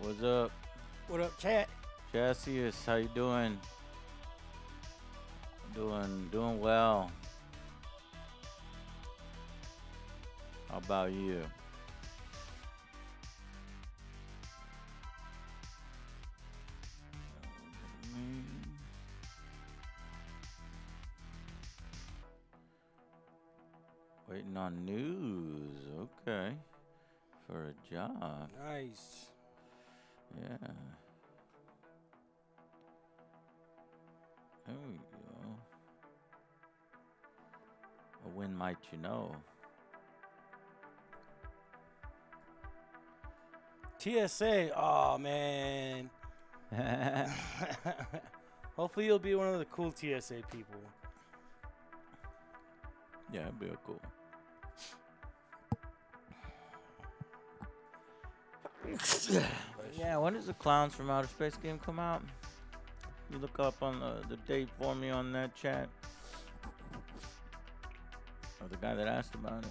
What's up? What up, chat? Cassius, how you doing? Doing well. How about you? Waiting on news. Okay. For a job. Nice. Yeah. There we go. When might you know? TSA. Oh man. Hopefully you'll be one of the cool TSA people. Yeah, it'd be cool. Yeah, when does the Clowns from Outer Space game come out? You look up on the date for me on that chat. Or the guy that asked about it.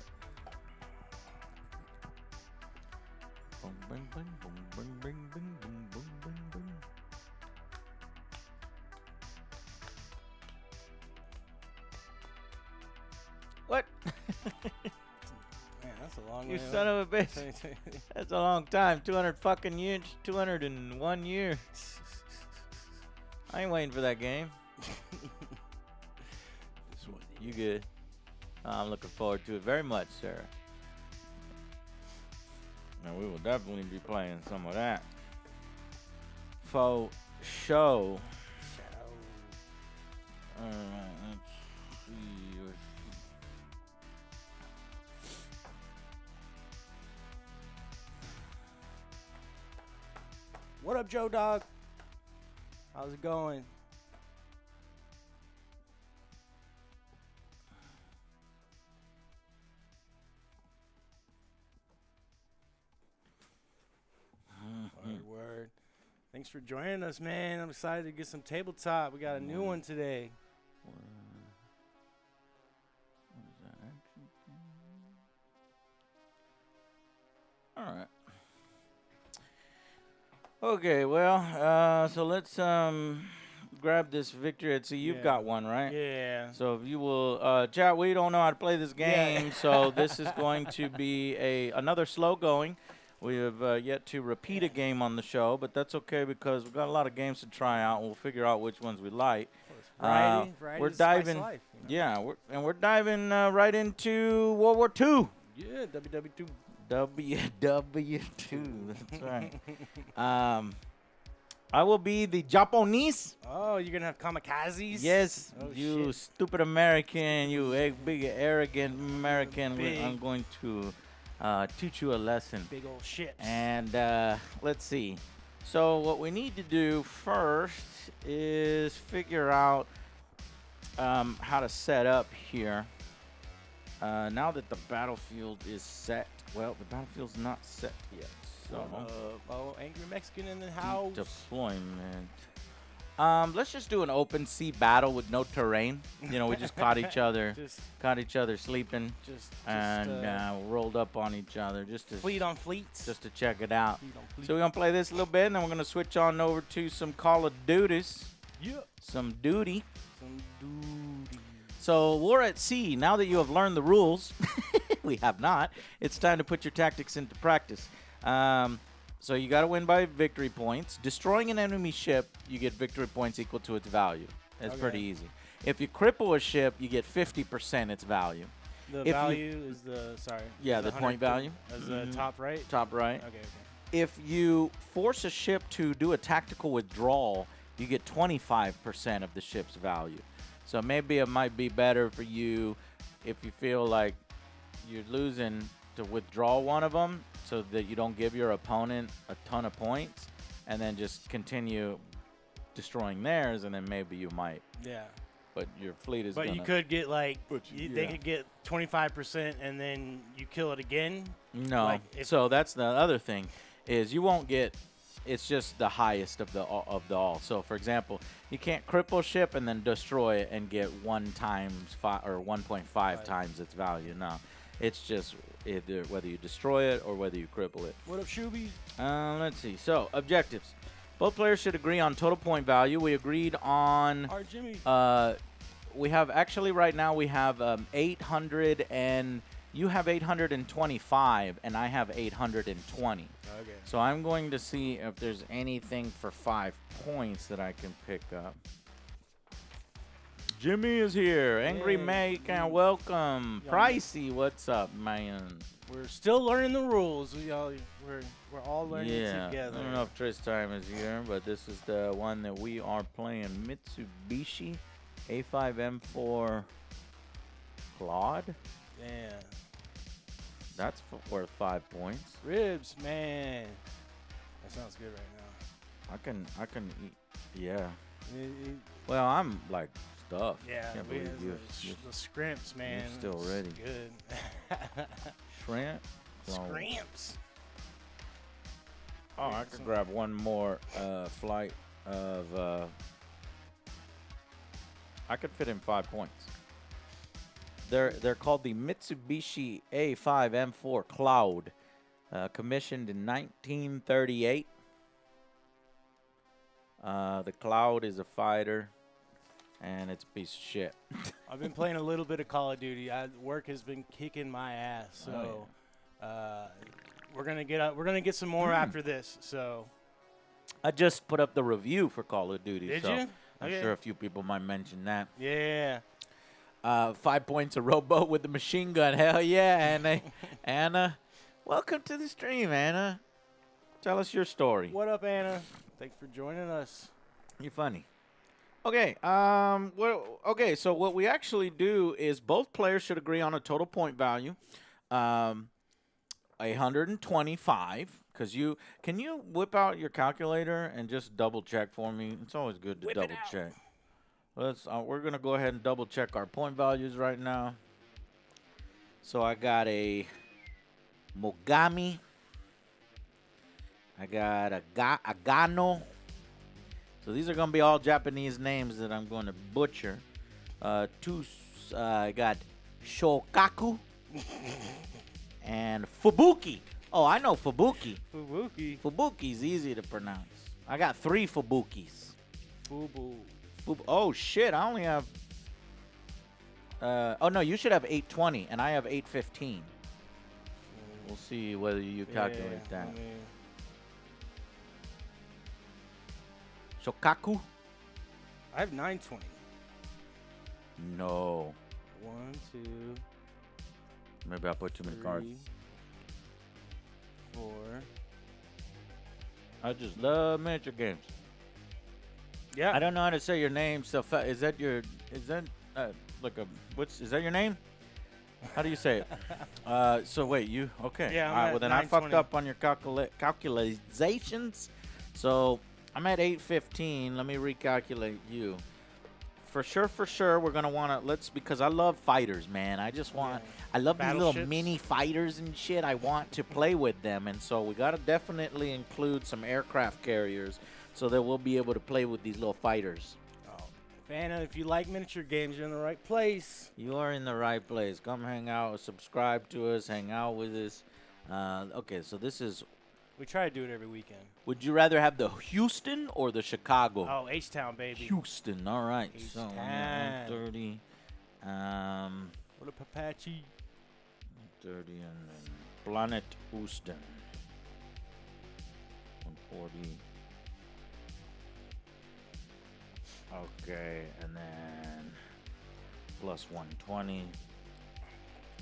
Boom, bing, bing, boom, bing, bing, bing, boom, boom, bing, bing. What? Man, that's a long You way son of a bitch. That's a long time. 200 fucking years. 201 years. I ain't waiting for that game. You good? I'm looking forward to it very much, sir. And we will definitely be playing some of that. For show. Alright, let's see. What up, Joe Dog? How's it going? Word. Thanks for joining us, man. I'm excited to get some tabletop. We got a new one today. What is that action thing? All right. Okay, well, so let's grab this victory. See, you've got one, right? Yeah. So if you will, chat, we don't know how to play this game, Yeah. so this is going to be another slow going. We have yet to repeat a game on the show, but that's okay because we've got a lot of games to try out. We'll figure out which ones we like. Variety we're is the spice of diving, life, you know? yeah, we're diving right into World War II. Yeah, WW2. WW2, that's right. I will be the Japanese. Oh, you're going to have kamikazes? Yes, Oh, you shit. stupid American, you big arrogant American. Big. I'm going to teach you a lesson. Big old shit. And let's see. So what we need to do first is figure out how to set up here. Now that the battlefield is set, well, the battlefield's not set yet. So Angry Mexican in the house. deployment. Let's just do an open sea battle with no terrain. You know, we just caught each other, sleeping, and rolled up on each other just to fleet on fleets, just to check it out. Fleet. So we're gonna play this a little bit, and then we're gonna switch on over to some Call of Duties. Yeah. Some duty. So war at sea. Now that you have learned the rules, we have not. It's time to put your tactics into practice. So you got to win by victory points. Destroying an enemy ship, you get victory points equal to its value. That's pretty easy. If you cripple a ship, you get 50% its value. The value is the, sorry. Yeah, the point value. As the top right? Top right. Okay. If you force a ship to do a tactical withdrawal, you get 25% of the ship's value. So maybe it might be better for you if you feel like you're losing to withdraw one of them so that you don't give your opponent a ton of points and then just continue destroying theirs, and then maybe you might. Yeah. But your fleet is But you could get like, they could get 25% and then you kill it again? No. Like So that's the other thing is you won't get, it's just the highest of the all. So for example, you can't cripple ship and then destroy it and get 1 times 5 or 1.5 times its value. No. It's just either whether you destroy it or whether you cripple it. What up, Shoobies? Let's see. So, objectives. Both players should agree on total point value. We agreed on... All right, Jimmy. We have... Actually, right now, we have 800 and... You have 825, and I have 820. Okay. So I'm going to see if there's anything for 5 points that I can pick up. Jimmy is here. Angry Yay. Make, and welcome. Yeah. Pricey, what's up, man? We're still learning the rules. We're all learning Yeah, together. I don't know if Trish Time is here, but this is the one that we are playing. Mitsubishi A5M4 Claude. Yeah. That's worth 5 points. Ribs, man. That sounds good right now. I can eat. Yeah. It- Well, I'm like stuffed. yeah, Can't we believe have you. the scrimps, man. still It's ready. Good. Shrimp. Clone. Scrimps. Oh, I could grab one more flight of. I could fit in 5 points. They're called the Mitsubishi A5M4 Cloud, commissioned in 1938. The Cloud is a fighter, and it's a piece of shit. I've been playing a little bit of Call of Duty. Work has been kicking my ass, so we're gonna get some more after this. So I just put up the review for Call of Duty. Did so you? I'm Okay. sure a few people might mention that. yeah, 5 points a rowboat with the machine gun. Hell yeah, Anna. Anna, welcome to the stream, Anna. Tell us your story. what up, Anna? Thanks for joining us. You're funny. Okay. So what we actually do is both players should agree on a total point value, 125. Because can you whip out your calculator and just double check for me? It's always good to Whip it double out. check. We're gonna go ahead and double check our point values right now. So I got a Mogami. I got a Agano. So these are going to be all Japanese names that I'm going to butcher. I got Shokaku and Fubuki. Oh, I know Fubuki. Fubuki. Fubuki's easy to pronounce. I got 3 Fubukis. Fubu. Oh, shit. I only have... oh, no, you should have 820, and I have 815. We'll see whether you calculate that. I mean, Shokaku? I have 920. No. 1, 2, Maybe I put too many cards. 3, 4. I just love miniature games. Yeah. I don't know how to say your name. So is that your your name? How do you say it? So wait, okay? Yeah, I'm All right, at well then I fucked 920. up on your calculations. So I'm at 815. Let me recalculate you. For sure, we're gonna want to because I love fighters, man. I love these little Battleships. mini fighters and shit. I want to play with them, and so we gotta definitely include some aircraft carriers so that we'll be able to play with these little fighters. Oh, Anna, if you like miniature games, you're in the right place. You are in the right place. Come hang out, subscribe to us, hang out with us. Okay, so this is. We try to do it every weekend. Would you rather have the Houston or the Chicago? Oh, H-Town, baby. Houston. All right. So H-Town. 30. What up, Apache? 30 and then Planet Houston. 140. Okay, and then plus 120.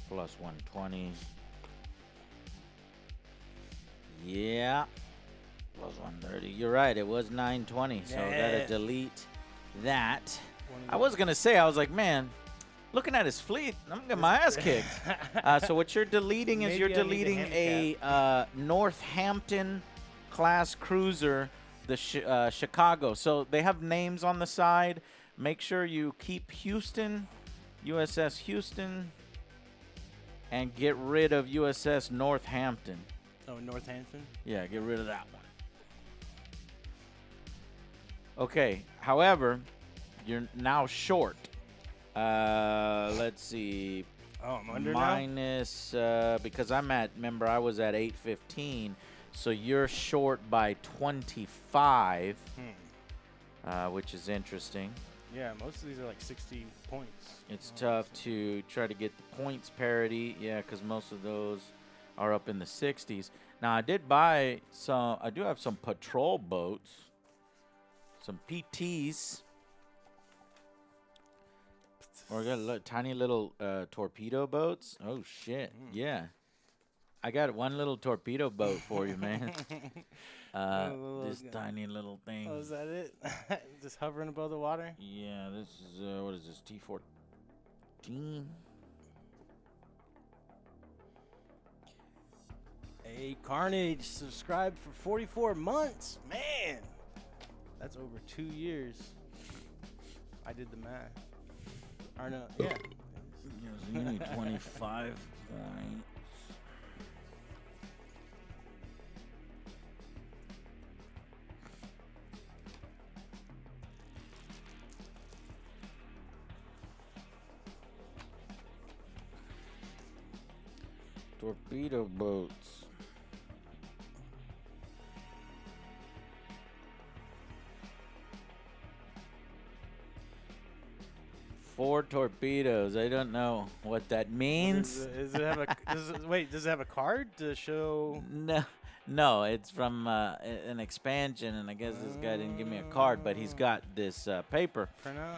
Plus 120. Yeah. Plus 130. You're right. It was 920. So Yeah. gotta delete that. I was gonna say, I was like, man, looking at his fleet, I'm gonna get my ass kicked. So what you're deleting is Maybe you're I need to deleting a Northampton class cruiser, the Chicago. So they have names on the side. Make sure you keep Houston, USS Houston, and get rid of USS Northampton. Oh, Northampton? Yeah, get rid of that one. Okay, however, you're now short. Let's see. Oh, I'm under minus, because remember, I was at 815, so you're short by 25, which is interesting. Yeah, most of these are like 60 points. It's tough to try to get the points parity, yeah, because most of those are up in the 60s. Now, I did buy some, I do have some patrol boats, some PTs. Or I got tiny little torpedo boats. Oh, shit. Yeah. I got one little torpedo boat for you, man. This tiny little thing. Oh, is that it? Just hovering above the water? Yeah, this is, what is this, T14? Hey, Carnage, subscribed for 44 months. Man, that's over 2 years. I did the math. Or no, yeah. Yeah, so you need 25 points. Torpedo boats. Four torpedoes. I don't know what that means. Does it have a? Wait, does it have a card to show? No, it's from an expansion, and I guess this guy didn't give me a card, but he's got this paper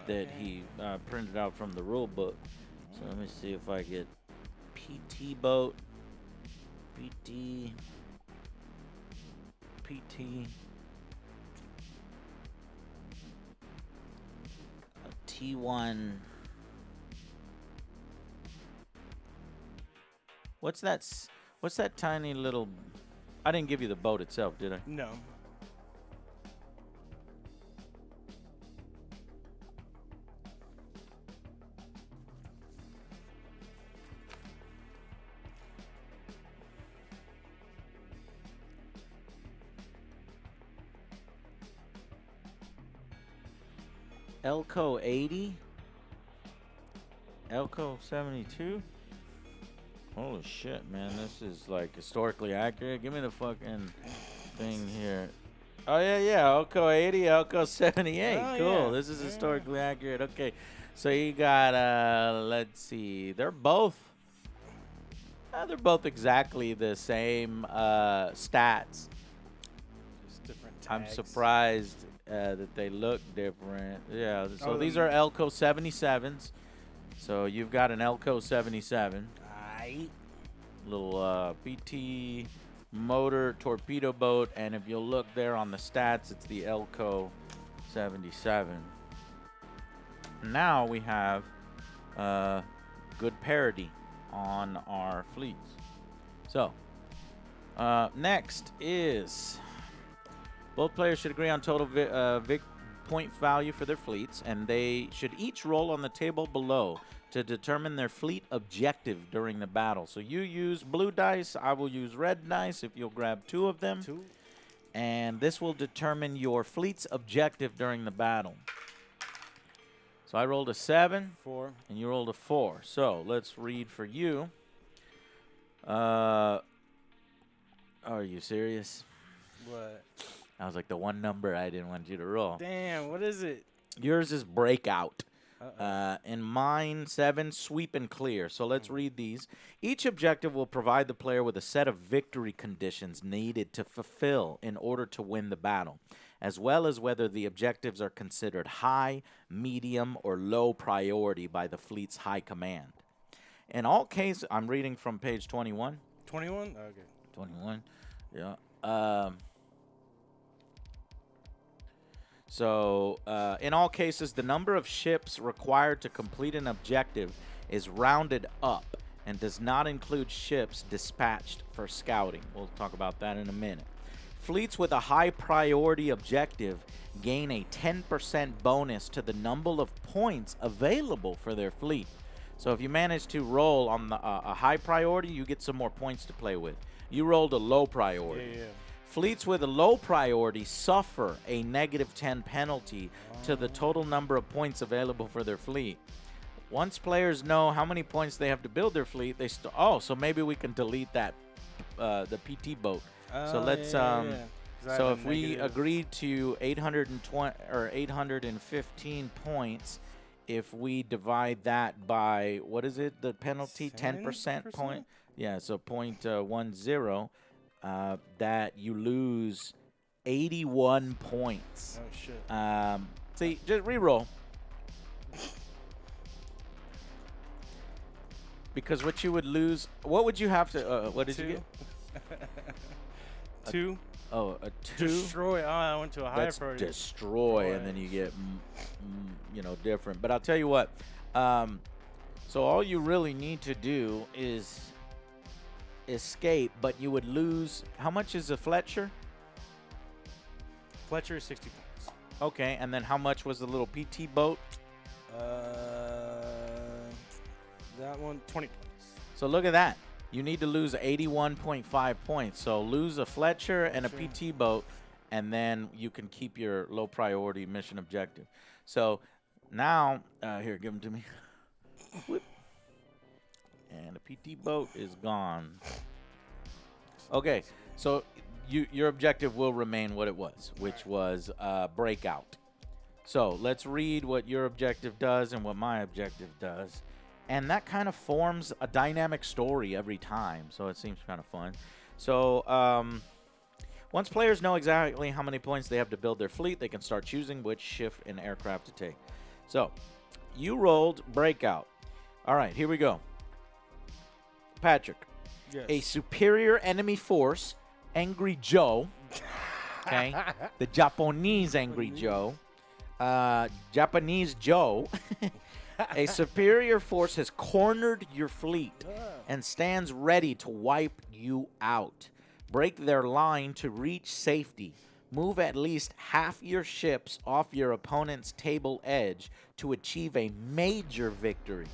that he printed out from the rule book. So let me see if I get PT boat, PT. T1. What's that tiny little? I didn't give you the boat itself, did I? No. Elco 80? Elco 72? Holy shit, man. This is like historically accurate. Give me the fucking thing here. Oh, yeah. Elco 80, Elco 78. Oh, cool. yeah. This is historically accurate. Okay. So you got, let's see. They're both exactly the same stats. Just different tags. I'm surprised that they look different. Yeah, so these are Elco 77s. So you've got an Elco 77. Little PT motor torpedo boat, and if you'll look there on the stats, it's the Elco 77. Now we have good parity on our fleets. So next is both players should agree on total point value for their fleets, and they should each roll on the table below to determine their fleet objective during the battle. So you use blue dice, I will use red dice if you'll grab 2 of them. 2. And this will determine your fleet's objective during the battle. So I rolled a 7. 4. And you rolled a 4. So let's read for you. Are you serious? What? I was like the one number I didn't want you to roll. Damn, what is it? Yours is breakout. And mine, 7, sweep and clear. So let's read these. Each objective will provide the player with a set of victory conditions needed to fulfill in order to win the battle, as well as whether the objectives are considered high, medium, or low priority by the fleet's high command. In all cases, I'm reading from page 21. 21? Okay. 21, yeah. So, in all cases, the number of ships required to complete an objective is rounded up and does not include ships dispatched for scouting. We'll talk about that in a minute. Fleets with a high priority objective gain a 10% bonus to the number of points available for their fleet. So if you manage to roll on a high priority, you get some more points to play with. You rolled a low priority. Yeah. Fleets with a low priority suffer a -10 penalty to the total number of points available for their fleet. Once players know how many points they have to build their fleet, they so maybe we can delete that the PT boat. So let's So if we agree to 820 or 815 points, if we divide that by, what is it, the penalty? 10% point? Yeah, so 0.10, that you lose 81 points. Oh, shit. See, just re-roll. Because what you would lose, what would you have to, what did you get? 2. Oh, a 2. Destroy. Oh, I went to a higher That's priority. destroy, and then you get, different. But I'll tell you what. So all you really need to do is escape, but you would lose. How much is a Fletcher? Fletcher is 60 points. Okay, and then how much was the little PT boat? That one, 20 points. So look at that. You need to lose 81.5 points. So lose a Fletcher and a PT boat, and then you can keep your low priority mission objective. So now, here, give them to me. Whoop. And the PT boat is gone. Okay, so your objective will remain what it was, which was breakout. So let's read what your objective does and what my objective does. And that kind of forms a dynamic story every time, so it seems kind of fun. So once players know exactly how many points they have to build their fleet, they can start choosing which ship and aircraft to take. So you rolled breakout. All right, here we go. Patrick, yes. A superior enemy force, Angry Joe, okay, the Japanese Angry Joe, Japanese Joe, a superior force has cornered your fleet and stands ready to wipe you out. Break their line to reach safety. Move at least half your ships off your opponent's table edge to achieve a major victory.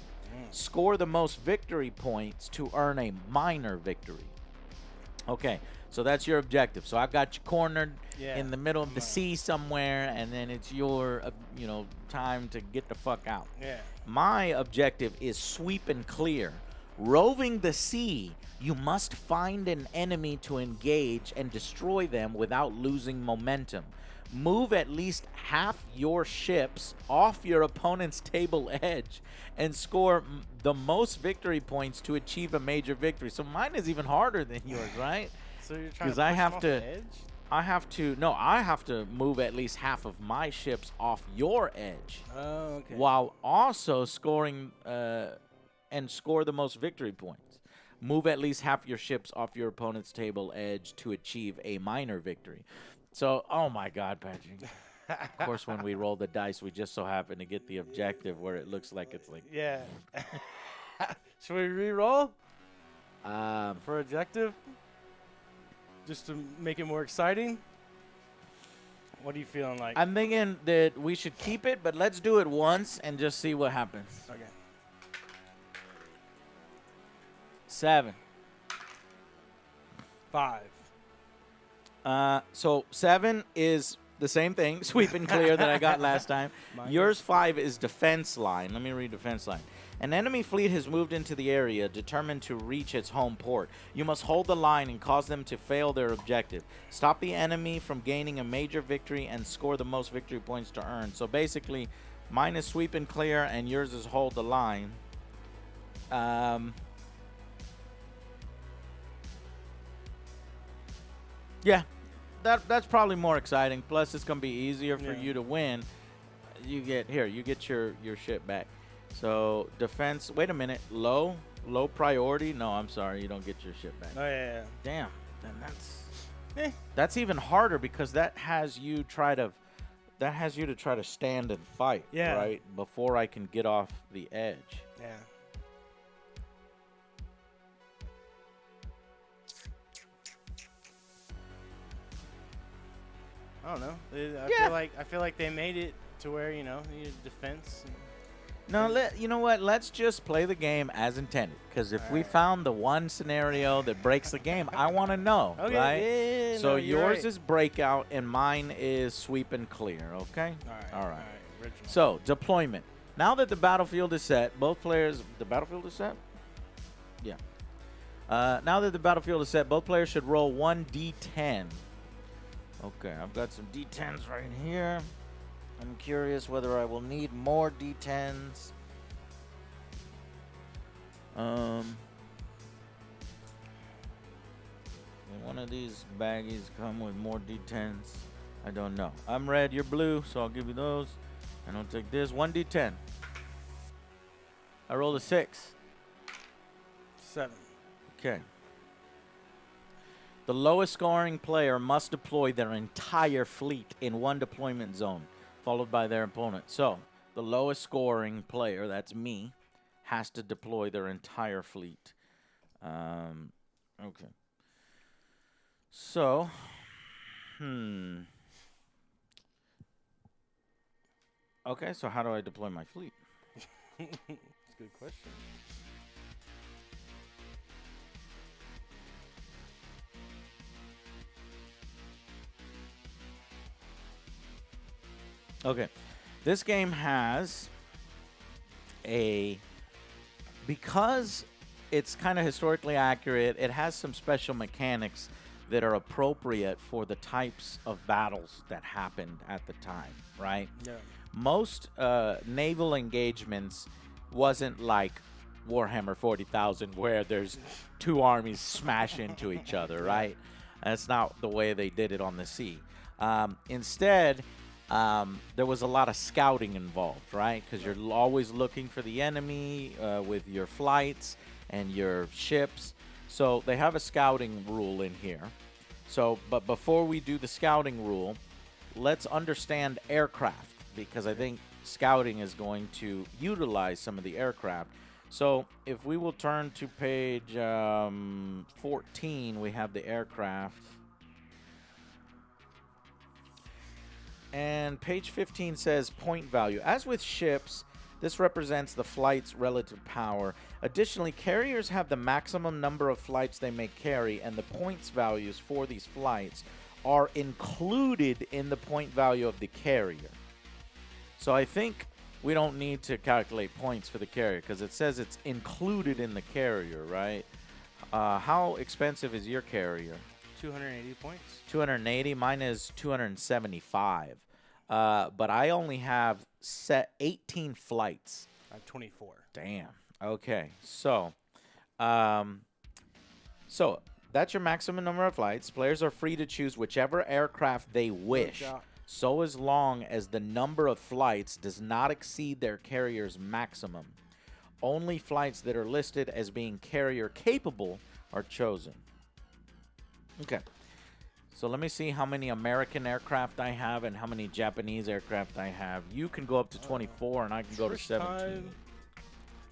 Score the most victory points to earn a minor victory. Okay, so that's your objective. So I've got you cornered in the middle of the sea somewhere, and then it's your, time to get the fuck out. Yeah. My objective is sweep and clear. Roving the sea, you must find an enemy to engage and destroy them without losing momentum. Move at least half your ships off your opponent's table edge and score the most victory points to achieve a major victory. So mine is even harder than yours, right? So you're trying to push I have off to, the edge? I have to move at least half of my ships off your edge. Oh, okay. While also scoring and score the most victory points. Move at least half your ships off your opponent's table edge to achieve a minor victory. So, oh my God, Patrick. Of course, when we roll the dice, we just so happen to get the objective where it looks like it's like... Yeah. Should we re-roll? For objective? Just to make it more exciting? What are you feeling like? I'm thinking that we should keep it, but let's do it once and just see what happens. Okay. 7. 5. So 7 is the same thing, sweep and clear that I got last time. Yours 5 is defense line. Let me read defense line. An enemy fleet has moved into the area, determined to reach its home port. You must hold the line and cause them to fail their objective. Stop the enemy from gaining a major victory and score the most victory points to earn. So basically, mine is sweep and clear, and yours is hold the line. Yeah, that's probably more exciting. Plus, it's gonna be easier for you to win. You get your shit back. So defense. Wait a minute. Low priority. No, I'm sorry. You don't get your shit back. Oh yeah. Damn. Then that's even harder because that has you to try to stand and fight. Yeah. Right before I can get off the edge. Yeah. I don't know. I feel like they made it to where you need defense. No, you know what? Let's just play the game as intended. Because if we found the one scenario that breaks the game, I want to know, okay, right? Yeah, so no, yours right. is breakout, and mine is sweep and clear. Okay. All right. So deployment. Now that the battlefield is set, both players. The battlefield is set? Yeah. Now that the battlefield is set, both players should roll 1d10. Okay, I've got some d10s right here. I'm curious whether I will need more d10s. One of these baggies come with more d10s. I don't know. I'm red, you're blue, so I'll give you those. And I'll take this. 1d10. I rolled a 6. 7. Okay. The lowest scoring player must deploy their entire fleet in one deployment zone, followed by their opponent. So, the lowest scoring player, that's me, has to deploy their entire fleet. Okay. So, Okay, so how do I deploy my fleet? That's a good question. Okay, this game has because it's kind of historically accurate, it has some special mechanics that are appropriate for the types of battles that happened at the time, right? Yeah. Most naval engagements wasn't like Warhammer 40,000 where there's two armies smash into each other, right? That's not the way they did it on the sea. Instead, there was a lot of scouting involved, right? Because you're always looking for the enemy with your flights and your ships. So they have a scouting rule in here. So, but before we do the scouting rule, let's understand aircraft, because I think scouting is going to utilize some of the aircraft. So if we will turn to page 14, we have the aircraft. And page 15 says point value. As with ships, this represents the flight's relative power. Additionally, carriers have the maximum number of flights they may carry, and the points values for these flights are included in the point value of the carrier. So I think we don't need to calculate points for the carrier because it says it's included in the carrier, right? How expensive is your carrier? 280 points. 280. Mine is 275. But I only have set 18 flights. I have 24. Damn. Okay. So that's your maximum number of flights. Players are free to choose whichever aircraft they wish, so as long as the number of flights does not exceed their carrier's maximum. Only flights that are listed as being carrier capable are chosen. Okay. So let me see how many American aircraft I have and how many Japanese aircraft I have. You can go up to 24 and I can go to 17.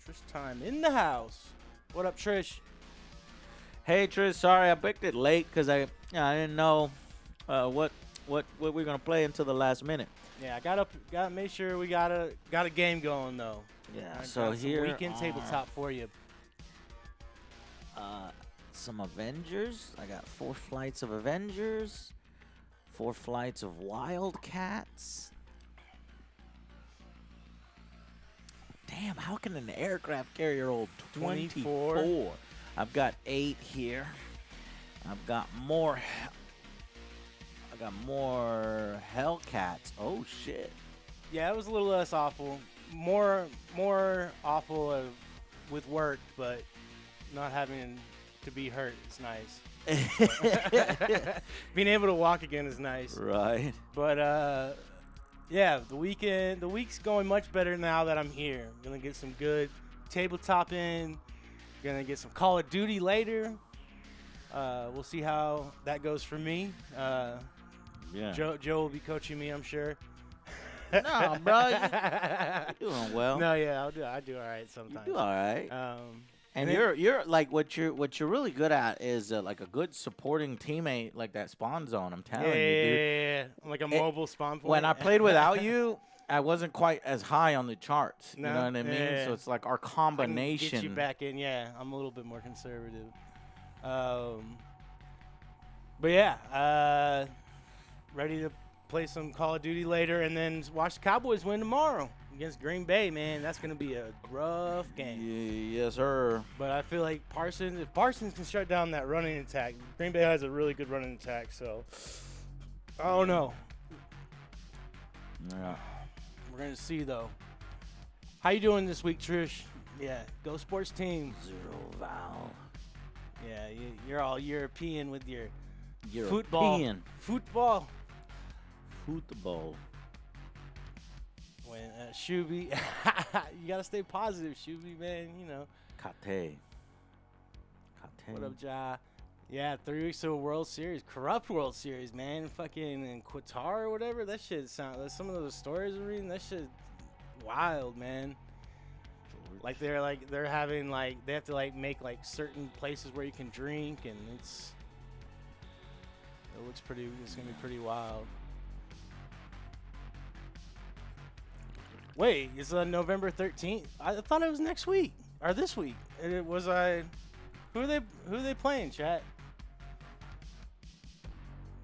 Trish time in the house. What up, Trish? Hey Trish, sorry I picked it late because I didn't know what we're gonna play until the last minute. Yeah, I gotta make sure we got a game going though. Yeah. I So got some here weekend tabletop for you. Some Avengers. I got 4 flights of Avengers, 4 flights of Wildcats. Damn, how can an aircraft carrier hold 24? I've got 8 here. I've got more. I got more Hellcats. Oh shit. Yeah, it was a little less awful. More awful with work, but not having to be hurt is nice. Being able to walk again is nice. Right. But yeah, the week's going much better now that I'm here. I'm gonna get some good tabletop in. Gonna get some Call of Duty later. We'll see how that goes for me. Yeah. Joe will be coaching me, I'm sure. No, bro, you're doing well. No, yeah, I do all right sometimes. You do all right. And then, you're like what you're really good at is like a good supporting teammate, like that spawn zone. I'm telling you, dude. Yeah, like a mobile spawn point. When I played without you, I wasn't quite as high on the charts. No? You know what I mean? Yeah. So it's like our I combination. can get you back in. Yeah, I'm a little bit more conservative. But yeah, ready to play some Call of Duty later, and then watch the Cowboys win tomorrow. against Green Bay, man. That's gonna be a rough game. Yes, sir. But I feel like if Parsons can shut down that running attack, Green Bay has a really good running attack. So I don't know. Yeah. We're gonna see though. How you doing this week, Trish? Yeah, go sports team. 0 Val. Yeah, you're all European with your European. football. Football. When Shuby, you gotta stay positive, Shuby, man. You know. Kate. What up, Ja? Yeah, 3 weeks to a World Series, corrupt World Series, man. Fucking in Qatar or whatever. That shit sound. Some of those stories we're reading, that shit wild, man. They're having they have to make certain places where you can drink, and it's gonna be pretty wild. Wait, it's November 13th. I thought it was next week or this week. Who are they playing, chat?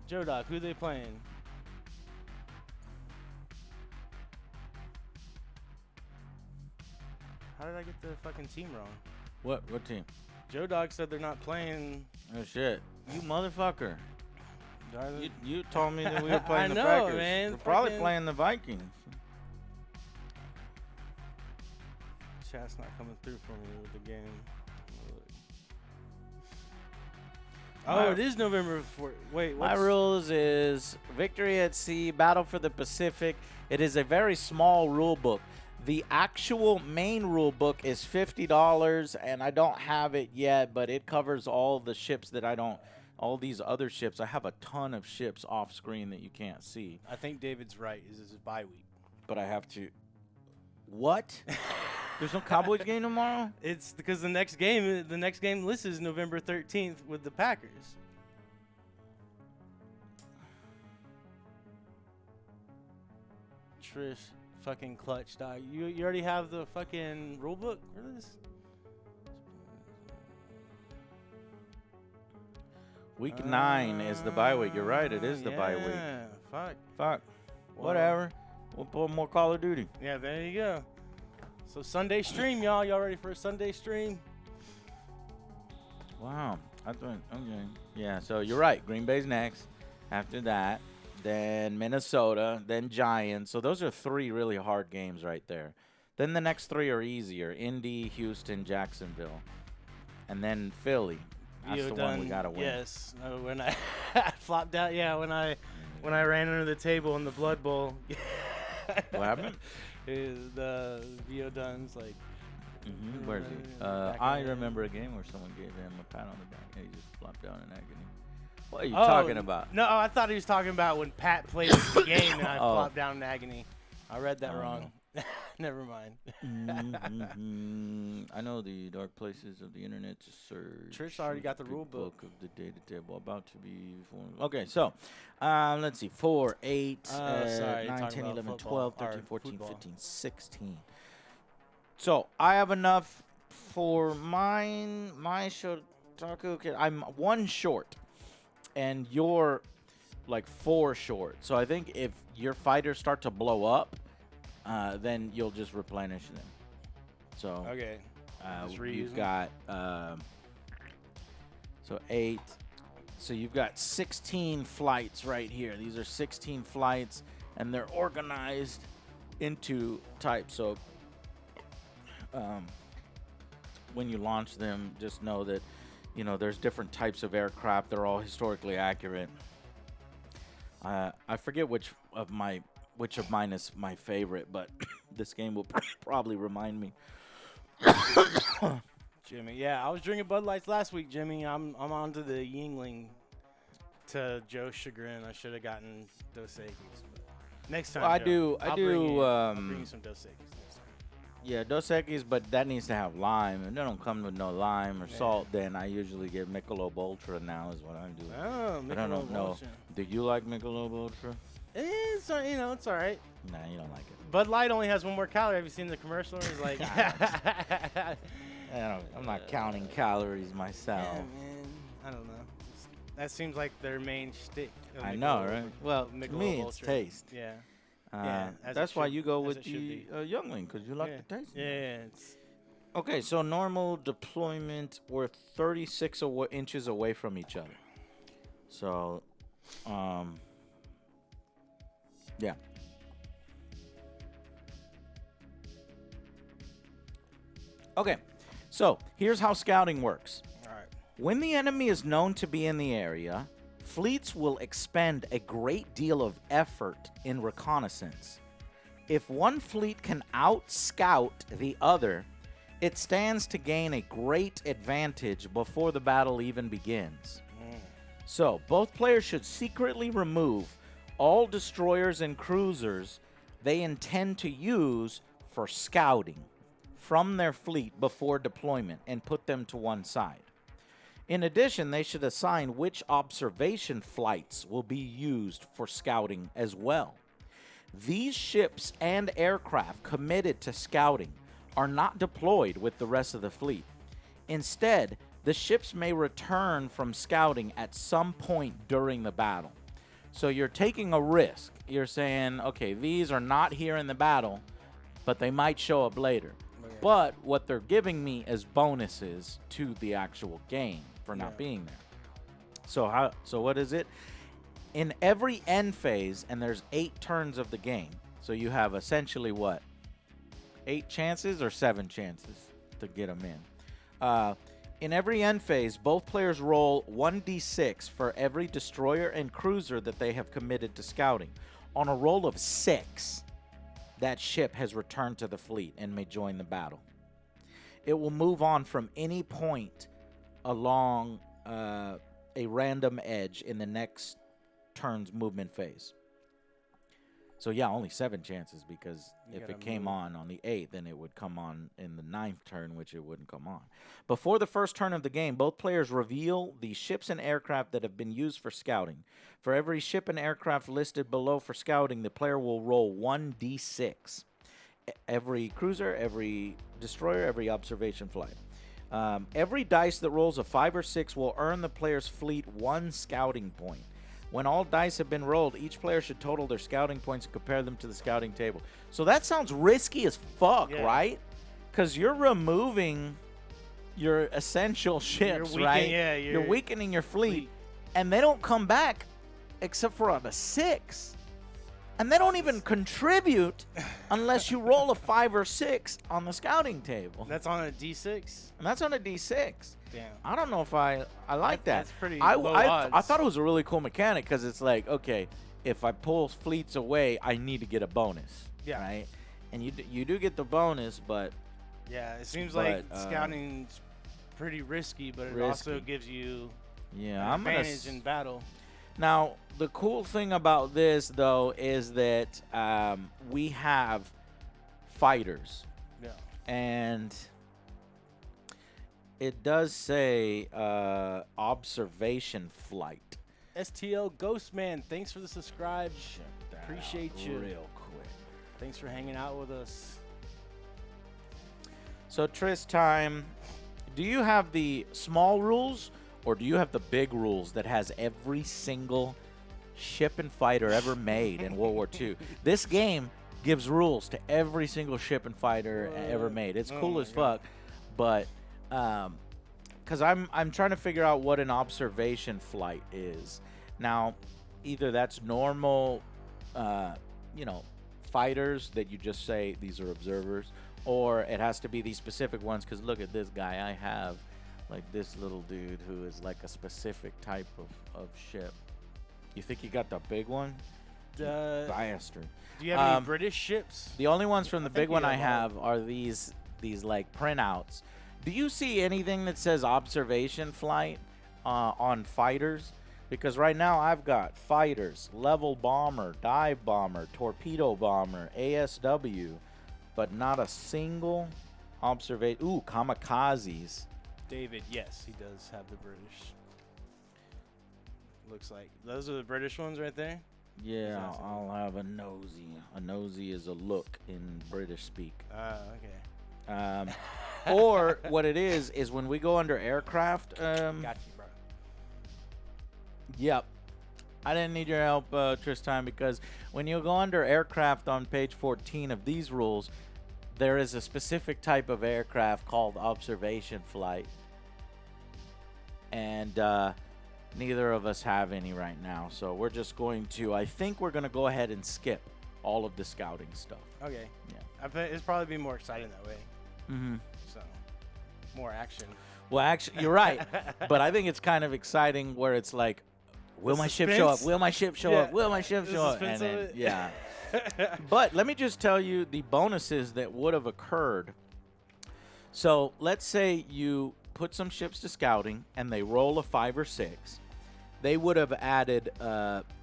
Joe Doc, who they playing? How did I get the fucking team wrong? What team? Joe Dog said they're not playing. Oh shit! You motherfucker! Darling. You told me that we were playing I the know, Packers. man. We're probably Fucking- playing the Vikings. Chat's not coming through for me with the game. Oh, it is November 4th. Wait, My what's... rules is victory at sea, battle for the Pacific. It is a very small rule book. The actual main rule book is $50, and I don't have it yet, but it covers all the ships that I don't. All these other ships. I have a ton of ships off screen that you can't see. I think David's right. This is a bye week. But I have to. What? There's no Cowboys game tomorrow? It's because the next game list is November 13th with the Packers. Trish, fucking clutch, dog. You already have the fucking rule book for this? Week 9 is the bye week. You're right. It is the bye week. Yeah, fuck. Fuck. Well, Whatever. We'll pull more Call of Duty. Yeah, there you go. So Sunday stream, y'all. Y'all ready for a Sunday stream? Wow. I thought, okay. Yeah, so you're right. Green Bay's next. After that, then Minnesota, then Giants. So those are 3 really hard games right there. Then the next 3 are easier. Indy, Houston, Jacksonville. And then Philly. That's the one we got to win. Yes. When I flopped out, when I ran under the table in the Blood Bowl. What happened? The Vio Dunn's like. Where's he? I remember a game where someone gave him a pat on the back and he just flopped down in agony. What are you talking about? No, I thought he was talking about when Pat played the game and I flopped down in agony. I read that wrong. Never mind. I know the dark places of the internet to search. Trish already got the Big rule book of the data table about to be formed. Okay, so let's see. 4, 8, sorry, 9, 10, talking 11, about 12, football, 13, or 14, football. 15, 16. So I have enough for my Shotaku. Okay, I'm 1 short, and you're like 4 short. So I think if your fighters start to blow up, then you'll just replenish them. So Okay. you've got so 8. So you've got 16 flights right here. These are 16 flights, and they're organized into types. So when you launch them, just know that there's different types of aircraft. They're all historically accurate. I forget which of mine is my favorite, but this game will probably remind me. Jimmy, yeah, I was drinking Bud Lights last week, Jimmy. I'm on to the Yingling to Joe's chagrin. I should have gotten Dos Equis. Next time, Well, Joe, I'll bring you some Dos Equis next time. Yeah, Dos Equis, but that needs to have lime, and they don't come with no lime or salt. Then I usually get Michelob Ultra now is what I do. Oh, But I don't know. Do you like Michelob Ultra? It's it's all right. Nah, you don't like it. Bud Light only has 1 more calorie. Have you seen the commercial? It's like, I'm not counting calories myself. yeah, man. I don't know. That seems like their main shtick. I know, right? Well, to me, it's taste. Yeah. as That's it why should- you go as with it should the be. youngling, because you like Yeah. the taste. Yeah, it's Okay, so normal deployment, we're 36 inches away from each other. So, yeah. Okay, so here's how scouting works. all right. When the enemy is known to be in the area, fleets will expend a great deal of effort in reconnaissance. If one fleet can out-scout the other, it stands to gain a great advantage before the battle even begins. So, both players should secretly remove all destroyers and cruisers they intend to use for scouting from their fleet before deployment and put them to one side. In addition, they should assign which observation flights will be used for scouting as well. These ships and aircraft committed to scouting are not deployed with the rest of the fleet. Instead, the ships may return from scouting at some point during the battle. So you're taking a risk. You're saying, okay, these are not here in the battle, but they might show up later. But what they're giving me is bonuses to the actual game for not being there. So what is it? In every end phase, and there's 8 turns of the game, so you have essentially what? 8 chances or 7 chances to get them in. In every end phase, both players roll 1d6 for every destroyer and cruiser that they have committed to scouting. On a roll of 6, that ship has returned to the fleet and may join the battle. It will move on from any point along a random edge in the next turn's movement phase. So yeah, only 7 chances, because if it came on the 8th, then it would come on in the 9th turn, which it wouldn't come on. Before the first turn of the game, both players reveal the ships and aircraft that have been used for scouting. For every ship and aircraft listed below for scouting, the player will roll 1d6. Every cruiser, every destroyer, every observation flight. Every dice that rolls a 5 or 6 will earn the player's fleet 1 scouting point. When all dice have been rolled, each player should total their scouting points and compare them to the scouting table. So that sounds risky as fuck, right? Because you're removing your essential ships, right? Yeah, you're weakening your fleet, and they don't come back except for on a 6. And they don't even contribute unless you roll a 5 or 6 on the scouting table. That's on a D6? And that's on a D6. Damn. I don't know if I like that. That's pretty I, low I, odds. I thought it was a really cool mechanic, because it's like, okay, if I pull fleets away, I need to get a bonus. Yeah. Right? And you do get the bonus, but Yeah, it seems like scouting's pretty risky, but it also gives you an I'm gonna advantage in battle. Now, the cool thing about this, though, is that we have fighters. Yeah. And it does say observation flight. STL Ghostman, thanks for the subscribe. Appreciate you. Real quick. Thanks for hanging out with us. So, Tris time, do you have the small rules, or do you have the big rules that has every single ship and fighter ever made in World War II? This game gives rules to every single ship and fighter ever made. It's cool as fuck, but because I'm trying to figure out what an observation flight is. Now, either that's normal, fighters that you just say these are observers, or it has to be these specific ones. Because look at this guy. I have like this little dude who is like a specific type of ship. You think you got the big one? Bastard. Do you have any British ships? The only ones from the big one I have have are these like printouts. Do you see anything that says observation flight on fighters? Because right now I've got fighters, level bomber, dive bomber, torpedo bomber, ASW, but not a single observation. Ooh, kamikazes. David, yes, he does have the British. Looks like those are the British ones right there. Yeah, I'll have a nosy. A nosy is a look in British speak. Okay. Or what it is when we go under aircraft. Got you, bro. Yep. I didn't need your help, Tristan, because when you go under aircraft on page 14 of these rules, there is a specific type of aircraft called observation flight. And neither of us have any right now. So we're just going to, I think we're going to go ahead and skip all of the scouting stuff. Okay. Yeah. I bet it's probably be more exciting that way. Mm-hmm. So, more action. Well, actually, you're right. But I think it's kind of exciting where it's like, will my ship show up? Will my ship show up? Will my ship show up? And then, yeah. But let me just tell you the bonuses that would have occurred. So let's say you put some ships to scouting and they roll a 5 or 6. They would have added,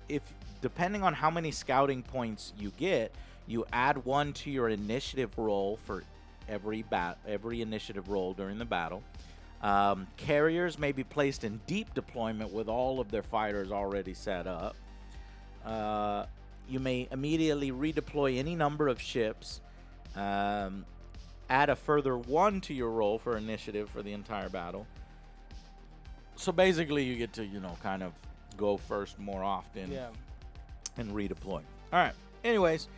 if depending on how many scouting points you get, you add 1 to your initiative roll for every initiative roll during the battle. Carriers may be placed in deep deployment with all of their fighters already set up. You may immediately redeploy any number of ships. Add a further 1 to your roll for initiative for the entire battle. So basically, you get to, kind of go first more often and redeploy. All right. Anyways,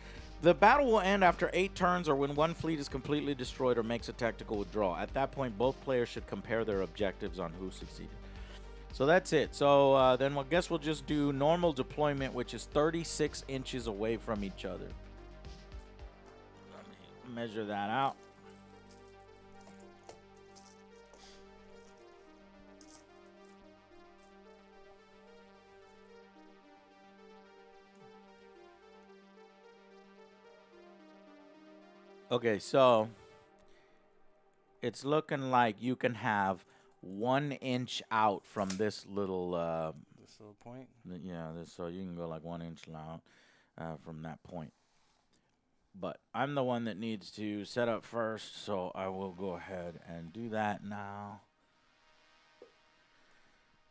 the battle will end after 8 turns or when one fleet is completely destroyed or makes a tactical withdrawal. At that point, both players should compare their objectives on who succeeded. So that's it. So then I guess we'll just do normal deployment, which is 36 inches away from each other. Let me measure that out. Okay, so it's looking like you can have 1 inch out from this little This little point. So you can go like 1 inch out from that point. But I'm the one that needs to set up first, so I will go ahead and do that now.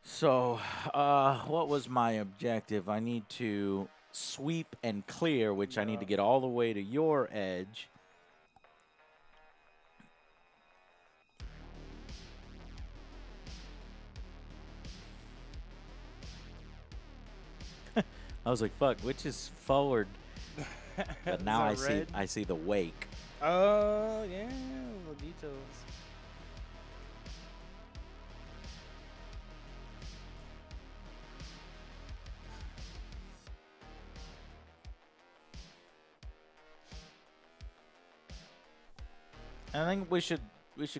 So what was my objective? I need to sweep and clear, which I need to get all the way to your edge. I was like, fuck, which is forward? But now I see the wake. Oh, yeah, little details. I think we should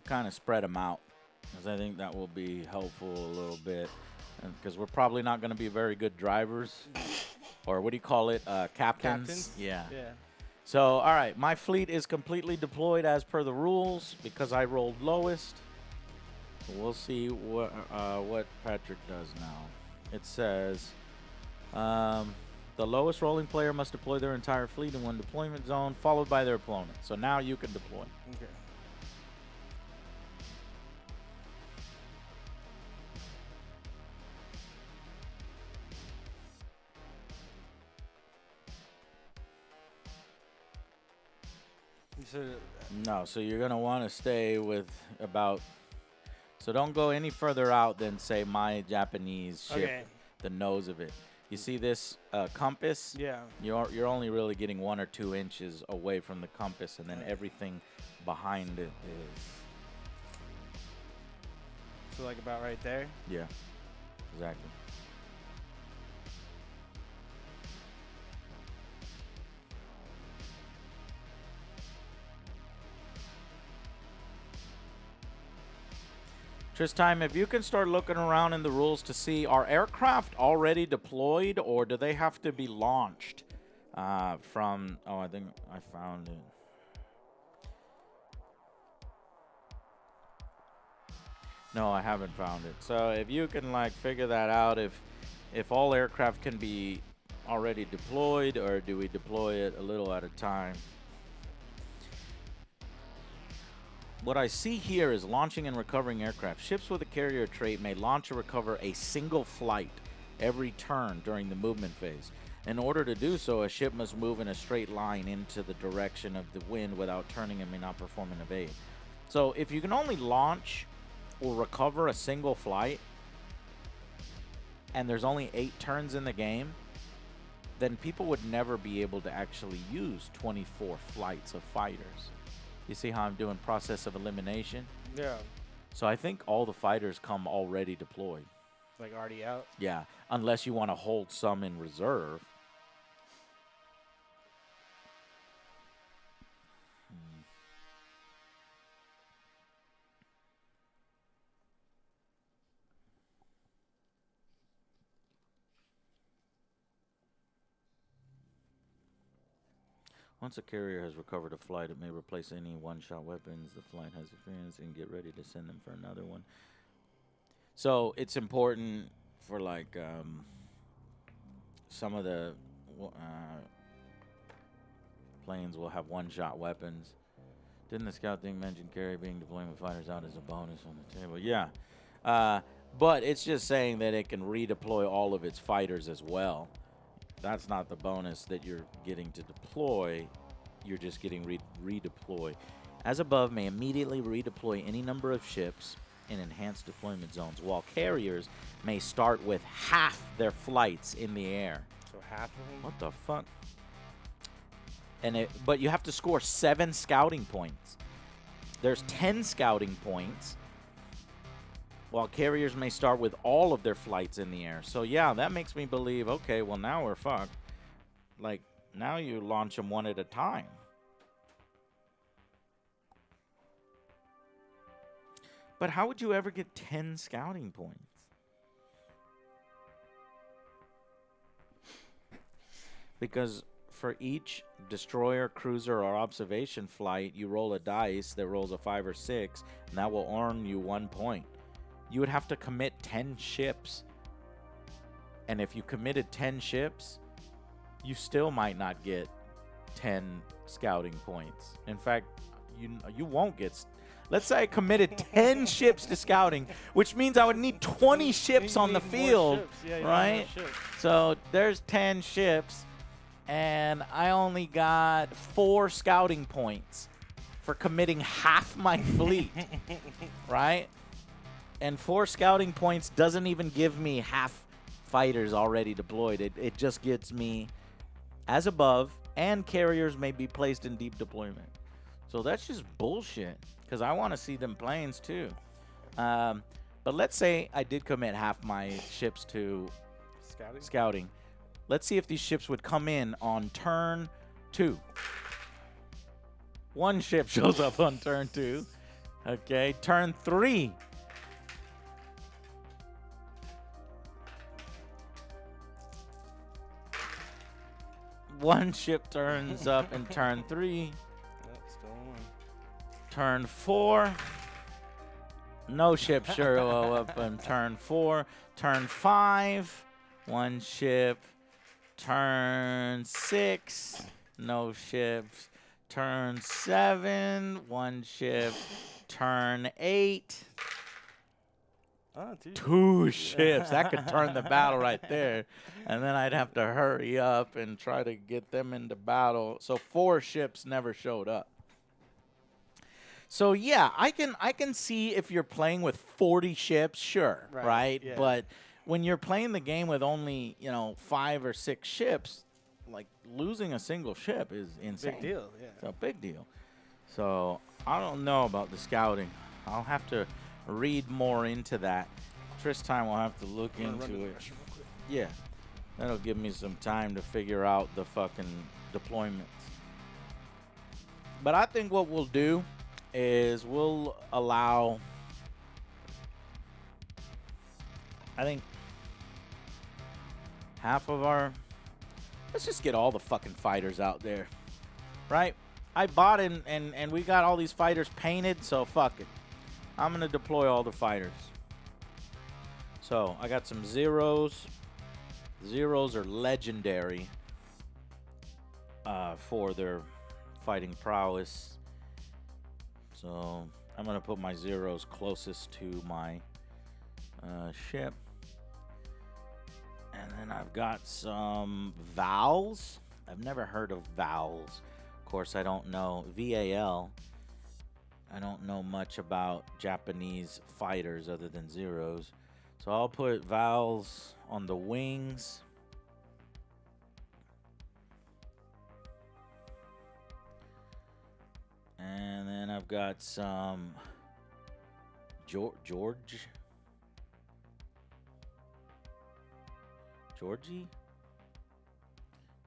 kind of spread them out, because I think that will be helpful a little bit, because we're probably not going to be very good drivers. Or what do you call it? Captains? Yeah. So, all right. My fleet is completely deployed as per the rules because I rolled lowest. So we'll see what Patrick does now. It says the lowest rolling player must deploy their entire fleet in one deployment zone, followed by their opponent. So now you can deploy. Okay. No, so you're going to want to stay with about... So don't go any further out than, say, my Japanese ship, the nose of it. You see this compass? Yeah. You're only really getting 1 or 2 inches away from the compass, and then everything behind it is... So like about right there? Yeah, exactly. Tristan, if you can start looking around in the rules to see, are aircraft already deployed, or do they have to be launched from... Oh, I think I found it. No, I haven't found it. So if you can, like, figure that out, if all aircraft can be already deployed, or do we deploy it a little at a time? What I see here is launching and recovering aircraft. Ships with a carrier trait may launch or recover a single flight every turn during the movement phase. In order to do so, a ship must move in a straight line into the direction of the wind without turning and may not perform an evade. So if you can only launch or recover a single flight, and there's only 8 turns in the game, then people would never be able to actually use 24 flights of fighters. You see how I'm doing process of elimination? Yeah. So I think all the fighters come already deployed. Like already out? Yeah, unless you want to hold some in reserve. Once a carrier has recovered a flight, it may replace any one-shot weapons the flight has experienced and get ready to send them for another one. So it's important for like some of the planes will have one-shot weapons. Didn't the scout thing mention carrier being deploying with fighters out as a bonus on the table? Yeah. But it's just saying that it can redeploy all of its fighters as well. That's not the bonus that you're getting to deploy. You're just getting redeploy. As above, may immediately redeploy any number of ships in enhanced deployment zones, while carriers may start with half their flights in the air. So half of them? What the fuck? But you have to score 7 scouting points. There's 10 scouting points, while carriers may start with all of their flights in the air. So, yeah, that makes me believe, okay, well, now we're fucked. Like, now you launch them one at a time. But how would you ever get 10 scouting points? Because for each destroyer, cruiser, or observation flight, you roll a dice that rolls a 5 or 6, and that will earn you 1 point. You would have to commit 10 ships. And if you committed 10 ships, you still might not get 10 scouting points. In fact, you won't get... Let's say I committed 10 ships to scouting, which means I would need 20 ships on the field, right? So there's 10 ships, and I only got 4 scouting points for committing half my fleet, right? And 4 scouting points doesn't even give me half fighters already deployed. It just gets me as above, and carriers may be placed in deep deployment. So that's just bullshit, because I want to see them planes too. But let's say I did commit half my ships to scouting. Let's see if these ships would come in on turn 2. 1 ship shows up on turn 2. Okay, turn 3. One ship turns up in turn 3. Turn 4. No ship show up in turn 4. Turn 5. 1 ship. Turn 6. No ships. Turn 7. 1 ship. Turn 8. 2 ships. That could turn the battle right there. And then I'd have to hurry up and try to get them into battle. So 4 ships never showed up. So yeah, I can see if you're playing with 40 ships, sure, right? Yeah. But when you're playing the game with only, 5 or 6 ships, like losing a single ship is insane. Big deal, yeah. It's a big deal. So I don't know about the scouting. I'll have to read more into that. Tristan will have to look into it. Yeah, that'll give me some time to figure out the fucking deployments. But I think what we'll do is we'll allow, I think, half of our, let's just get all the fucking fighters out there, right? I bought and we got all these fighters painted, so fuck it. I'm going to deploy all the fighters. So I got some zeros. Zeros are legendary for their fighting prowess. So I'm going to put my zeros closest to my ship. And then I've got some vowels. I've never heard of vowels. Of course, I don't know. VAL. I don't know much about Japanese fighters other than zeros. So I'll put valves on the wings. And then I've got some Georgie?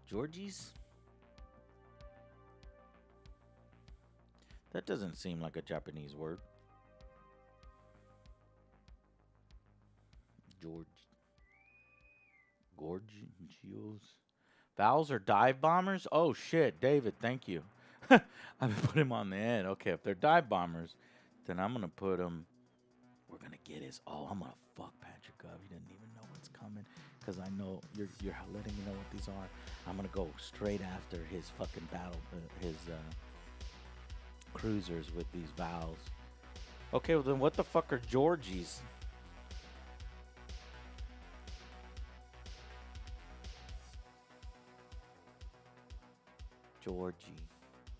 Georgies? That doesn't seem like a Japanese word. Gorgios. Valves are dive bombers? Oh shit, David, thank you. I put him on the end. Okay, if they're dive bombers, then I'm gonna put him. We're gonna get his. Oh, I'm gonna fuck Patrick up. He didn't even know what's coming, cause I know you're letting me know what these are. I'm gonna go straight after his fucking battle, his cruisers with these valves. Okay, well then what the fuck are Georgies?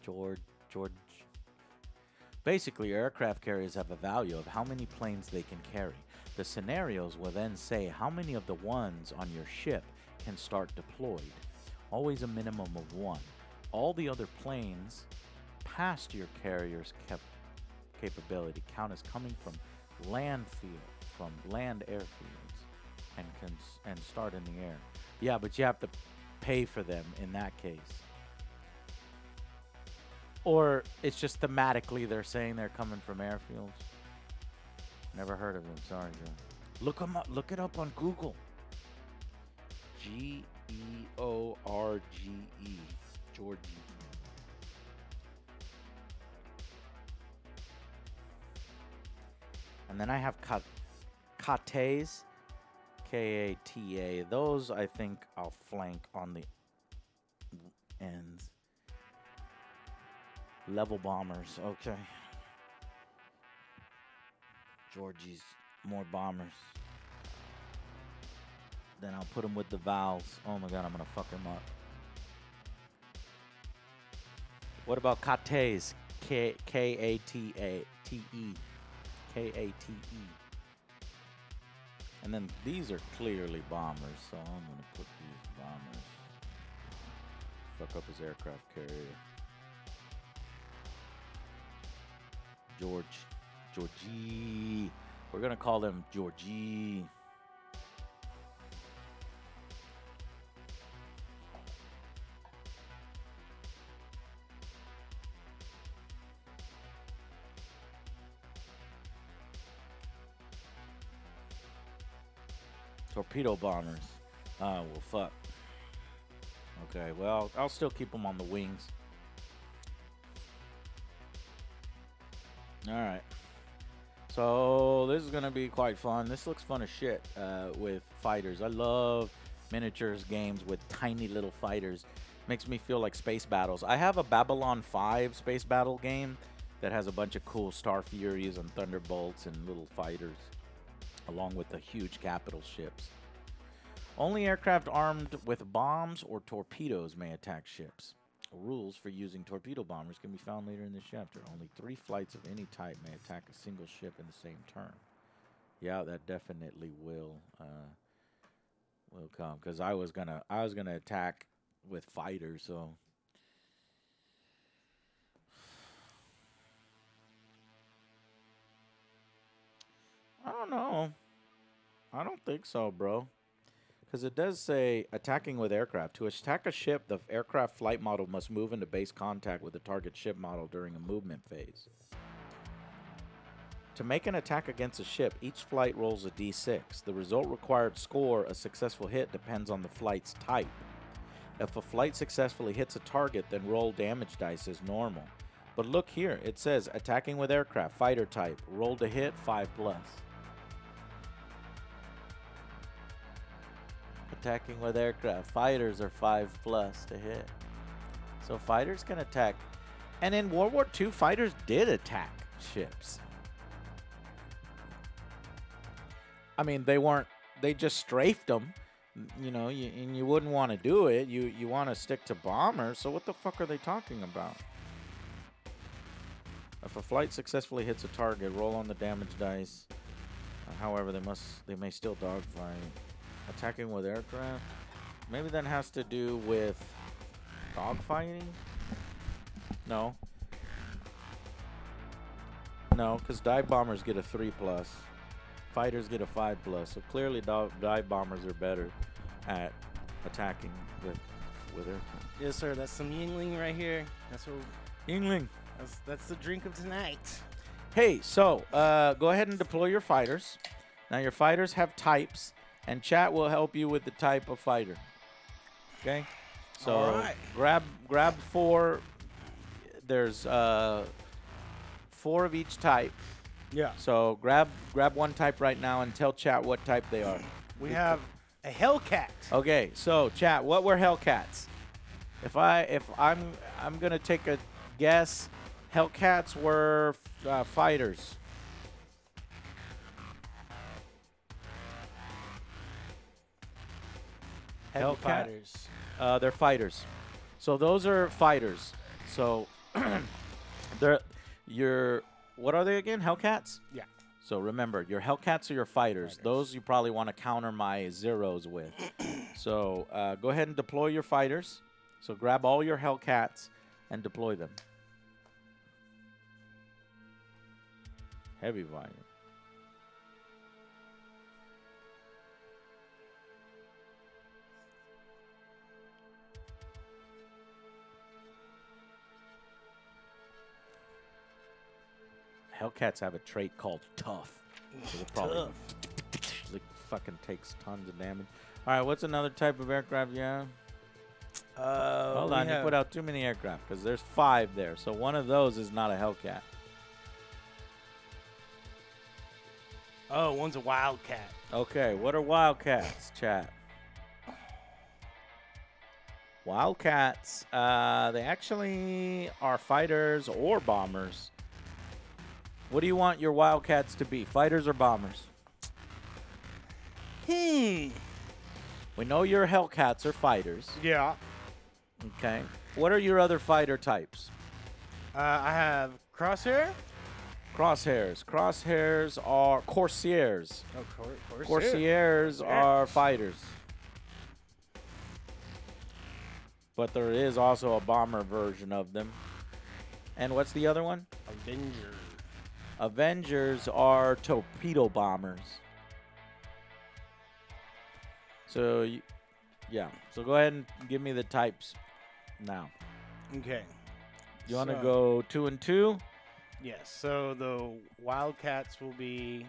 George. Basically, aircraft carriers have a value of how many planes they can carry. The scenarios will then say how many of the ones on your ship can start deployed. Always a minimum of one. All the other planes past your carrier's capability count as coming from land airfields, and start in the air. Yeah, but you have to pay for them in that case. Or it's just thematically they're saying they're coming from airfields. Never heard of them. Sorry, Joe. Look them up. Look it up on Google. George. Georgie. And then I have Kates. Kata. Those I think I'll flank on the ends. Level bombers, okay. Georgie's, more bombers. Then I'll put them with the valves. Oh my god, I'm gonna fuck him up. What about Kates? Kate. Kate. And then these are clearly bombers, so I'm gonna put these bombers. Fuck up his aircraft carrier. Georgie. We're gonna call them Georgie. Torpedo bombers. Well, fuck. Okay, well, I'll still keep them on the wings. Alright. So, this is going to be quite fun. This looks fun as shit with fighters. I love miniatures games with tiny little fighters. Makes me feel like space battles. I have a Babylon 5 space battle game that has a bunch of cool Star Furies and Thunderbolts and little fighters, along with the huge capital ships. Only aircraft armed with bombs or torpedoes may attack ships. Rules for using torpedo bombers can be found later in this chapter. Only 3 flights of any type may attack a single ship in the same turn. Yeah, that definitely will come, because I was gonna attack with fighters, so. I don't know. I don't think so, bro. Because it does say attacking with aircraft. To attack a ship, the aircraft flight model must move into base contact with the target ship model during a movement phase. To make an attack against a ship, each flight rolls a d6. The result required score a successful hit depends on the flight's type. If a flight successfully hits a target, then roll damage dice as normal. But look here, it says attacking with aircraft, fighter type, roll to hit 5+. Attacking with aircraft. Fighters are 5+ to hit. So fighters can attack. And in World War II, fighters did attack ships. I mean, they just strafed them. You know, and you wouldn't want to do it. You want to stick to bombers. So what the fuck are they talking about? If a flight successfully hits a target, roll on the damage dice. However, they may still dogfight. Attacking with aircraft. Maybe that has to do with dogfighting. No. No, because dive bombers get a 3+. Fighters get a 5+. So clearly, dive bombers are better at attacking with aircraft. Yes, sir. That's some Yingling right here. That's what. Yingling. That's the drink of tonight. Hey, so go ahead and deploy your fighters. Now your fighters have types, and chat will help you with the type of fighter. Okay. So All right. grab 4. There's 4 of each type. Yeah. So grab one type right now and tell chat what type they are. We have a Hellcat. Okay, so chat, what were Hellcats? If I'm gonna take a guess, Hellcats were fighters. Heavy Hellcat? fighters. They're fighters. So those are fighters. So what are they again? Hellcats? Yeah. So remember, your Hellcats are your fighters. Those you probably want to counter my zeros with. So go ahead and deploy your fighters. So grab all your Hellcats and deploy them. Heavy volume. Hellcats have a trait called tough. So they're probably it fucking takes tons of damage. All right, what's another type of aircraft? Yeah. Hold on, you put out too many aircraft because there's 5 there. So one of those is not a Hellcat. Oh, one's a Wildcat. Okay, what are Wildcats, chat? Wildcats, they actually are fighters or bombers. What do you want your Wildcats to be, fighters or bombers? We know your Hellcats are fighters. Yeah. Okay. What are your other fighter types? I have Crosshair. Crosshairs. Crosshairs are Corsairs. Oh, Corsairs are fighters. But there is also a bomber version of them. And what's the other one? Avenger. Avengers are torpedo bombers. So, yeah. So go ahead and give me the types now. Okay. You want to go 2 and 2? Yes. So the Wildcats will be.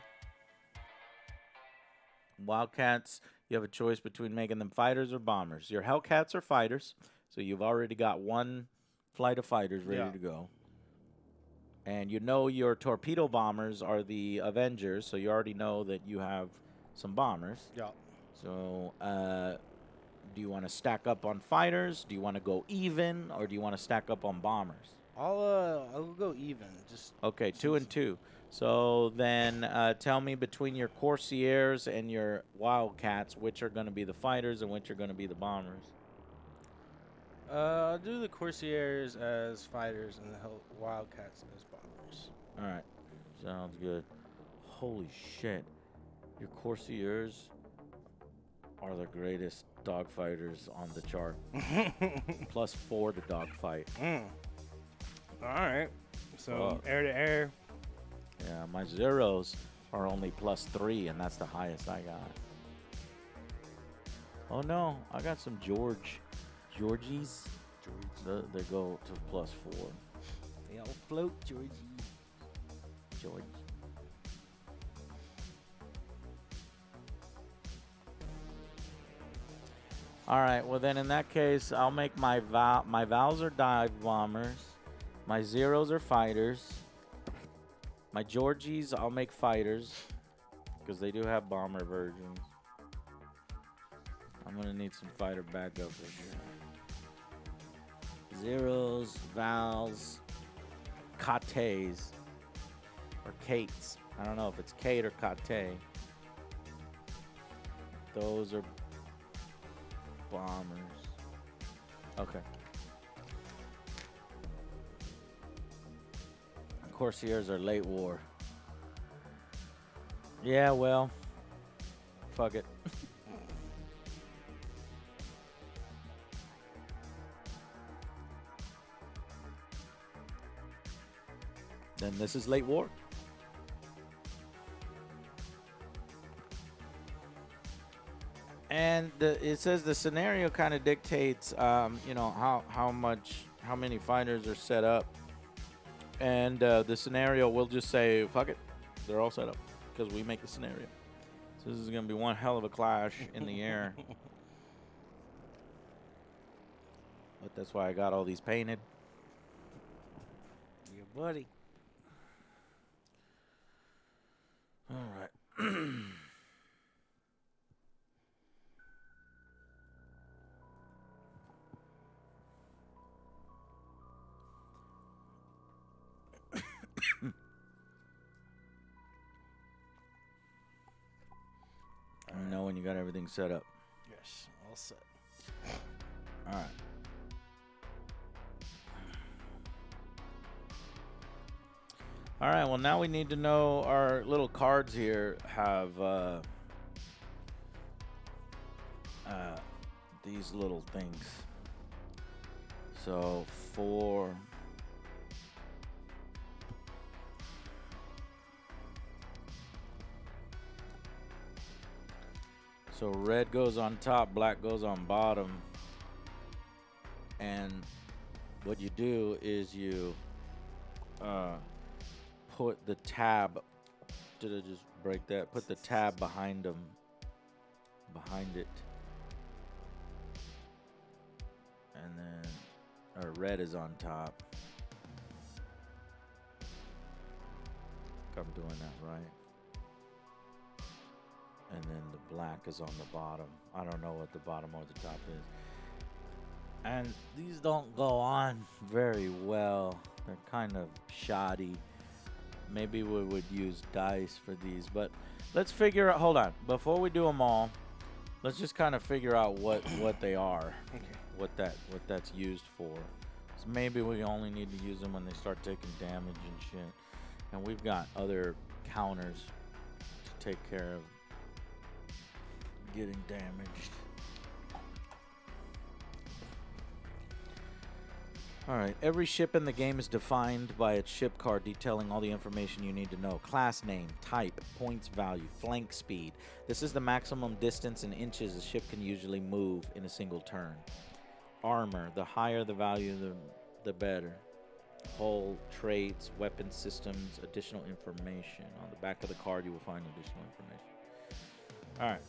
Wildcats, you have a choice between making them fighters or bombers. Your Hellcats are fighters, so you've already got one flight of fighters ready to go. And you know your torpedo bombers are the Avengers, so you already know that you have some bombers. Yeah. So, do you want to stack up on fighters? Do you want to go even, or do you want to stack up on bombers? I'll go even. Just okay, 2 and 2. So then, tell me between your Corsairs and your Wildcats, which are going to be the fighters and which are going to be the bombers. I'll do the Corsairs as fighters and the Wildcats as bombers. All right, sounds good. Holy shit, your Corsairs are the greatest dogfighters on the chart. +4 to dogfight. All right. So air to air. Yeah, my zeros are only +3, and that's the highest I got. Oh no, I got some Georgies. They go to +4. They all float, Georgie. George. All right. Well, then in that case, I'll make my vowels are dive bombers. My zeros are fighters. My Georgies, I'll make fighters because they do have bomber versions. I'm gonna need some fighter backup for here. Zeros, vowels, Kates, or Kates. I don't know if it's Kate or Kate. Those are bombers. Okay. Corsairs are late war. Yeah, well, fuck it. Then this is late war. And it says the scenario kind of dictates, how many fighters are set up. And the scenario will just say, fuck it, they're all set up because we make the scenario. So this is going to be one hell of a clash in the air. But that's why I got all these painted. Yeah, buddy. All right. Let me know when you got everything set up. Yes, all set. All right. All right, well, now we need to know our little cards here have these little things. So, So red goes on top, black goes on bottom. And what you do is you put the tab. Did I just break that? Put the tab behind them. Behind it. And then red is on top. If I'm doing that right. And then the black is on the bottom. I don't know what the bottom or the top is. And these don't go on very well. They're kind of shoddy. Maybe we would use dice for these, but let's figure out. Hold on, before we do them all, let's just kind of figure out what they are. Okay. What that's used for. So maybe we only need to use them when they start taking damage and shit. And we've got other counters to take care of getting damaged. All right, every ship in the game is defined by its ship card detailing all the information you need to know. Class name, type, points value, flank speed. This is the maximum distance in inches a ship can usually move in a single turn. Armor, the higher the value, the better. Hull, traits, weapon systems, additional information. On the back of the card, you will find additional information. All right.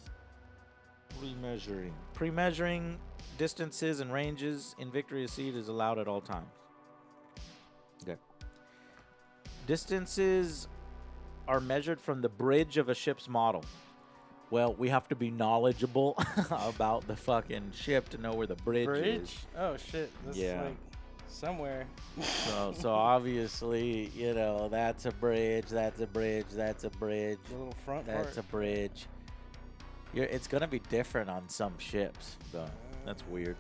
Pre-measuring. Pre-measuring distances and ranges in Victory of Seed is allowed at all times. Okay. Distances are measured from the bridge of a ship's model. Well, we have to be knowledgeable about the fucking ship to know where the bridge is. Oh shit! This is like somewhere. So obviously, that's a bridge. That's a bridge. That's a bridge. The little front That's part. a bridge. It's gonna be different on some ships, though. That's weird.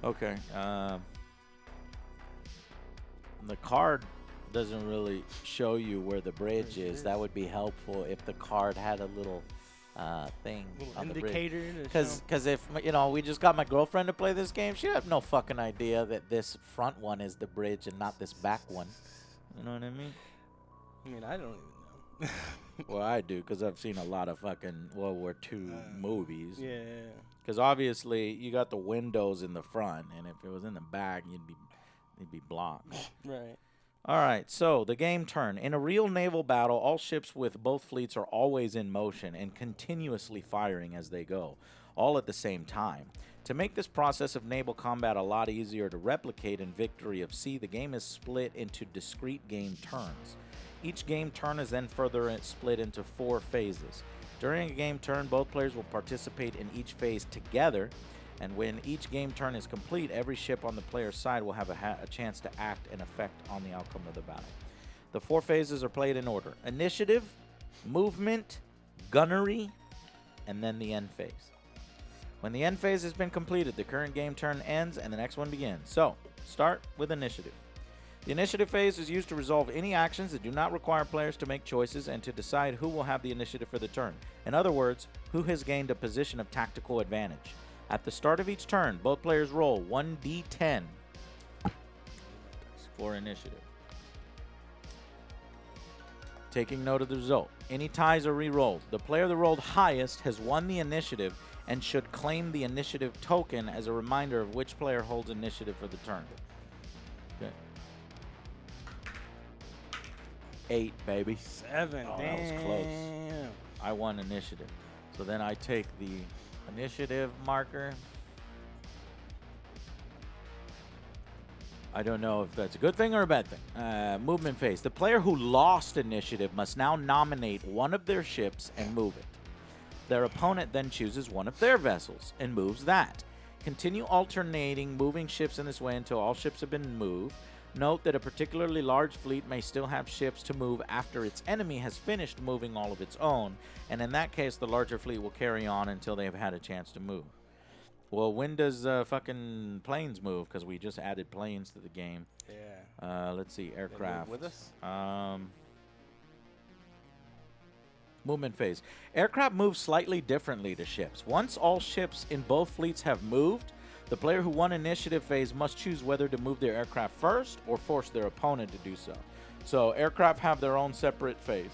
Okay. The card doesn't really show you where the bridge is. That would be helpful if the card had a little thing on the bridge. Indicator. Because if we just got my girlfriend to play this game, she had no fucking idea that this front one is the bridge and not this back one. You know what I mean? I mean, I don't even know. Well, I do, because I've seen a lot of fucking World War II movies. Yeah. Because obviously you got the windows in the front, and if it was in the back, you'd be blocked. Right. All right, so the game turn. In a real naval battle, all ships with both fleets are always in motion and continuously firing as they go, all at the same time. To make this process of naval combat a lot easier to replicate in Victory of Sea, the game is split into discrete game turns. Each game turn is then further split into 4 phases. During a game turn, both players will participate in each phase together, and when each game turn is complete, every ship on the player's side will have a chance to act and affect on the outcome of the battle. The 4 phases are played in order: initiative, movement, gunnery, and then the end phase. When the end phase has been completed, the current game turn ends and the next one begins. So, start with initiative. The initiative phase is used to resolve any actions that do not require players to make choices and to decide who will have the initiative for the turn. In other words, who has gained a position of tactical advantage. At the start of each turn, both players roll 1d10 for initiative. Taking note of the result. Any ties are re-rolled. The player that rolled highest has won the initiative and should claim the initiative token as a reminder of which player holds initiative for the turn. Okay. 8, baby. 7. Oh, Damn. that was close. I won initiative. So then I take the initiative marker. I don't know if that's a good thing or a bad thing. Movement phase. The player who lost initiative must now nominate one of their ships and move it. Their opponent then chooses one of their vessels and moves that. Continue alternating moving ships in this way until all ships have been moved. Note that a particularly large fleet may still have ships to move after its enemy has finished moving all of its own, and in that case, the larger fleet will carry on until they have had a chance to move. Well, when does fucking planes move? Because we just added planes to the game. Yeah. Let's see, aircraft. With us? Movement phase. Aircraft move slightly differently to ships. Once all ships in both fleets have moved, the player who won initiative phase must choose whether to move their aircraft first or force their opponent to do so. So aircraft have their own separate phase.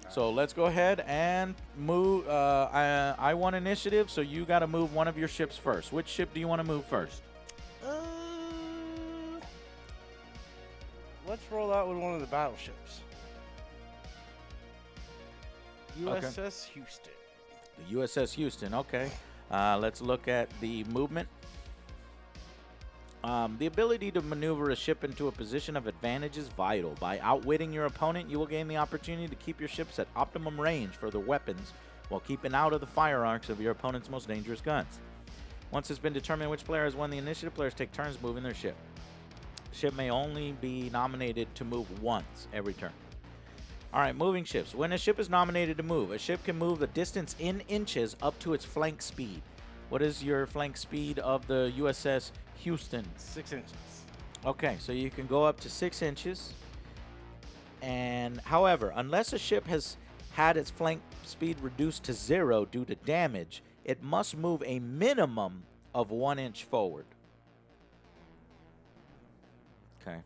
So let's go ahead and move. I won initiative, so you got to move one of your ships first. Which ship do you want to move first? Let's roll out with one of the battleships. USS Houston. The USS Houston, okay. Let's look at the movement. The ability to maneuver a ship into a position of advantage is vital. By outwitting your opponent, you will gain the opportunity to keep your ships at optimum range for their weapons while keeping out of the fire arcs of your opponent's most dangerous guns. Once it's been determined which player has won the initiative, players take turns moving their ship. Ship may only be nominated to move once every turn. All right, moving ships. When a ship is nominated to move, a ship can move the distance in inches up to its flank speed. What is your flank speed of the USS Houston? 6 inches. Okay, so you can go up to 6 inches. And however, unless a ship has had its flank speed reduced to 0 due to damage, it must move a minimum of 1 inch forward. Okay.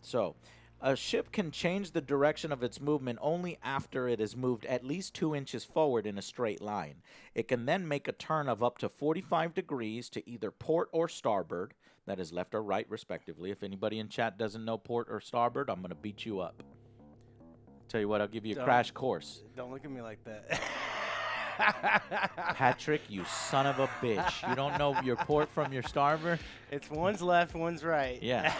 So a ship can change the direction of its movement only after it has moved at least 2 inches forward in a straight line. It can then make a turn of up to 45 degrees to either port or starboard, that is left or right respectively. If anybody in chat doesn't know port or starboard, I'm going to beat you up. Tell you what, I'll give you a crash course. Don't look at me like that. Patrick, you son of a bitch. You don't know your port from your starboard? It's one's left, one's right. Yeah.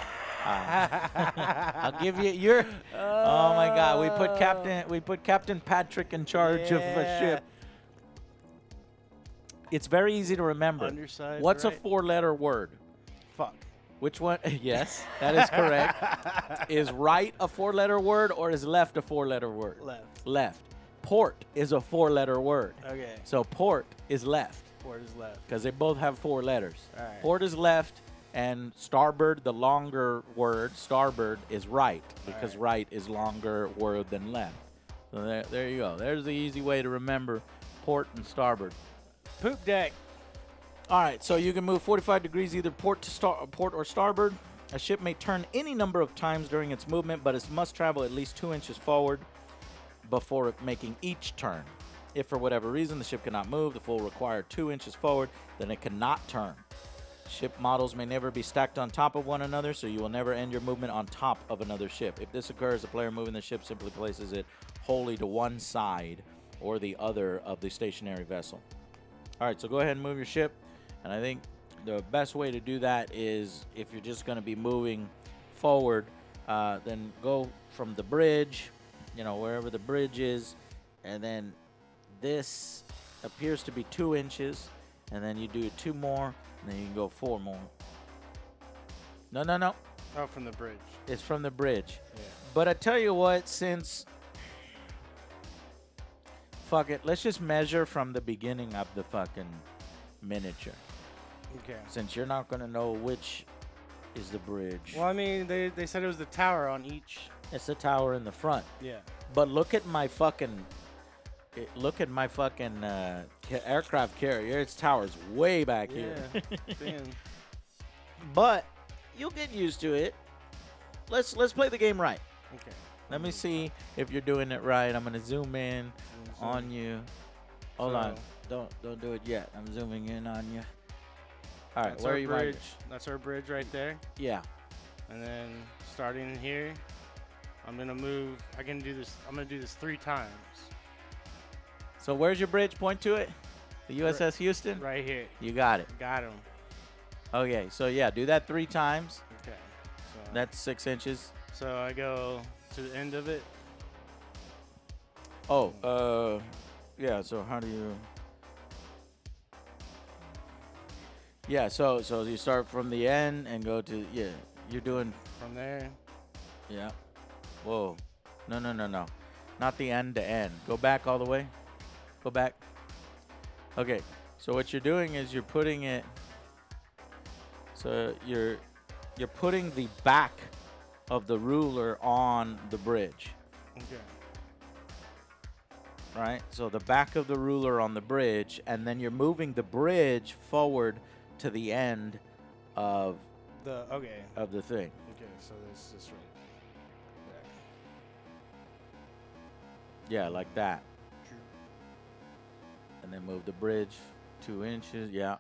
I'll give you your. Oh my God! We put Captain Patrick in charge of a ship. It's very easy to remember. Underside. What's right? a 4-letter word? Fuck. Which one? Yes, that is correct. Is right a 4-letter word or is left a 4-letter word? Left. Left. Port is a 4-letter word. Okay. So port is left. Port is left. Because they both have 4 letters. All right. Port is left. And starboard, the longer word, starboard, is right, because right is longer word than left. So there you go. There's the easy way to remember port and starboard. Poop deck. All right, so you can move 45 degrees either port or starboard. A ship may turn any number of times during its movement, but it must travel at least 2 inches forward before making each turn. If for whatever reason the ship cannot move, the full required 2 inches forward, then it cannot turn. Ship models may never be stacked on top of one another, so you will never end your movement on top of another ship. If this occurs, the player moving the ship simply places it wholly to one side or the other of the stationary vessel. All right, so go ahead and move your ship. And I think the best way to do that is if you're just going to be moving forward, then go from the bridge, wherever the bridge is, and then this appears to be 2 inches, and then you do 2 more. And then you can go 4 more. No. Oh, from the bridge. It's from the bridge. Yeah. But I tell you what, fuck it, let's just measure from the beginning of the fucking miniature. Okay. Since you're not going to know which is the bridge. Well, I mean, they said it was the tower on each. It's the tower in the front. Yeah. But look at my fucking aircraft carrier. Its tower's way back here. Damn. But you'll get used to it. Let's play the game right. Okay. Let me see if you're doing it right. I'm gonna zoom in on you. Hold on. Don't do it yet. I'm zooming in on you. All right, where are you? Bridge. That's our bridge right there. Yeah. And then starting here, I'm gonna move. I'm gonna do this 3 times. So where's your bridge? Point to it. The USS Houston. Right here. You got it. Got him. Okay. So yeah, do that 3 times. Okay. So That's 6 inches. So I go to the end of it. Oh. Yeah. So how do you? Yeah. So you start from the end and go to You're doing From there. Yeah. Whoa. No. Not the end to end. Go back all the way. Go back. Okay. So what you're doing is you're putting it. So you're putting the back of the ruler on the bridge. Okay. Right? So the back of the ruler on the bridge, and then you're moving the bridge forward to the end of The thing. Okay, so this is right. Yeah, like that. And then move the bridge 2 inches. Yeah.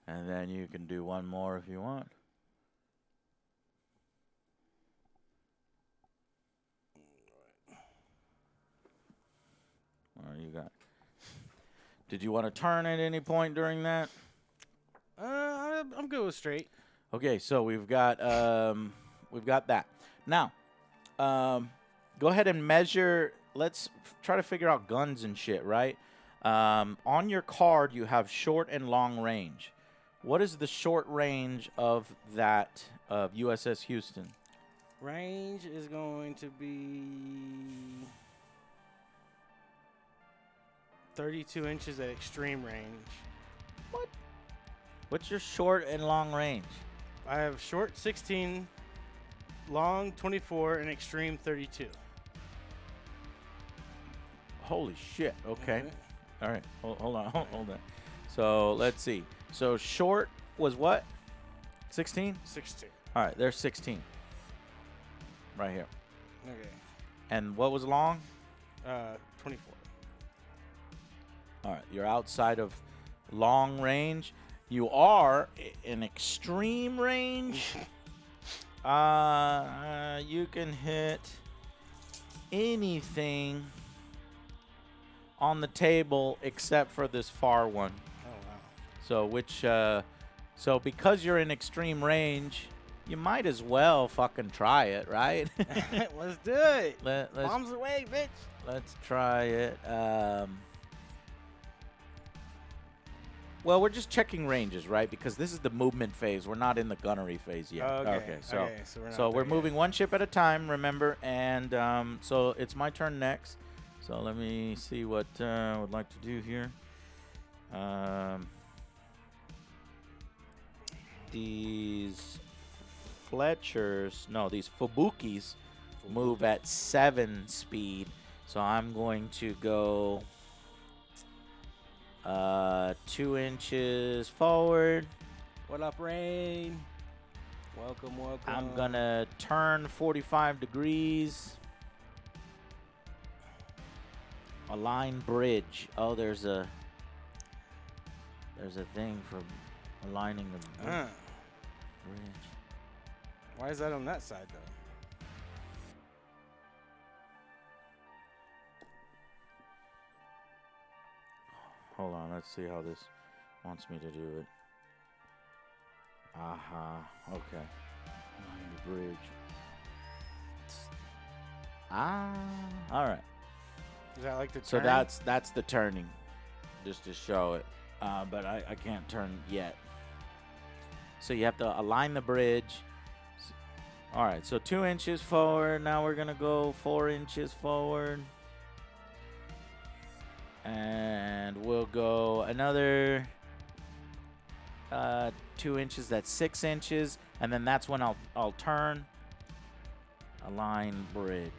And then you can do one more if you want. What do you got? Did you want to turn at any point during that? I'm good with straight. Okay, so we've got that. Now, go ahead and measure. Let's try to figure out guns and shit, right? On your card, you have short and long range. What is the short range of that of USS Houston? Range is going to be 32 inches at extreme range. What? What's your short and long range? I have short 16, long 24, and extreme 32. Holy shit. Okay. All right. Hold on. So let's see. So short was what? 16? 16. All right. There's 16. Right here. Okay. And what was long? 24. All right. You're outside of long range. You are in extreme range. You can hit anything on the table except for this far one. Oh, So so because you're in extreme range, you might as well fucking try it, right? wow. Let's do it. Let's Bombs away, bitch. let's try it. Well, we're just checking ranges, right? Because this is the movement phase. We're not in the gunnery phase yet. Okay. So So we're moving one ship at a time, remember? And so it's my turn next. So let me see what I would like to do here. These Fletchers, no, these Fubukis move at 7 speed. So I'm going to go 2 inches forward. What up, Rain? Welcome. I'm going to turn 45 degrees. Align bridge. Oh, there's a thing for aligning the bridge. Why is that on that side, though? Hold on, let's see how this wants me to do it. Okay. Align the bridge. All right. Is that like the So turn? that's the turning, just to show it. But I can't turn yet. So you have to align the bridge. All right, so 2 inches forward. Now we're gonna go 4 inches forward. And we'll go another 2 inches, that's 6 inches, and then that's when I'll turn. Align bridge.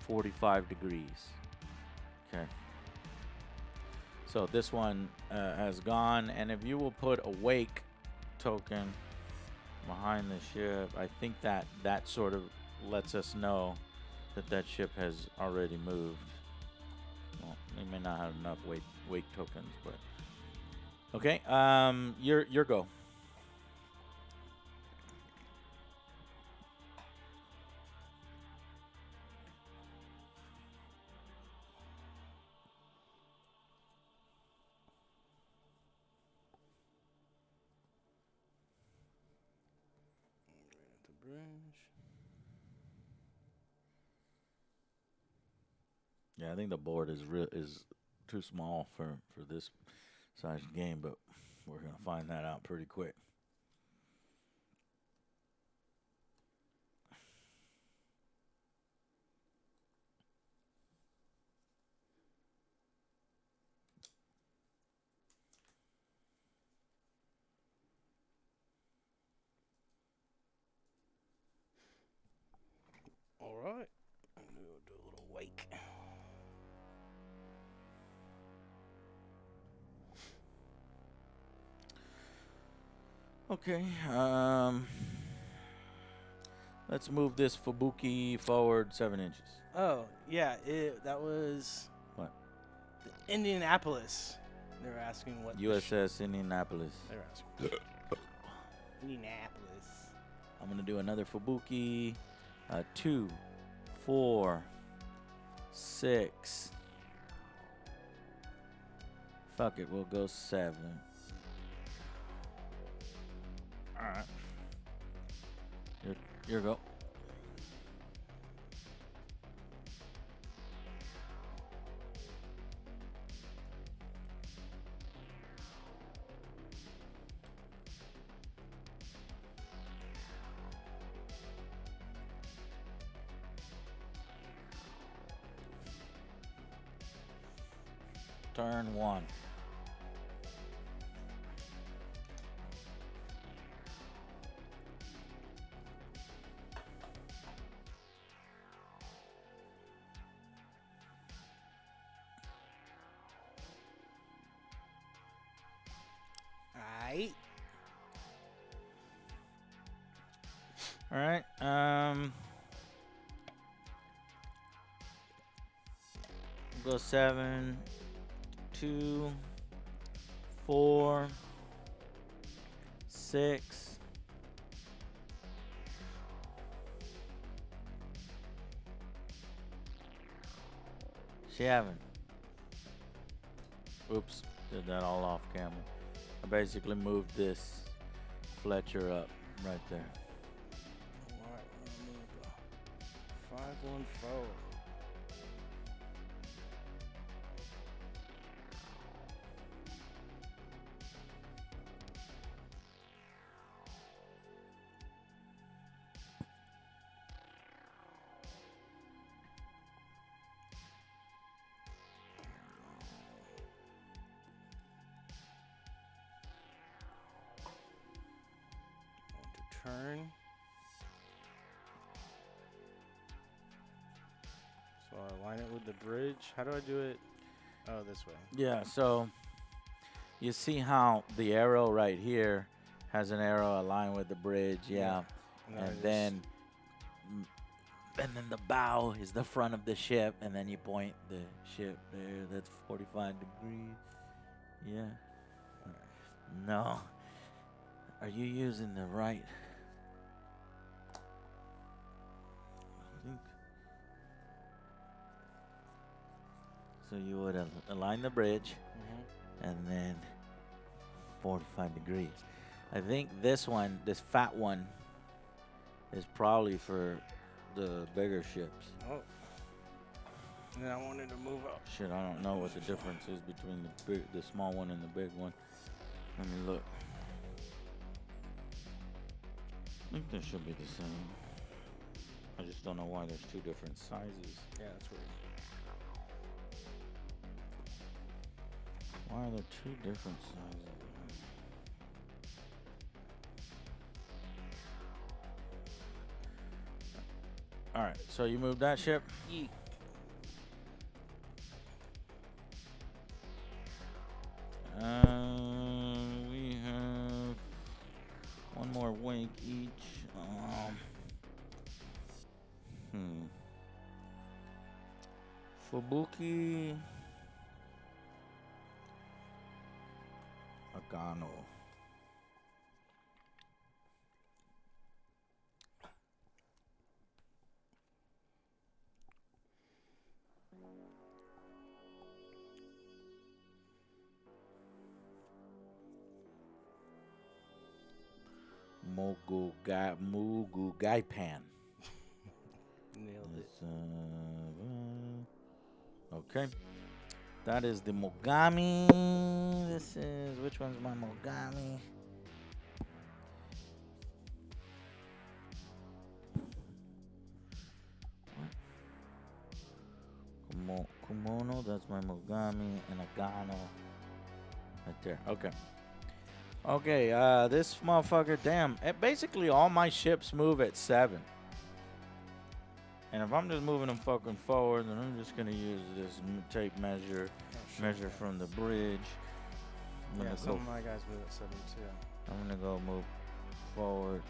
45 degrees. Okay. So this one has gone, and if you will put a wake token behind the ship, I think that sort of lets us know that that ship has already moved. Well, we may not have enough wake tokens, but okay. Your go. The bridge. Yeah, I think the board is too small for this size game, but we're gonna find that out pretty quick. All right. I'm gonna do a little wake. Okay. Let's move this Fubuki forward 7 inches. Oh yeah, that was What? the Indianapolis. They were asking what the USS Indianapolis. They were asking. Indianapolis. I'm gonna do another Fubuki. 2, 4, 6. Fuck it, we'll go 7. All right. Your go. Turn 1. Aight. All right. Go 7, 2, 4, 6. Seven. Oops, did that all off camera. I basically moved this Fletcher up right there. Alright, we're gonna move the 514. Turn. So I line it with the bridge. How do I do it? Oh, this way. Yeah, so you see how the arrow right here has an arrow aligned with the bridge, yeah. And then the bow is the front of the ship, and then you point the ship there. That's 45 degrees. Yeah. No. Are you using the right? I think. So you would align the bridge, and then 45 degrees. I think this one, this fat one, is probably for the bigger ships. Oh. And then I wanted to move up. Shit, I don't know what the difference is between the small one and the big one. Let me look. I think they should be the same. I just don't know why there's two different sizes. Yeah, that's weird. Why are there two different sizes? All right, so you moved that ship. Yeet. We have one more wake each. Fubuki. Agano. Mugu Gaipan. Nailed it. Okay. That is the Mogami. This is, which one's my Mogami? Kumono, that's my Mogami, and Agano. Right there. Okay. Okay, this motherfucker, damn. Basically, all my ships move at 7. And if I'm just moving them fucking forward, then I'm just going to use this tape measure. Measure from the bridge. Yeah, some of my guys move at 7 too. I'm going to go move forward.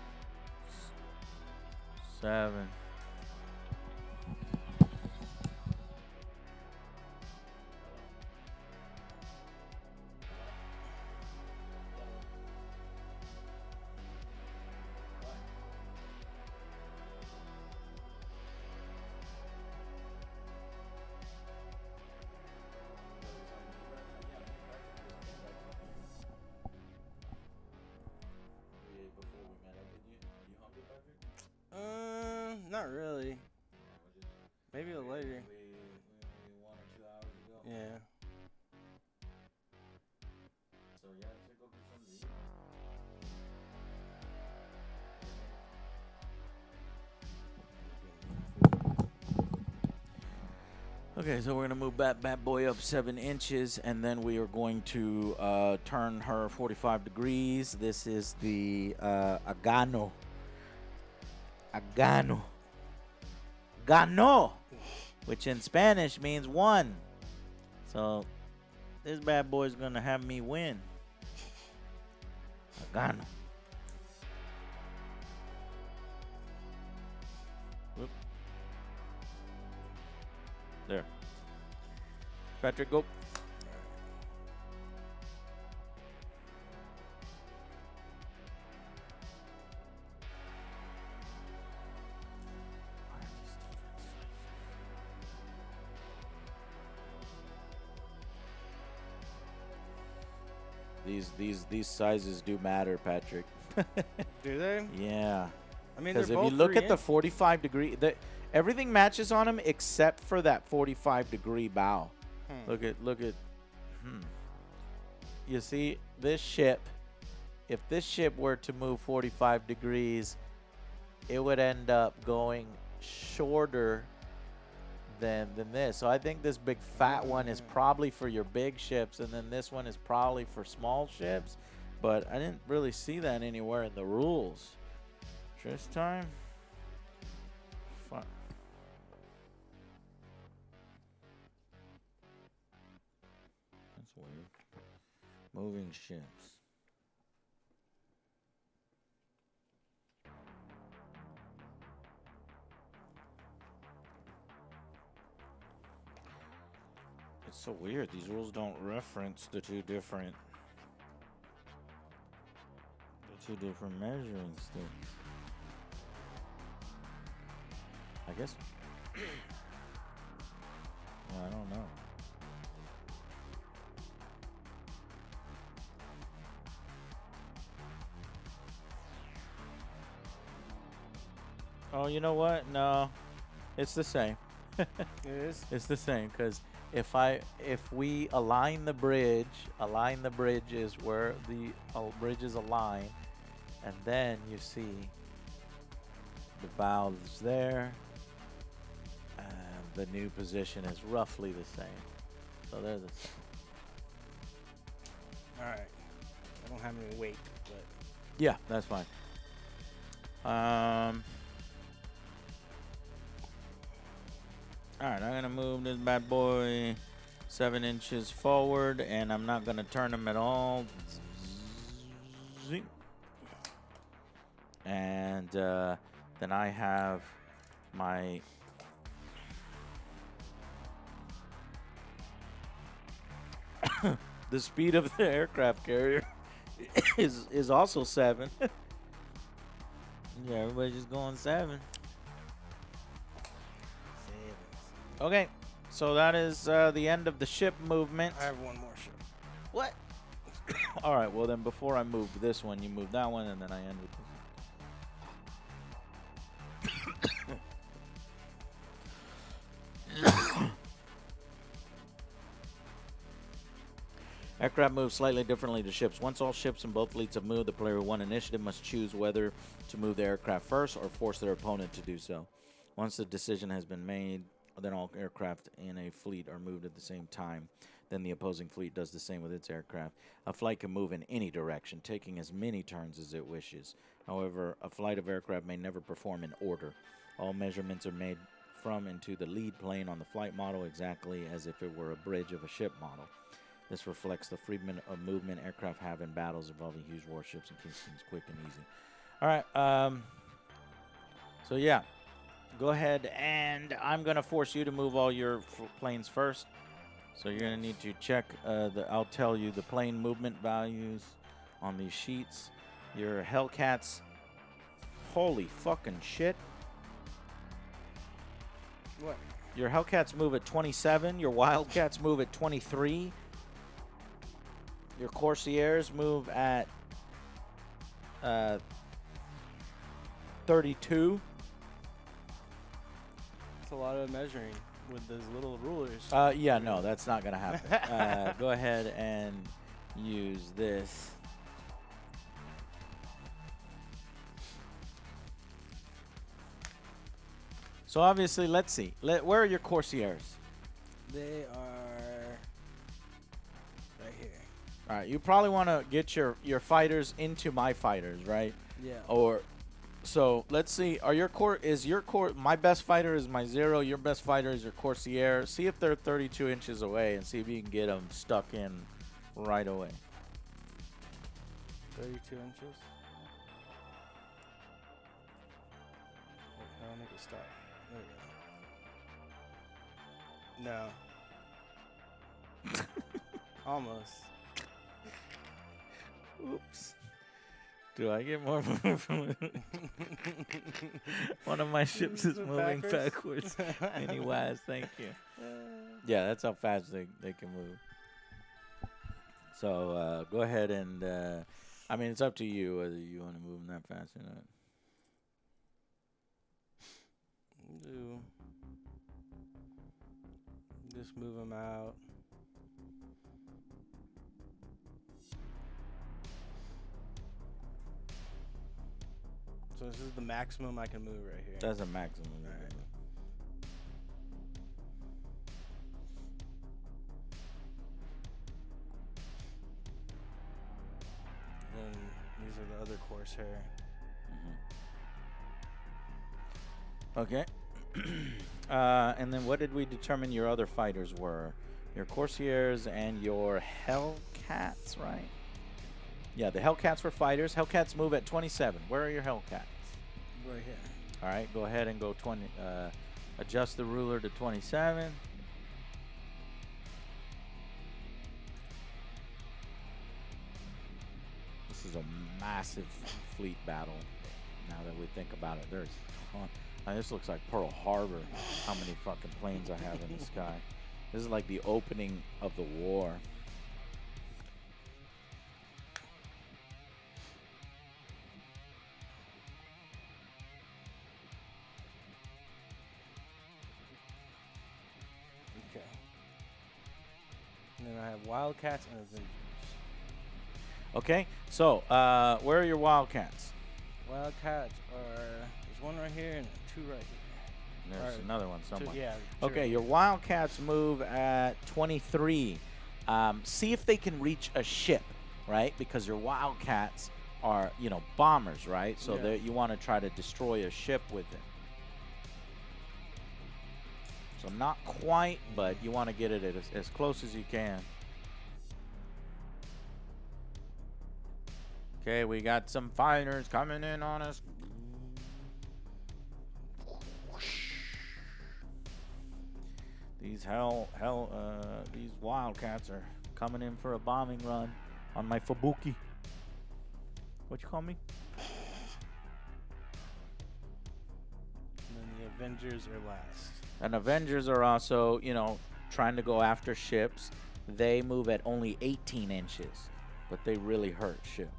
7. Not really. Maybe a little later. 1 or 2 hours ago. Yeah. So yeah, let's go get some to eat. Okay, so we're gonna move that bad boy up 7 inches, and then we are going to turn her 45 degrees. This is the Agano. Gano, which in Spanish means 1. So this bad boy's gonna have me win. Agano. Whoop. There. Patrick, go. These sizes do matter, Patrick. Do they? Yeah. I mean, Because they're if both you look 3 at the 45 degree, everything matches on them except for that 45 degree bow. Look at. You see this ship? If this ship were to move 45 degrees, it would end up going shorter than this. So I think this big fat one is probably for your big ships, and then this one is probably for small ships. But I didn't really see that anywhere in the rules. This time? Fuck. That's weird. Moving ships. It's so weird. These rules don't reference the two different measuring sticks. I guess. Well, I don't know. Oh, you know what? No, it's the same. It is. It's the same because if we align the bridge is where the bridge is aligned, and then you see the valves there. The new position is roughly the same. So they're the same. All right. I don't have any weight, but Yeah, that's fine. All right, I'm going to move this bad boy 7 inches forward, and I'm not going to turn him at all. And then I have my the speed of the aircraft carrier is also 7. Yeah, everybody's just going 7. Okay, so that is the end of the ship movement. I have one more ship. What? All right, well then before I move this one, you move that one, and then I end with this. Aircraft move slightly differently to ships. Once all ships in both fleets have moved, the player with 1 initiative must choose whether to move the aircraft first or force their opponent to do so. Once the decision has been made, then all aircraft in a fleet are moved at the same time. Then the opposing fleet does the same with its aircraft. A flight can move in any direction, taking as many turns as it wishes. However, a flight of aircraft may never perform in order. All measurements are made from and to the lead plane on the flight model exactly as if it were a bridge of a ship model. This reflects the freedom of movement aircraft have in battles involving huge warships and keeps things quick and easy. All right, so yeah, go ahead, and I'm going to force you to move all your planes first. So you're going to need to check, I'll tell you the plane movement values on these sheets. Your Hellcats, holy fucking shit. What? Your Hellcats move at 27. Your Wildcats move at 23. Your Corsairs move at 32. That's a lot of measuring with those little rulers. Yeah, no, that's not going to happen. Go ahead and use this. So obviously, let's see. Where are your Corsairs? They are right here. All right, you probably want to get your fighters into my fighters, right? Yeah. Or so let's see. Are your my best fighter is my 0. Your best fighter is your Corsair. See if they're 32 inches away and see if you can get them stuck in right away. 32 inches. I'll make it stop. There we go. No. Almost. Oops. Do I get more from one of my ships is moving backwards. Anyways, thank you. Yeah, that's how fast they can move. So go ahead and, I mean, it's up to you whether you want to move them that fast or not. Just move them out. So this is the maximum I can move right here. That's a maximum. Right. Then these are the other Corsair. Okay. And then what did we determine your other fighters were? Your Corsairs and your Hellcats, right? Yeah, the Hellcats were fighters. Hellcats move at 27. Where are your Hellcats? Right here. All right, go ahead and go 20. Adjust the ruler to 27. This is a massive fleet battle. Now that we think about it, there's this looks like Pearl Harbor. How many fucking planes I have in the sky? This is like the opening of the war. Okay. And then I have Wildcats and Avengers. Okay, so where are your Wildcats? Wildcats are, there's one right here and 2 right here. There's another one somewhere. Yeah. Okay, your Wildcats move at 23. See if they can reach a ship, right? Because your Wildcats are, bombers, right? So you want to try to destroy a ship with it. So not quite, but you want to get it as close as you can. Okay, we got some fighters coming in on us. These these Wildcats are coming in for a bombing run on my Fubuki. What you call me? And then the Avengers are last. And Avengers are also, you know, trying to go after ships. They move at only 18 inches, but they really hurt ships.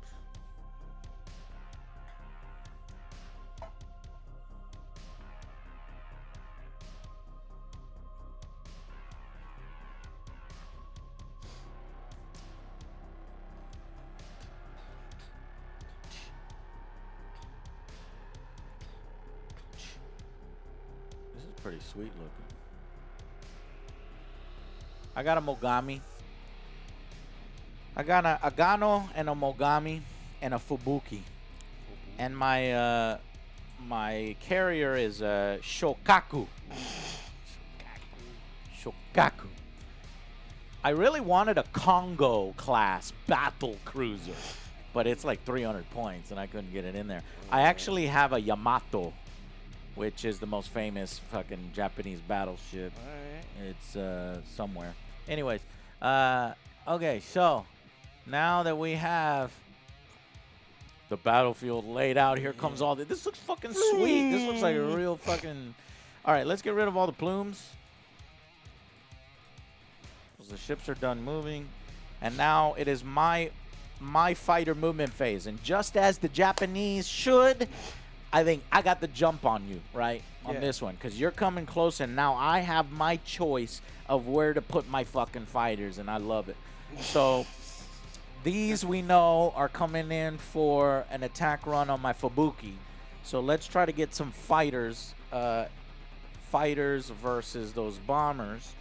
Pretty sweet looking. I got a Mogami. I got a Agano and a Mogami and a Fubuki. And my my carrier is a Shokaku. Shokaku. I really wanted a Congo class battle cruiser, but it's like 300 points and I couldn't get it in there. I actually have a Yamato, which is the most famous fucking Japanese battleship. All right. It's somewhere. Anyways, okay, so now that we have the battlefield laid out, here comes all the. This looks fucking sweet. This looks like a real fucking. All right, let's get rid of all the plumes. The ships are done moving, and now it is my fighter movement phase. And just as the Japanese should, I think I got the jump on you, right, on this one, because you're coming close, and now I have my choice of where to put my fucking fighters, and I love it. So these we know are coming in for an attack run on my Fubuki. So let's try to get some fighters, fighters versus those bombers.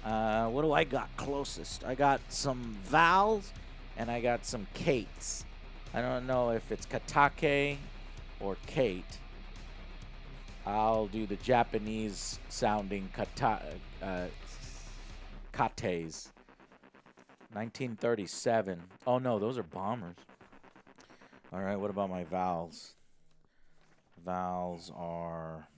What do I got closest? I got some Vals, and I got some Kates. I don't know if it's Katake or Kate. I'll do the Japanese sounding Kates. 1937. Oh no, those are bombers. All right, what about my Vals? Vals are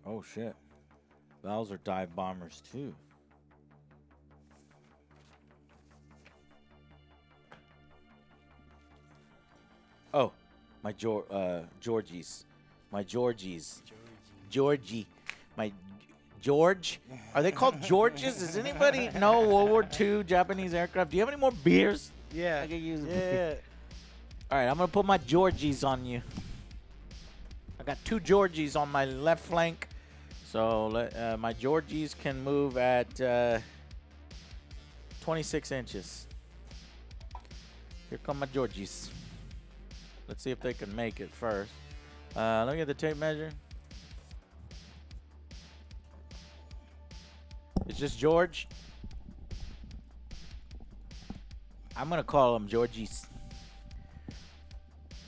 oh shit. Vals are dive bombers too. Oh, my Georgies. My Georgies. Georgie. My George. Are they called Georges? Does anybody know World War II Japanese aircraft? Do you have any more beers? Yeah. I can use Yeah. All right, I'm going to put my Georgies on you. I got two Georgies on my left flank. So my Georgies can move at 26 inches. Here come my Georgies. Let's see if they can make it first. Let me get the tape measure. It's just George. I'm going to call them Georgies.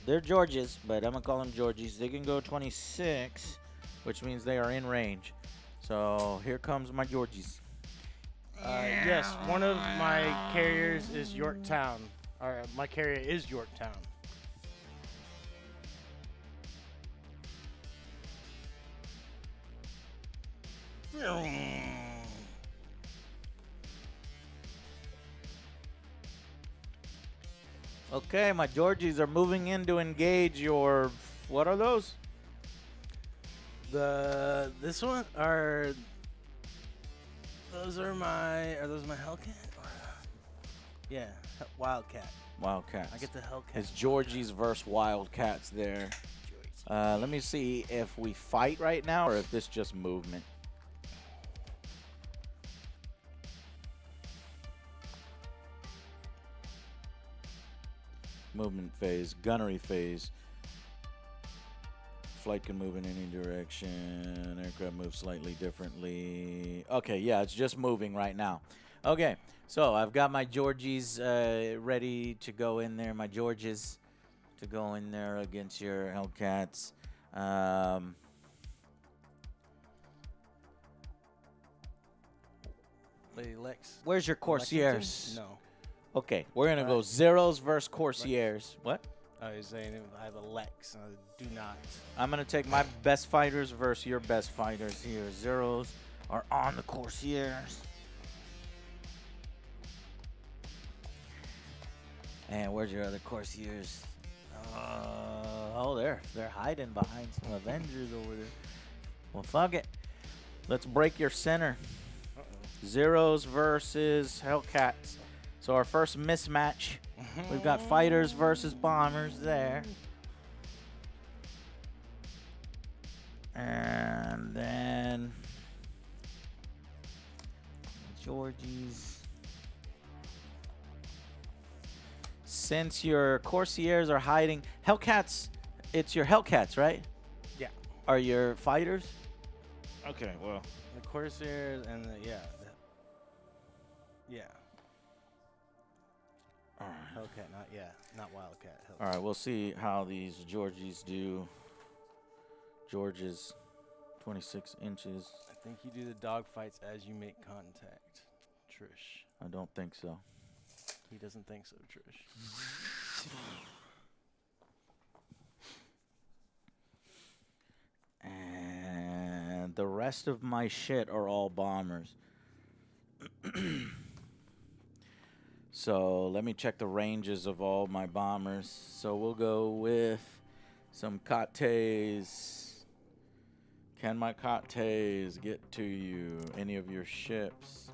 They're Georges, but I'm going to call them Georgies. They can go 26, which means they are in range. So here comes my Georgies. Yes, one of my carriers is Yorktown. Or my carrier is Yorktown. Okay, my Georgies are moving in to engage your. What are those? This one are those my Hellcat? Yeah, Wildcat. Wildcats. I get the Hellcat. It's Georgies versus Wildcats there. Let me see if we fight right now or if this just movement. Movement phase, gunnery phase. Flight can move in any direction. Aircraft moves slightly differently. Okay, yeah, it's just moving right now. Okay, so I've got my Georgies ready to go in there. My Georges to go in there against your Hellcats. Um, Lady Lex. where's your Lexington? Corsairs? No. Okay, we're gonna go Right. Zeros versus Corsairs. What? I was saying I have a Lex. I do not. I'm gonna take my best fighters versus your best fighters here. Zeros are on the Corsairs. And where's your other Corsairs? Oh, they're hiding behind some Avengers over there. Well, fuck it. Let's break your center. Zeros versus Hellcats. So our first mismatch. We've got fighters versus bombers there. And then Georgie's. Since your Corsairs are hiding, Hellcats, it's your Hellcats, right? Yeah. Are your fighters? Okay, well. The Corsairs and the yeah. All right. Hellcat, not Wildcat. Hellcat. All right, we'll see how these Georgies do. George's 26 inches. I think you do the dogfights as you make contact, Trish. I don't think so. He doesn't think so, Trish. And the rest of my shit are all bombers. So let me check the ranges of all my bombers. So we'll go with some Kates. Can my Kates get to you? Any of your ships?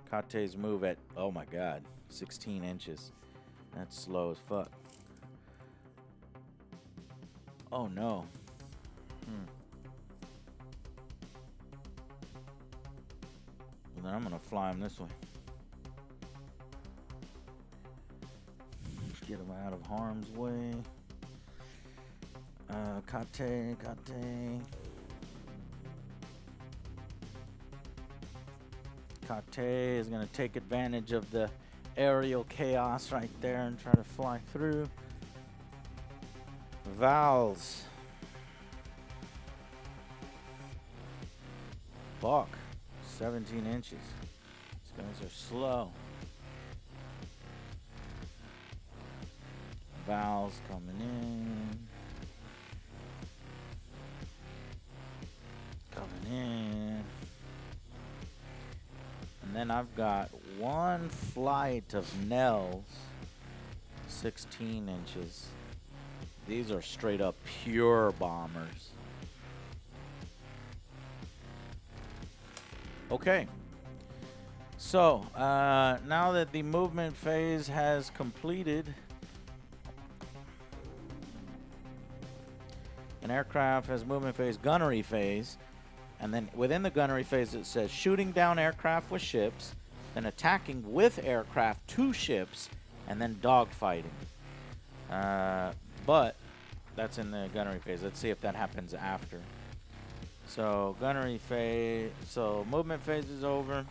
Kates move at, oh my god, 16 inches. That's slow as fuck. Oh no. Well, then I'm gonna fly him this way. Get him out of harm's way. Kate. Kate is gonna take advantage of the aerial chaos right there and try to fly through. Vals. Buck. 17 inches. These guys are slow. Vals coming in. Coming in. And then I've got one flight of Nels. 16 inches. These are straight up pure bombers. Okay. So, now that the movement phase has completed, an aircraft has movement phase, gunnery phase, and then within the gunnery phase it says shooting down aircraft with ships, then attacking with aircraft to ships, and then dogfighting. But that's in the gunnery phase. Let's see if that happens after. So gunnery phase, so movement phase is over.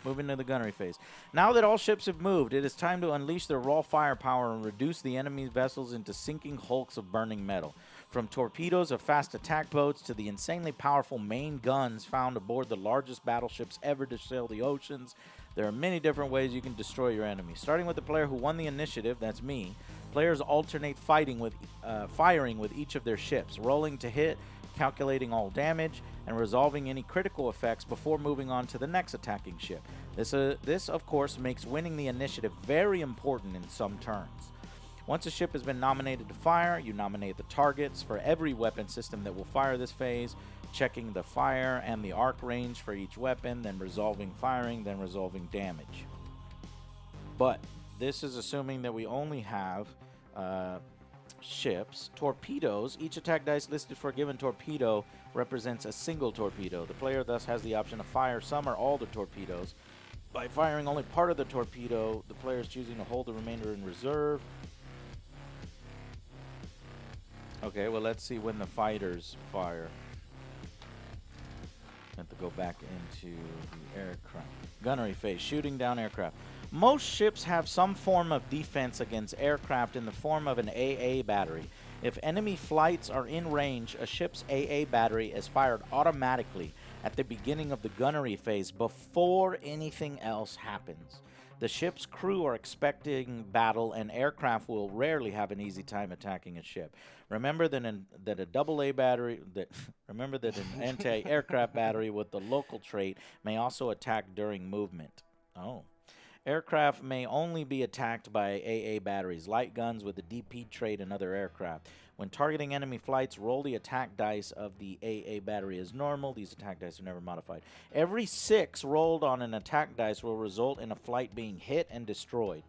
Moving to the gunnery phase. Now that all ships have moved, it is time to unleash their raw firepower and reduce the enemy's vessels into sinking hulks of burning metal. From torpedoes of fast attack boats to the insanely powerful main guns found aboard the largest battleships ever to sail the oceans, there are many different ways you can destroy your enemy. Starting with the player who won the initiative, that's me, players alternate firing with each of their ships, rolling to hit, calculating all damage, and resolving any critical effects before moving on to the next attacking ship. This, of course, makes winning the initiative very important in some turns. Once a ship has been nominated to fire, you nominate the targets for every weapon system that will fire this phase, checking the fire and the arc range for each weapon, then resolving firing, then resolving damage. But this is assuming that we only have ships. Torpedoes. Each attack dice listed for a given torpedo represents a single torpedo. The player thus has the option to fire some or all the torpedoes. By firing only part of the torpedo, the player is choosing to hold the remainder in reserve. Okay, well, let's see when the fighters fire. Have to go back into the aircraft. Gunnery phase, shooting down aircraft. Most ships have some form of defense against aircraft in the form of an AA battery. If enemy flights are in range, a ship's AA battery is fired automatically at the beginning of the gunnery phase before anything else happens. The ship's crew are expecting battle, and aircraft will rarely have an easy time attacking a ship. Remember that that a AA battery remember that an anti-aircraft battery with the local trait may also attack during movement. Oh. Aircraft may only be attacked by AA batteries, light guns with the DP trait, and other aircraft. When targeting enemy flights, roll the attack dice of the AA battery as normal. These attack dice are never modified. Every 6 rolled on an attack dice will result in a flight being hit and destroyed.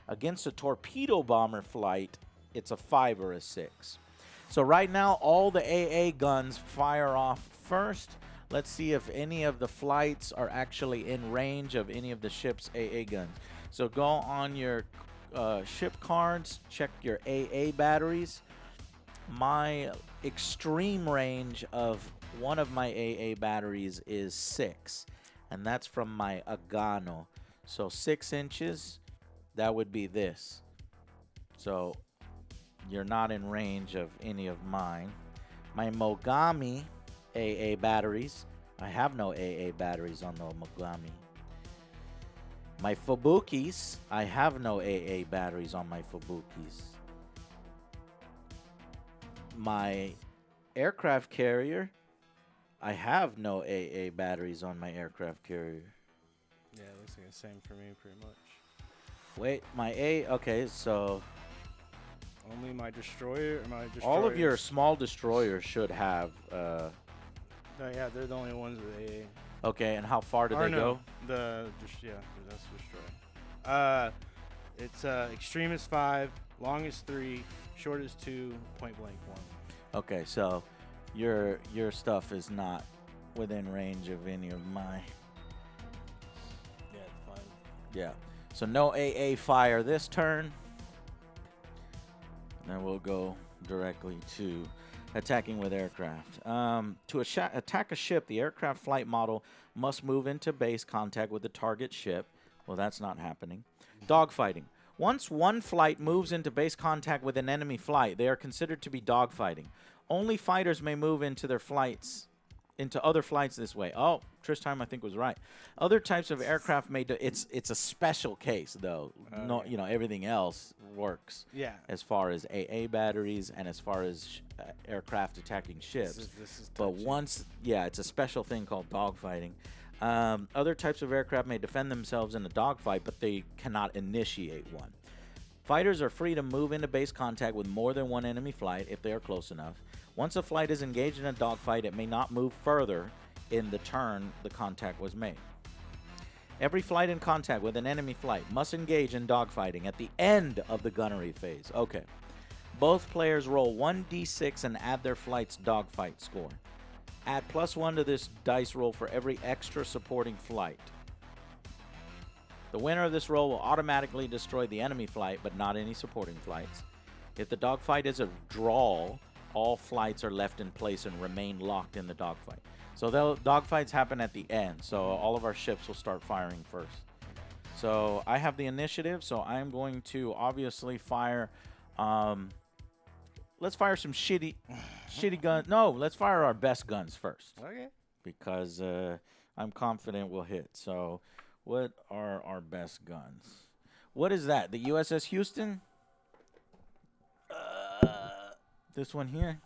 Against a torpedo bomber flight, it's a 5 or a 6. So right now, all the AA guns fire off first. Let's see if any of the flights are actually in range of any of the ship's AA guns. So go on your ship cards, check your AA batteries. My extreme range of one of my AA batteries is 6, and that's from my Agano. So 6 inches, that would be this. So you're not in range of any of mine. My Mogami AA batteries, I have no AA batteries on the Mogami. My Fubukis, I have no AA batteries on my Fubukis. My aircraft carrier, I have no AA batteries on my aircraft carrier. Yeah, it looks like the same for me, pretty much. Wait, my okay, so Only my destroyer or my destroyers? all of your small destroyers should have. No, yeah, they're the only ones with AA. Okay, and how far do Or they go? Yeah, that's destroyer. It's extreme is 5, long is 3, short is 2, point blank 1. Okay, so your stuff is not within range of any of my. Yeah, it's fine. Yeah. So no AA fire this turn. Then we'll go directly to attacking with aircraft. To attack a ship, the aircraft flight model must move into base contact with the target ship. Well, that's not happening. Dogfighting. Once one flight moves into base contact with an enemy flight, they are considered to be dogfighting. Only fighters may move into other flights this way. Oh, Time I think was right. Other types of aircraft may it's a special case though. No, everything else works. Yeah. As far as AA batteries and as far as aircraft attacking ships. This is but it's a special thing called dogfighting. Other types of aircraft may defend themselves in a dogfight, but they cannot initiate one. Fighters are free to move into base contact with more than one enemy flight if they are close enough. Once a flight is engaged in a dogfight, it may not move further in the turn the contact was made. Every flight in contact with an enemy flight must engage in dogfighting at the end of the gunnery phase. Okay. Both players roll 1d6 and add their flight's dogfight score. Add +1 to this dice roll for every extra supporting flight. The winner of this roll will automatically destroy the enemy flight, but not any supporting flights. If the dogfight is a draw, all flights are left in place and remain locked in the dogfight. So the dogfights happen at the end, so all of our ships will start firing first. So I have the initiative, so I'm going to obviously fire. Let's fire some shitty guns. No, let's fire our best guns first. Okay. Because I'm confident we'll hit. So what are our best guns? What is that? The USS Houston? This one here?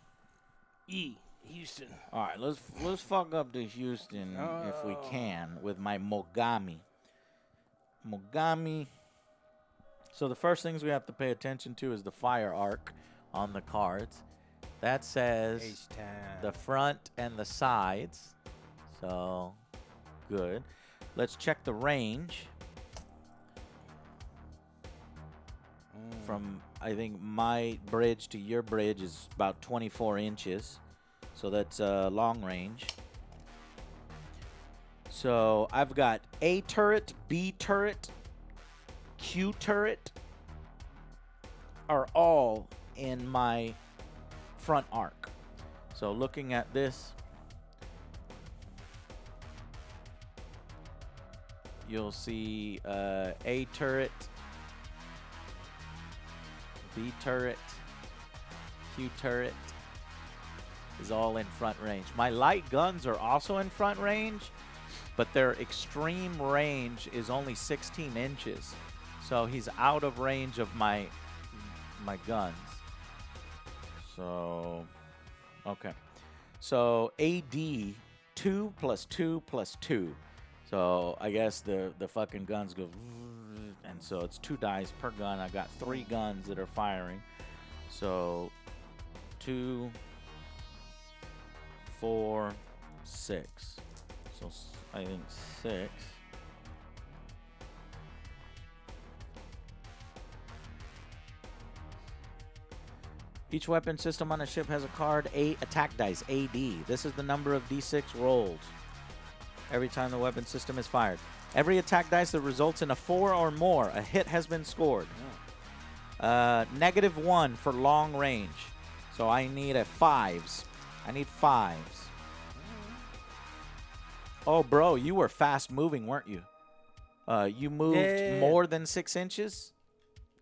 Houston. All right, let's fuck up the Houston if we can with my Mogami. So the first things we have to pay attention to is the fire arc on the cards. That says the front and the sides. So good. Let's check the range. From, I think, my bridge to your bridge is about 24 inches. So that's long range. So I've got A turret, B turret, Q turret are all in my front arc. So looking at this, you'll see A turret, B turret, Q turret is all in front range. My light guns are also in front range, but their extreme range is only 16 inches. So he's out of range of my guns. So, okay. So AD, 2 + 2 + 2. So I guess the fucking guns go, and so it's 2 dice per gun. I got 3 guns that are firing. So 2, 4, 6. So I think 6. Each weapon system on a ship has a card, attack dice, AD. This is the number of D6 rolled every time the weapon system is fired. Every attack dice that results in a 4 or more, a hit has been scored. -1 for long range. So I need a 5s. I need 5s. Oh, bro, you were fast moving, weren't you? You moved more than 6 inches?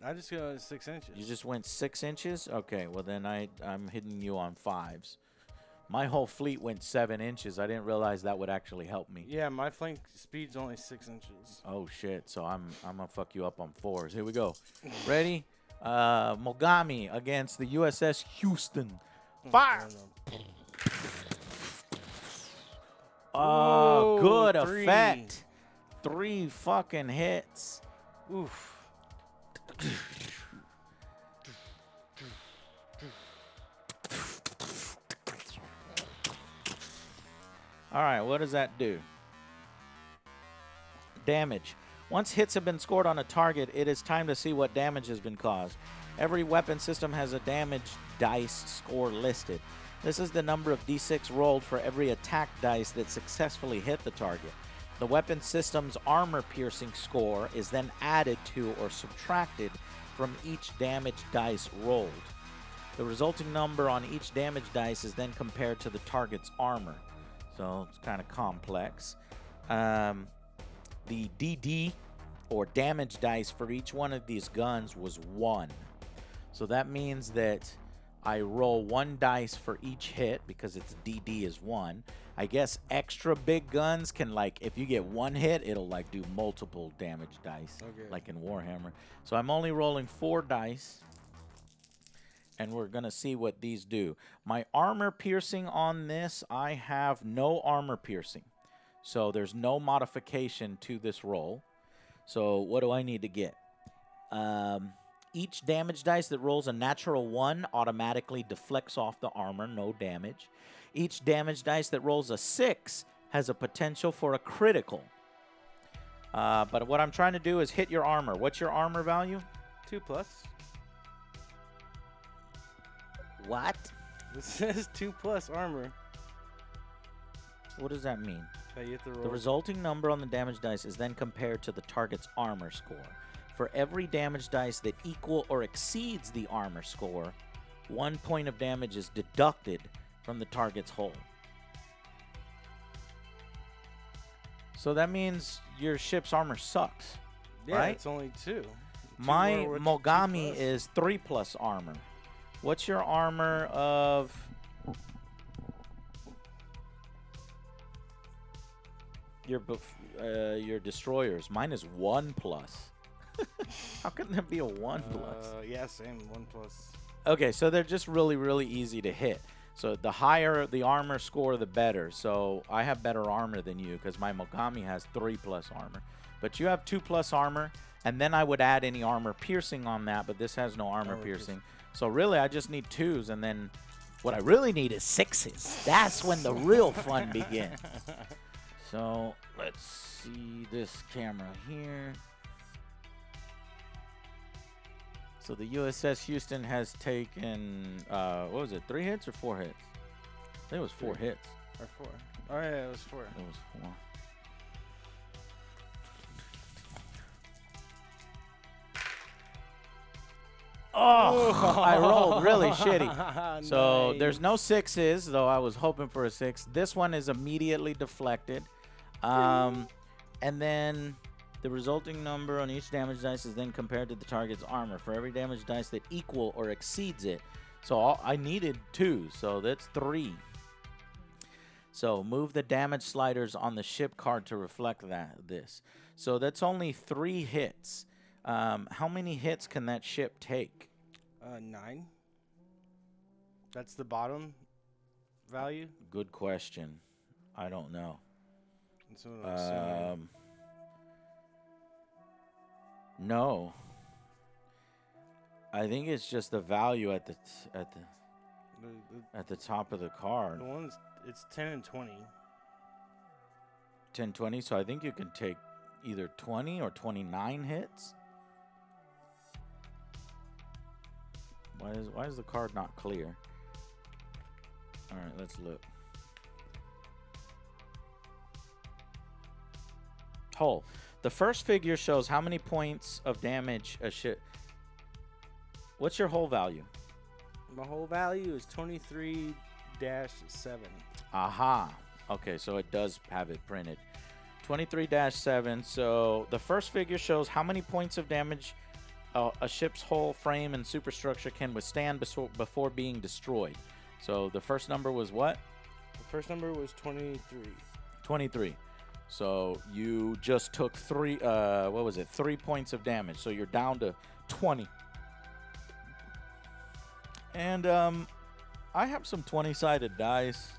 I just go 6 inches. You just went 6 inches? Okay, well then I'm hitting you on 5s. My whole fleet went 7 inches. I didn't realize that would actually help me. Yeah, my flank speed's only 6 inches. Oh shit! So I'm gonna fuck you up on 4s. Here we go. Ready? Mogami against the USS Houston. Fire! Oh, good 3. effect. 3 fucking hits. Oof. All right, what does that do? Damage. Once hits have been scored on a target, it is time to see what damage has been caused. Every weapon system has a damage dice score listed. This is the number of d6 rolled for every attack dice that successfully hit the target. The weapon system's armor-piercing score is then added to or subtracted from each damage dice rolled. The resulting number on each damage dice is then compared to the target's armor. So it's kind of complex. The DD, or damage dice, for each one of these guns was 1. So that means that I roll 1 dice for each hit because its DD is 1. I guess extra big guns can, like, if you get 1 hit, it'll like do multiple damage dice, like in Warhammer. So I'm only rolling 4 dice, and we're gonna see what these do. My armor piercing on this, I have no armor piercing, so there's no modification to this roll. So what do I need to get? Each damage dice that rolls a natural 1 automatically deflects off the armor, no damage. Each damage dice that rolls a 6 has a potential for a critical. But what I'm trying to do is hit your armor. What's your armor value? 2+. What? This says 2+ armor. What does that mean? You have to roll. The resulting number on the damage dice is then compared to the target's armor score. For every damage dice that equal or exceeds the armor score, 1 point of damage is deducted from the target's hull. So that means your ship's armor sucks, yeah, right? It's only 2. My Mogami is 3+ armor. What's your armor of... your destroyers? Mine is 1+. How can there be a 1+? Yeah, same, 1+. Okay, so they're just really, really easy to hit. So the higher the armor score, the better. So I have better armor than you because my Mogami has 3+ armor. But you have 2+ armor, and then I would add any armor piercing on that, but this has no armor piercing. So really, I just need 2s, and then what I really need is 6s. That's when the real fun begins. So let's see this camera here. So the USS Houston has taken, what was it, 3 hits or 4 hits? I think it was 4 hits. Or 4. Oh, yeah, it was 4. It was 4. Oh, I rolled really shitty. So there's no 6s, though I was hoping for a 6. This one is immediately deflected. And then The resulting number on each damage dice is then compared to the target's armor. For every damage dice that equal or exceeds it. So I needed 2, so that's 3. So move the damage sliders on the ship card to reflect this. So that's only 3 hits. How many hits can that ship take? 9. That's the bottom value? Good question. I don't know. That's what I'm assuming. No. I think it's just the value at the top of the card. The one's it's 10 and 20. 10, 20. So I think you can take either 20 or 29 hits. Why is the card not clear? All right, let's look. Hull. The first figure shows how many points of damage a ship. What's your whole value? My whole value is 23-7. Aha. Okay, so it does have it printed. 23-7. So the first figure shows how many points of damage a ship's hull, frame, and superstructure can withstand before being destroyed. So the first number was what? The first number was 23. 23. So you just took 3, 3 points of damage. So you're down to 20. And I have some 20-sided dice.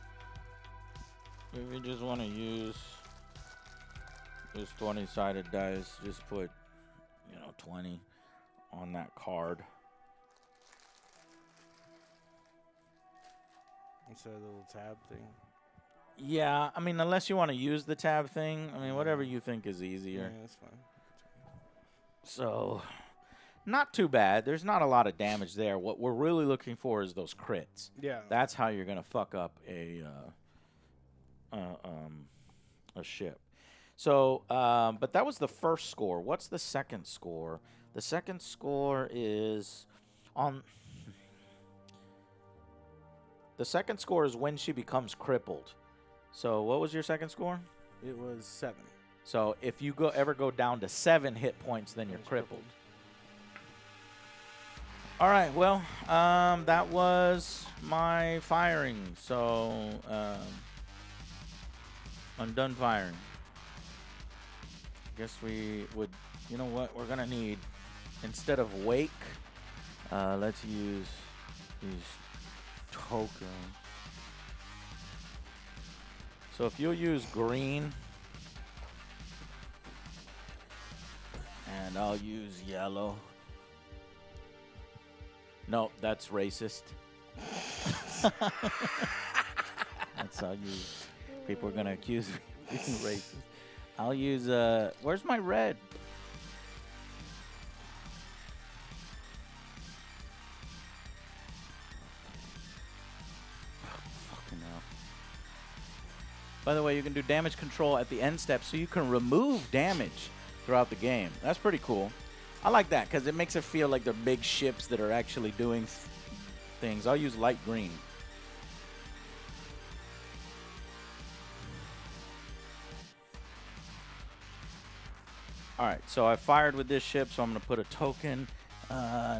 If you just want to use this 20-sided dice, just put, 20 on that card. Instead of the little tab thing. Yeah, I mean, unless you want to use the tab thing. I mean, whatever you think is easier. Yeah, that's fine. So, not too bad. There's not a lot of damage there. What we're really looking for is those crits. Yeah. That's how you're gonna fuck up a ship. So, but that was the first score. What's the second score? The second score is on. The second score is when she becomes crippled. So what was your second score? It was 7. So if you ever go down to 7 hit points, then you're crippled. All right, well, that was my firing. So I'm done firing. Guess we would, you know what, we're gonna need, instead of wake, let's use these tokens. So if you'll use green, and I'll use yellow. No, that's racist. That's how people are gonna accuse me of being racist. I'll use where's my red? By the way, you can do damage control at the end step, so you can remove damage throughout the game. That's pretty cool. I like that because it makes it feel like they're big ships that are actually doing things. I'll use light green. All right, so I fired with this ship, so I'm going to put a token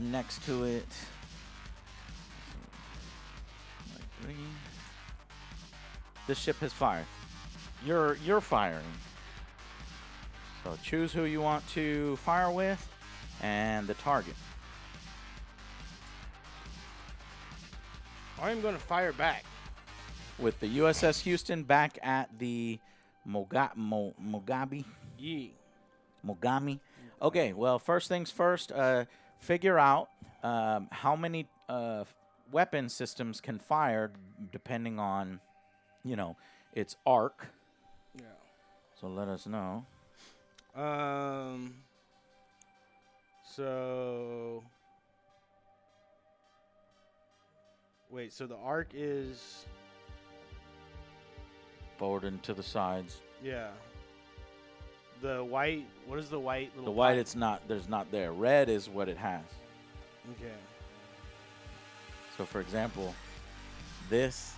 next to it. Light green. This ship has fired. You're firing. So choose who you want to fire with and the target. I'm going to fire back. With the USS Houston back at the Mogami. Yeah. Mogami. Okay, well, first things first, figure out how many weapon systems can fire depending on, its arc. Yeah. So let us know. So wait, so the arc is forward and to the sides. Yeah. The white, what is the white little The white, pipe? it's not, there's not there. Red is what it has. Okay. So for example, this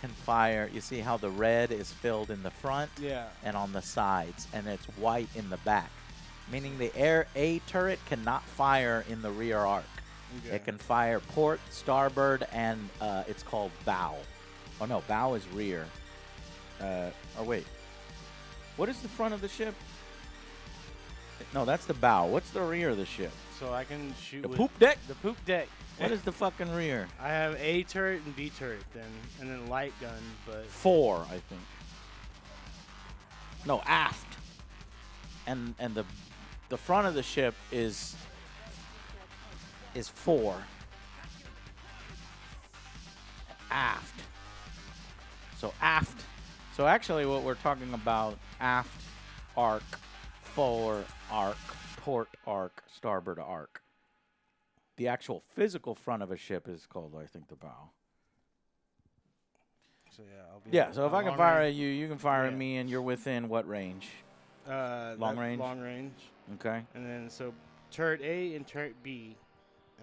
can fire. You see how the red is filled in the front Yeah. and on the sides, and it's white in the back, meaning the A turret cannot fire in the rear arc. Okay. It can fire port, starboard, and it's called bow. Oh no, bow is rear. Oh wait, what is the front of the ship? No, that's the bow. What's the rear of the ship? So I can shoot The with poop deck? the poop deck. What is the fucking rear? I have A turret and B turret then, and then light gun, but 4, I think. No, aft. And the front of the ship is 4. Aft. So aft. So actually what we're talking about, aft arc, forward arc, port arc, starboard arc. The actual physical front of a ship is called, I think, the bow. so yeah, I'll be Yeah, so if I can long fire at range. you, you can fire at Yeah. me, and you're within what range? Long range? Long range. Okay. And then so turret A and turret B.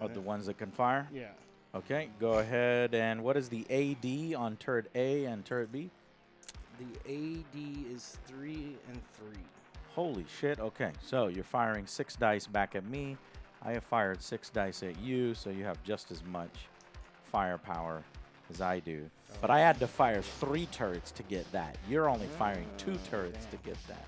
Of And the then- ones that can fire? Yeah. Okay, go ahead. And what is the AD on turret A and turret B? The AD is 3 and 3. Holy shit. Okay, so you're firing 6 dice back at me. I have fired 6 dice at you, so you have just as much firepower as I do. But I had to fire 3 turrets to get that. You're only firing 2 turrets to get that.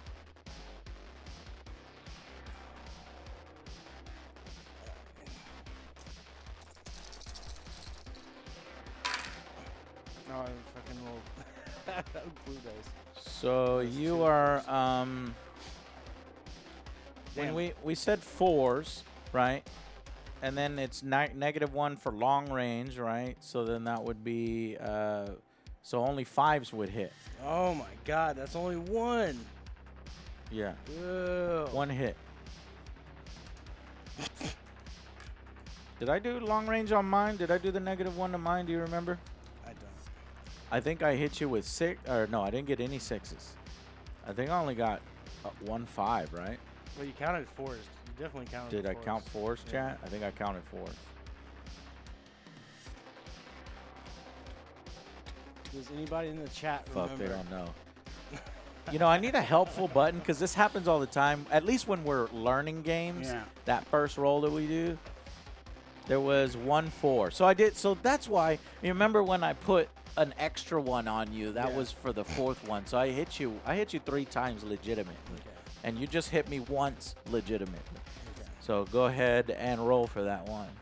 No, I'm fucking rolled blue dice. So That's you 2 are Damn. when we said 4s, right? And then it's -1 for long range, right? So then that would be so only 5s would hit. Oh my god, that's only 1. Yeah, Ew. 1 hit. Did I do long range on mine? Did I do the -1 to mine? Do you remember? I don't. I think I hit you with 6, or no, I didn't get any 6s. I think I only got 1 5, right? Well, you counted 4s. You definitely counted. Did I 4s. count 4s, Yeah. chat? I think I counted 4s. Does anybody in the chat Fuck, remember? they don't know. You know, I need a helpful button because this happens all the time. At least when we're learning games, Yeah. that first roll that we do, there was 1 4. So I did. So that's why. You remember when I put an extra 1 on you? That Yeah. was for the 4th one. So I hit you. I hit you 3 times legitimately, Okay. and you just hit me once legitimately. Okay. So go ahead and roll for that 1.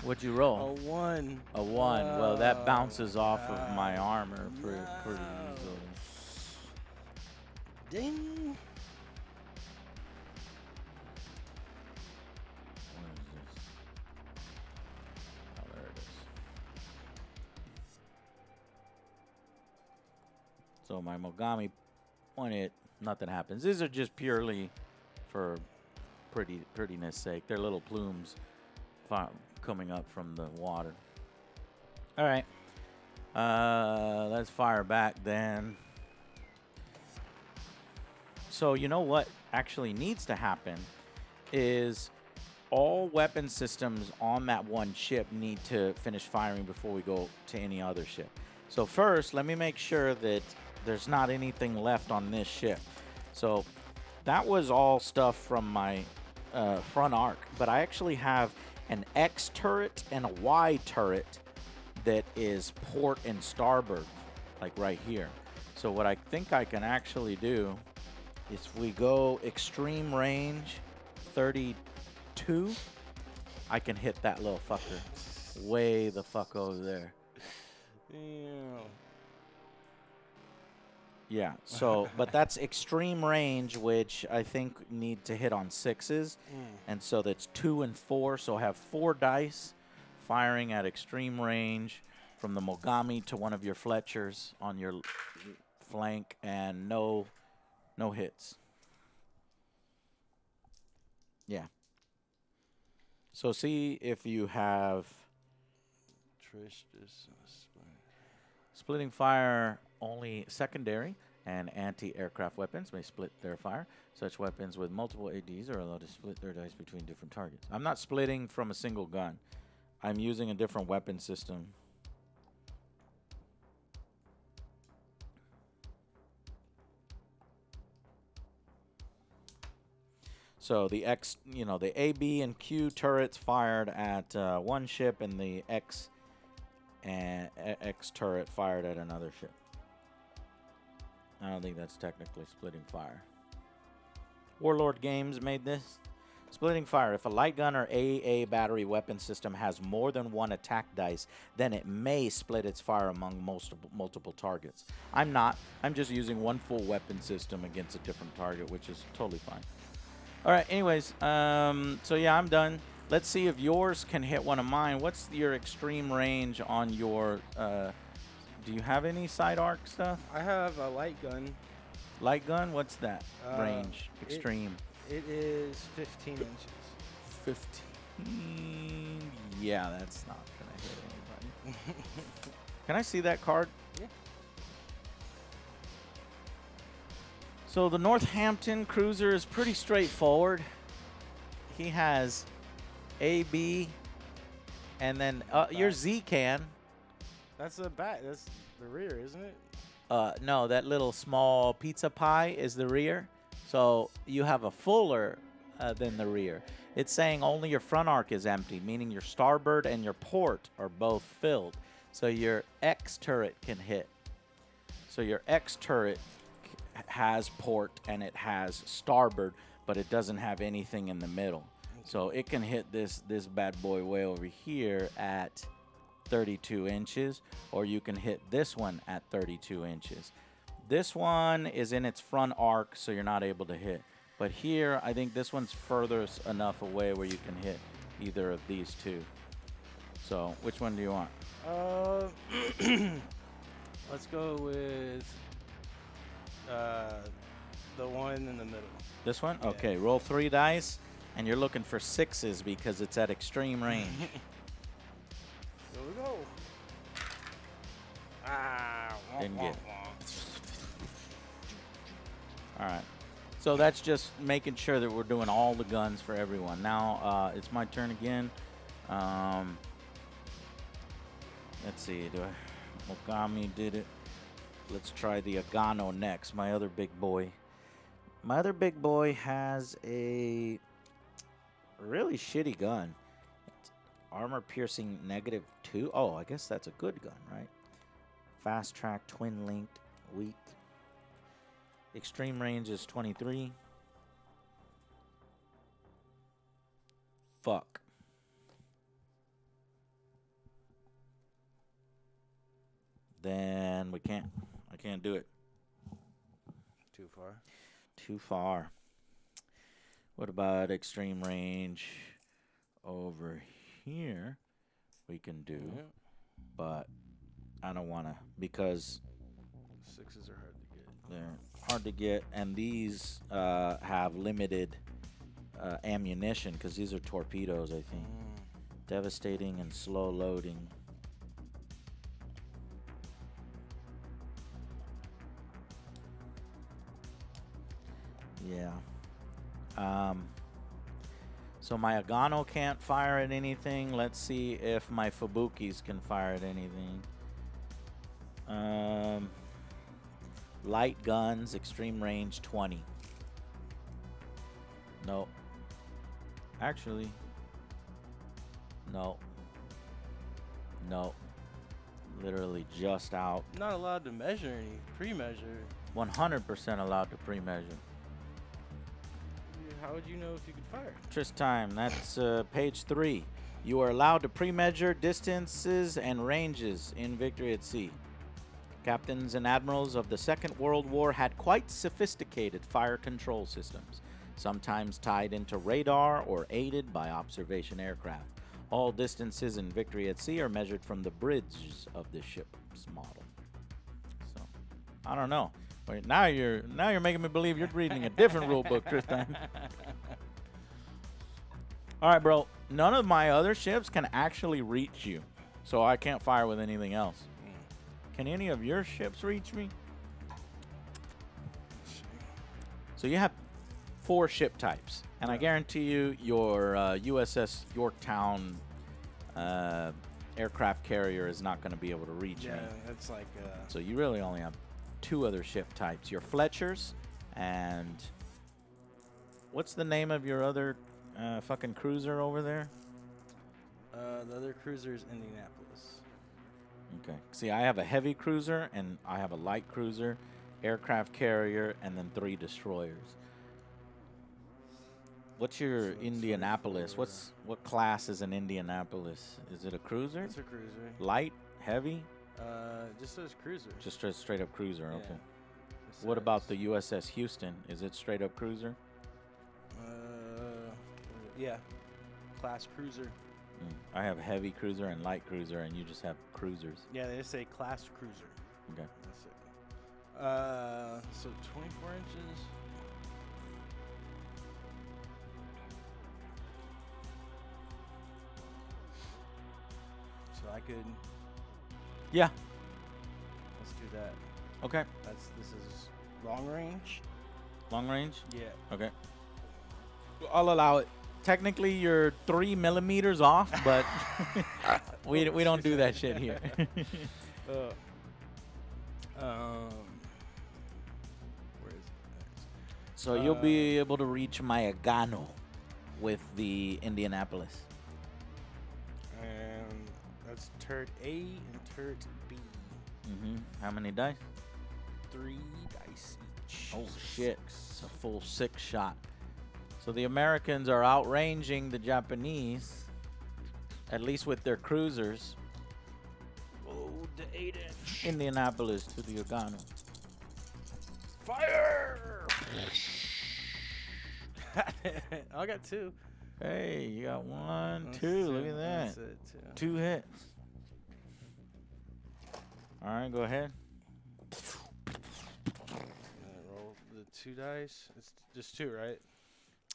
What'd you A roll? 1. A 1. Well, that bounces Oh, off of my no. armor pretty No. easily. Ding. Where is this? Oh, there it is. So my Mogami pointed, nothing happens. These are just purely for prettiness sake. They're little plumes coming up from the water. All right. Let's fire back then. So you know what actually needs to happen is all weapon systems on that one ship need to finish firing before we go to any other ship. So first, let me make sure that there's not anything left on this ship. So that was all stuff from my front arc, but I actually have an X turret and a Y turret that is port and starboard, like right here. So what I think I can actually do is we go extreme range 32, I can hit that little fucker way the fuck over there. Damn. Yeah, so, but that's extreme range, which I think need to hit on 6s. And so that's 2 and 4. So I have 4 dice firing at extreme range from the Mogami to one of your Fletchers on your flank, and no hits. Yeah. So see if you have Trish just splitting fire only secondary and anti-aircraft weapons may split their fire. Such weapons with multiple ADs are allowed to split their dice between different targets. I'm not splitting from a single gun. I'm using a different weapon system. So the the A, B, and Q turrets fired at one ship, and the X turret fired at another ship. I don't think that's technically splitting fire. Warlord Games made this. Splitting fire. If a light gun or AA battery weapon system has more than one attack dice, then it may split its fire among multiple targets. I'm not. I'm just using one full weapon system against a different target, which is totally fine. All right, anyways, so yeah, I'm done. Let's see if yours can hit one of mine. What's your extreme range on your, do you have any side arc stuff? I have a light gun. Light gun? What's that range? Extreme. It is 15 inches. 15? Yeah, that's not going to hit anybody. Can I see that card? Yeah. So the Northampton cruiser is pretty straightforward. He has A, B, and then your Z can. That's the back. That's the rear, isn't it? No, that little small pizza pie is the rear. So you have a fuller than the rear. It's saying only your front arc is empty, meaning your starboard and your port are both filled. So your X turret can hit. So your X turret has port and it has starboard, but it doesn't have anything in the middle. So it can hit this bad boy way over here at 32 inches, or you can hit this one at 32 inches. This one is in its front arc, so you're not able to hit. But here, I think this one's furthest enough away where you can hit either of these two. So which one do you want? Let's go with the one in the middle. This one? Yeah. Okay, roll 3 dice, and you're looking for 6s because it's at extreme range. Here we go. Didn't get it. All right. So that's just making sure that we're doing all the guns for everyone. Now it's my turn again. Let's see. Mogami did it. Let's try the Agano next, my other big boy. My other big boy has a really shitty gun. It's armor piercing -2. Oh, I guess that's a good gun, right? Fast track, twin linked, weak. Extreme range is 23. Fuck. Then I can't do it. Too far. Too far. What about extreme range over here? We can do, but I don't want to because 6s are hard to get. they're hard to get, and these have limited ammunition because these are torpedoes, I think. Devastating and slow loading. Yeah. So my Agano can't fire at anything. Let's see if my Fubukis can fire at anything. Light guns, extreme range 20. No. Actually, no. No. Literally just out. Not allowed to measure any. Pre-measure. 100% allowed to pre-measure. How would you know if you could fire? Interest time. That's page 3. You are allowed to pre-measure distances and ranges in Victory at Sea. Captains and admirals of the Second World War had quite sophisticated fire control systems, sometimes tied into radar or aided by observation aircraft. All distances in Victory at Sea are measured from the bridge of the ship's model. So, I don't know. Wait, now you're making me believe you're reading a different rule book, Tristan. All right, bro. None of my other ships can actually reach you, so I can't fire with anything else. Can any of your ships reach me? So you have 4 ship types, and I guarantee you your USS Yorktown aircraft carrier is not going to be able to reach me. Yeah, that's like. So you really only have 2 other ship types: your Fletchers and what's the name of your other fucking cruiser over there? The other cruiser is Indianapolis. Okay. See, I have a heavy cruiser and I have a light cruiser, aircraft carrier, and then 3 destroyers. What's your So Indianapolis? 24. What class is an Indianapolis? Is it a cruiser? It's a cruiser. Light, heavy? Just says cruiser. Just a straight up cruiser. Yeah. Okay. Just What about says- the USS Houston? Is it straight up cruiser? Yeah. Class cruiser. I have heavy cruiser and light cruiser, and you just have cruisers. Yeah, they just say class cruiser. Okay. That's it. So 24 inches. So I could. Yeah. Let's do that. Okay. This is long range. Long range? Yeah. Okay. I'll allow it. Technically, you're 3 millimeters off, but we don't do that shit here. Where is it? So you'll be able to reach Mayagano with the Indianapolis. And that's turret A and turret B. How many dice? 3 dice each. Oh So shit! 6. It's a full 6 shot. So the Americans are outranging the Japanese, at least with their cruisers. Oh, the 8-inch. Indianapolis to the Agano. Fire! I got 2. Hey, you got 1, That's 2. Look at that. That's it, 2 hits. All right, go ahead. Roll the 2 dice. It's just 2, right?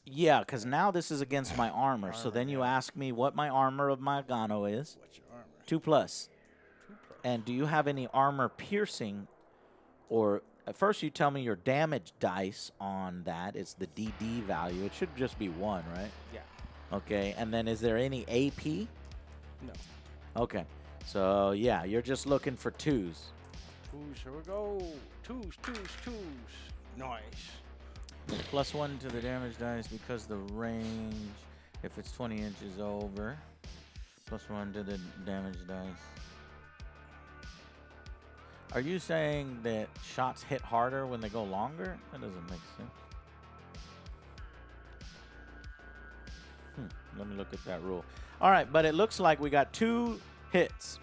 Yeah, because now this is against my armor. So Armor, then you yeah. ask me what my armor of my Agano is. What's your armor? 2+. 2 plus. And do you have any armor piercing? Or at first you tell me your damage dice on that. It's the DD value. It should just be 1, right? Yeah. Okay. And then is there any AP? No. Okay. So yeah, you're just looking for 2s. 2s. Here we go. 2s. Nice. +1 to the damage dice because the range, if it's 20 inches over. +1 to the damage dice. Are you saying that shots hit harder when they go longer? That doesn't make sense. Let me look at that rule. All right, but it looks like we got 2 hits.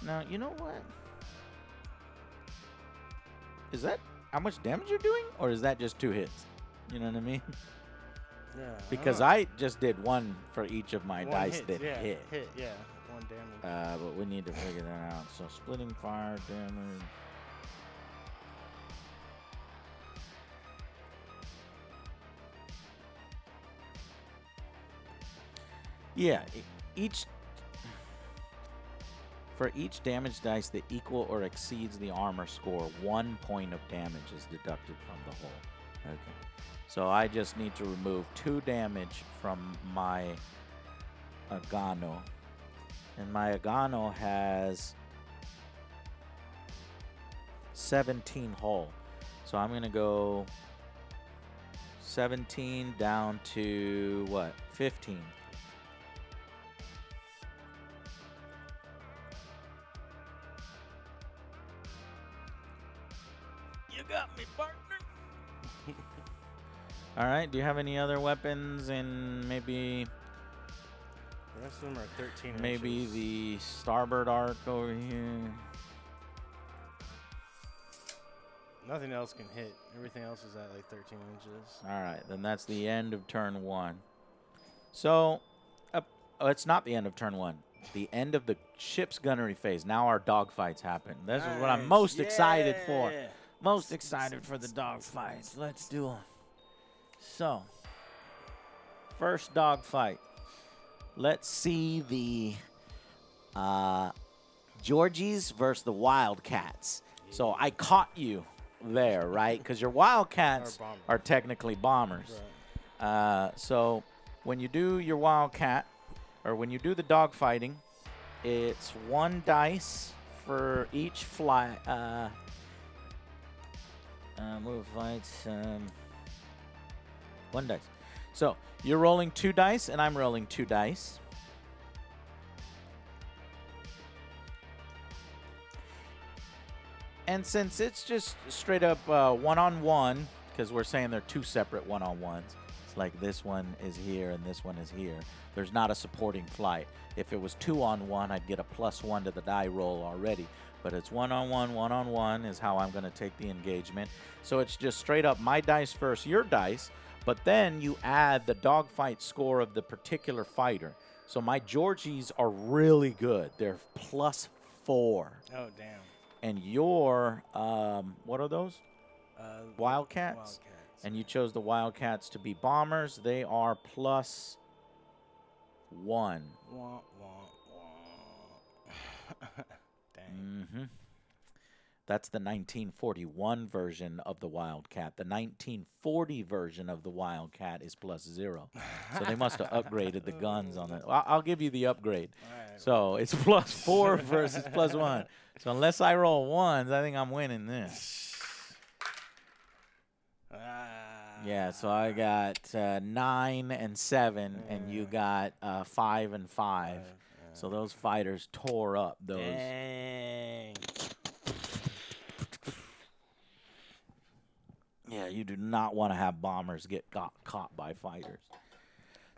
Now, you know what? Is that how much damage you're doing? Or is that just 2 hits? You know what I mean? Yeah. Because I just did 1 for each of my dice that yeah, hit. Yeah. 1 damage. But we need to figure that out. So splitting fire damage. Yeah, for each damage dice that equal or exceeds the armor score, 1 point of damage is deducted from the whole. Okay. So I just need to remove 2 damage from my Agano. And my Agano has 17 hull. So I'm going to go 17 down to what? 15. You got me, partner. All right. Do you have any other weapons and maybe The rest of them are 13 maybe inches. the starboard arc over here? Nothing else can hit. Everything else is at like 13 inches. All right. Then that's the end of turn 1. So, oh, it's not the end of turn 1. The end of the ship's gunnery phase. Now our dogfights happen. This is what I'm Nice. most excited for. Yeah. Most excited for the dogfights. Let's do them. So, first dogfight. Let's see the Georgies versus the Wildcats. So I caught you there, right? Because your Wildcats bombers. are technically bombers. Right. So when you do your Wildcat, or when you do the dogfighting, it's 1 dice for each fly. Move fights. 1 dice. So you're rolling 2 dice, and I'm rolling 2 dice. And since it's just straight up one-on-one, because we're saying they're 2 separate one-on-ones, it's like this one is here and this one is here. There's not a supporting flight. If it was 2-on-1, I'd get a +1 to the die roll already. But it's one-on-one is how I'm going to take the engagement. So it's just straight up my dice versus your dice, but then you add the dogfight score of the particular fighter. So my Georgies are really good. They're +4. Oh, damn. And your, what are those? Wildcats? Wildcats. And you chose the Wildcats to be bombers. They are +1. Wah, wah, wah. Dang. That's the 1941 version of the Wildcat. The 1940 version of the Wildcat is +0. So they must have upgraded the guns on it. I'll give you the upgrade. Right. So it's +4 versus +1. So unless I roll ones, I think I'm winning this. Yeah, so I got 9 and 7, and you got 5 and 5. So those fighters tore up those. Dang. Yeah, you do not want to have bombers get caught by fighters.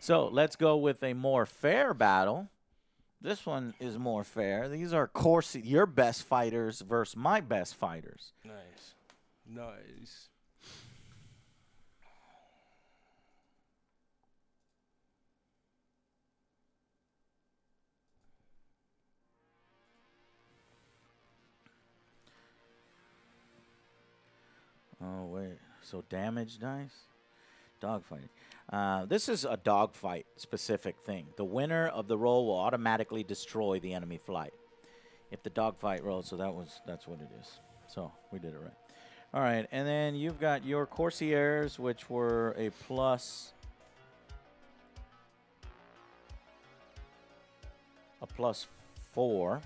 So let's go with a more fair battle. This one is more fair. These are your best fighters versus my best fighters. Nice. Nice. Oh, wait. So damage dice? Dogfighting. This is a dogfight specific thing. The winner of the roll will automatically destroy the enemy flight. If the dogfight rolls, so that's what it is. So we did it right. All right, and then you've got your Corsairs, which were a +4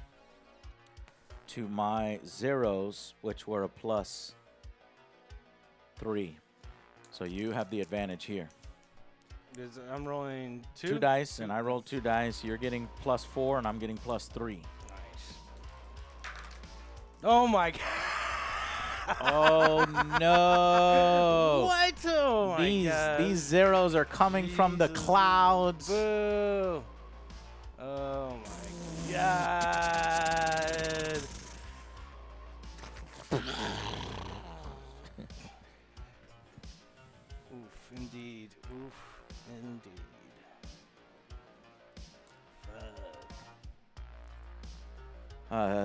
to my Zeros, which were a +3. So you have the advantage here. I'm rolling 2? 2 dice, and I rolled 2 dice. You're getting +4, and I'm getting +3. Nice. Oh, my God. Oh, no. What? Oh, my God. These Zeros are coming from the clouds. Boo. Oh, my God. Oof, indeed. Oof, indeed.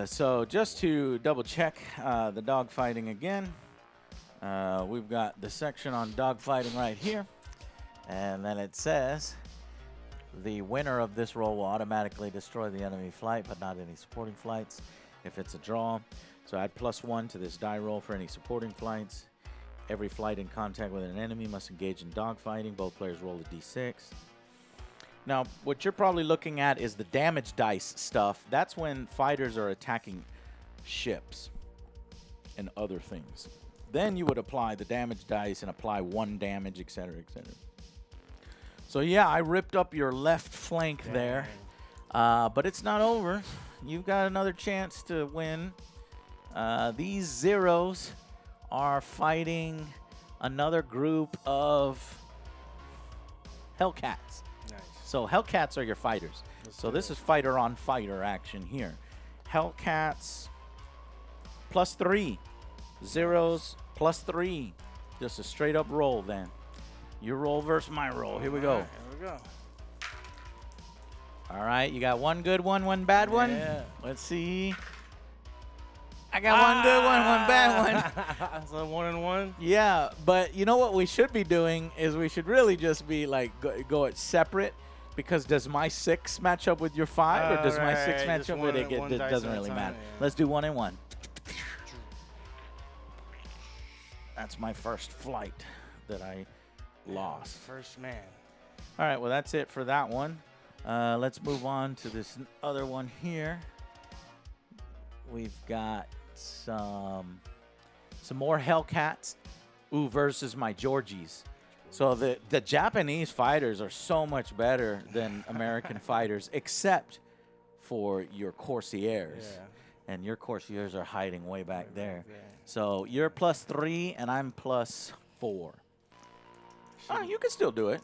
So just to double check the dogfighting again, we've got the section on dogfighting right here. And then it says, the winner of this roll will automatically destroy the enemy flight, but not any supporting flights if it's a draw. So add +1 to this die roll for any supporting flights. Every flight in contact with an enemy must engage in dogfighting. Both players roll a d6. Now, what you're probably looking at is the damage dice stuff. That's when fighters are attacking ships and other things. Then you would apply the damage dice and apply 1 damage, etc., etc. So, yeah, I ripped up your left flank there. But it's not over. You've got another chance to win. These Zeros are fighting another group of Hellcats. Nice. So Hellcats are your fighters. So this is fighter on fighter action here. Hellcats +3. Zeros +3. Just a straight up roll then. Your roll versus my roll. Here we go. Right, here we go. All right, you got 1 good one, 1 bad one. Yeah. Let's see. I got 1 good one, 1 bad one. So 1 and 1. Yeah, but you know what we should be doing is we should really just be like go it separate, because does my 6 match up with your 5, or does my 6 right, match just up with it? one It dice doesn't at a really time, matter. yeah. Let's do 1 and 1. That's my first flight that I lost. First man. All right, well, that's it for that one. Let's move on to this other one here. We've got some more Hellcats. Ooh, versus my Georgies. So the Japanese fighters are so much better than American fighters, except for your Corsairs. Yeah. And your Corsairs are hiding way back there. So you're +3 and I'm +4. Oh, you can still do it.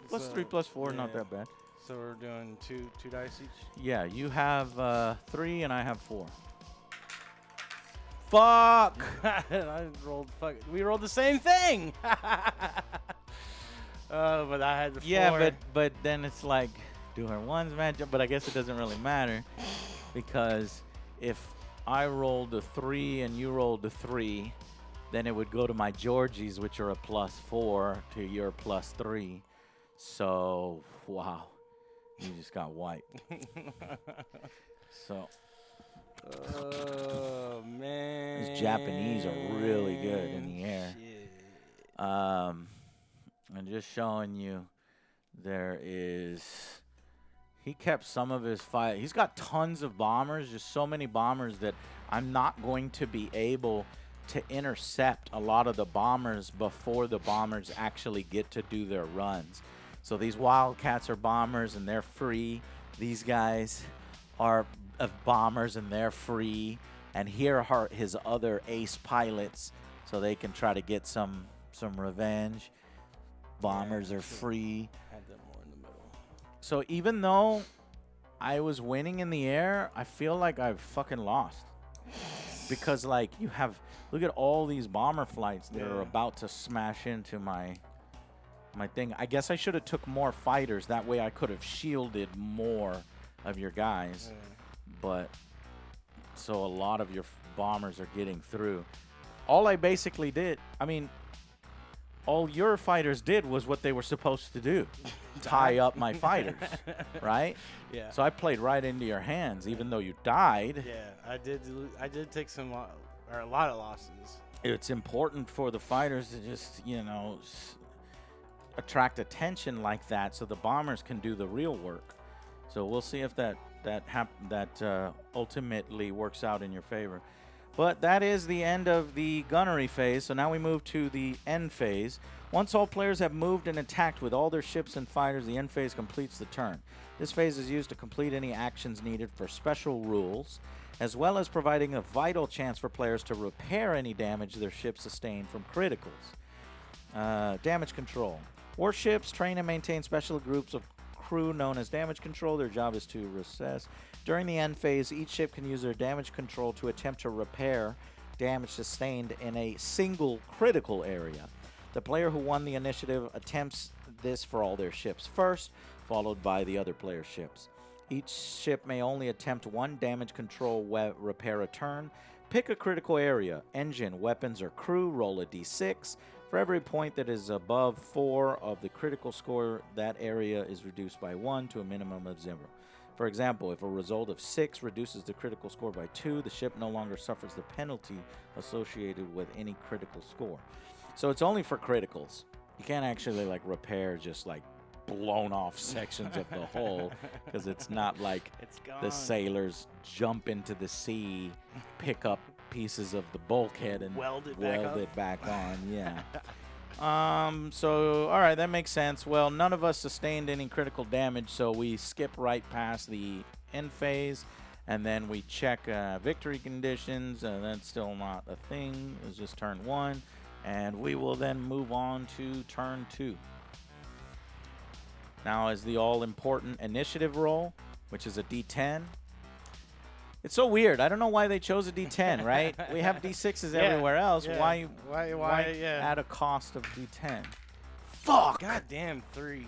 +3, +4, not that bad. So we're doing two dice each? Yeah, you have 3 and I have 4. Fuck! I rolled we rolled the same thing! But I had the 4. Yeah, but then it's like doing ones matchup, but I guess it doesn't really matter because if I rolled a 3 and you rolled a 3, then it would go to my Georgies, which are a +4 to your +3. So, wow. You just got wiped. So. Oh, man. These Japanese are really good in the air. Shit. I'm just showing you he kept some of his fight. He's got tons of bombers, just so many bombers that I'm not going to be able to intercept a lot of the bombers before the bombers actually get to do their runs. So these Wildcats are bombers and they're free. These guys are bombers and they're free. And here are his other ace pilots so they can try to get some revenge. Bombers are free. Had them more in the middle. So even though I was winning in the air, I feel like I've fucking lost. Because like look at all these bomber flights that are about to smash into my thing. I guess I should have took more fighters. That way I could have shielded more of your guys. But so a lot of your bombers are getting through. All I basically did, all your fighters did was what they were supposed to do. Tie up my fighters, right? Yeah. So I played right into your hands, even though you died. Yeah, I did take a lot of losses. It's important for the fighters to just, attract attention like that so the bombers can do the real work. So we'll see if that ultimately works out in your favor. But that is the end of the gunnery phase. So now we move to the end phase. Once all players have moved and attacked with all their ships and fighters, the end phase completes the turn. This phase is used to complete any actions needed for special rules, as well as providing a vital chance for players to repair any damage their ships sustained from criticals. Damage control. Warships train and maintain special groups of crew known as damage control. Their job is to recess. During the end phase, each ship can use their damage control to attempt to repair damage sustained in a single critical area. The player who won the initiative attempts this for all their ships first, followed by the other player's ships. Each ship may only attempt one damage control repair a turn. Pick a critical area, engine, weapons, or crew, roll a d6. For every point that is above 4 of the critical score, that area is reduced by 1 to a minimum of 0. For example, if a result of 6 reduces the critical score by 2, the ship no longer suffers the penalty associated with any critical score. So it's only for criticals. You can't actually repair just blown off sections of the hull because it's not like the sailors jump into the sea, pick up pieces of the bulkhead and weld it back on. Yeah. So all right, that makes sense. Well, none of us sustained any critical damage, so we skip right past the end phase, and then we check victory conditions. That's still not a thing. It's just turn 1, and we will then move on to turn 2. Now is the all-important initiative roll, which is a D10. It's so weird. I don't know why they chose a D10, right? We have D6s everywhere else. Yeah. Why add a cost of D10? Fuck! Goddamn 3.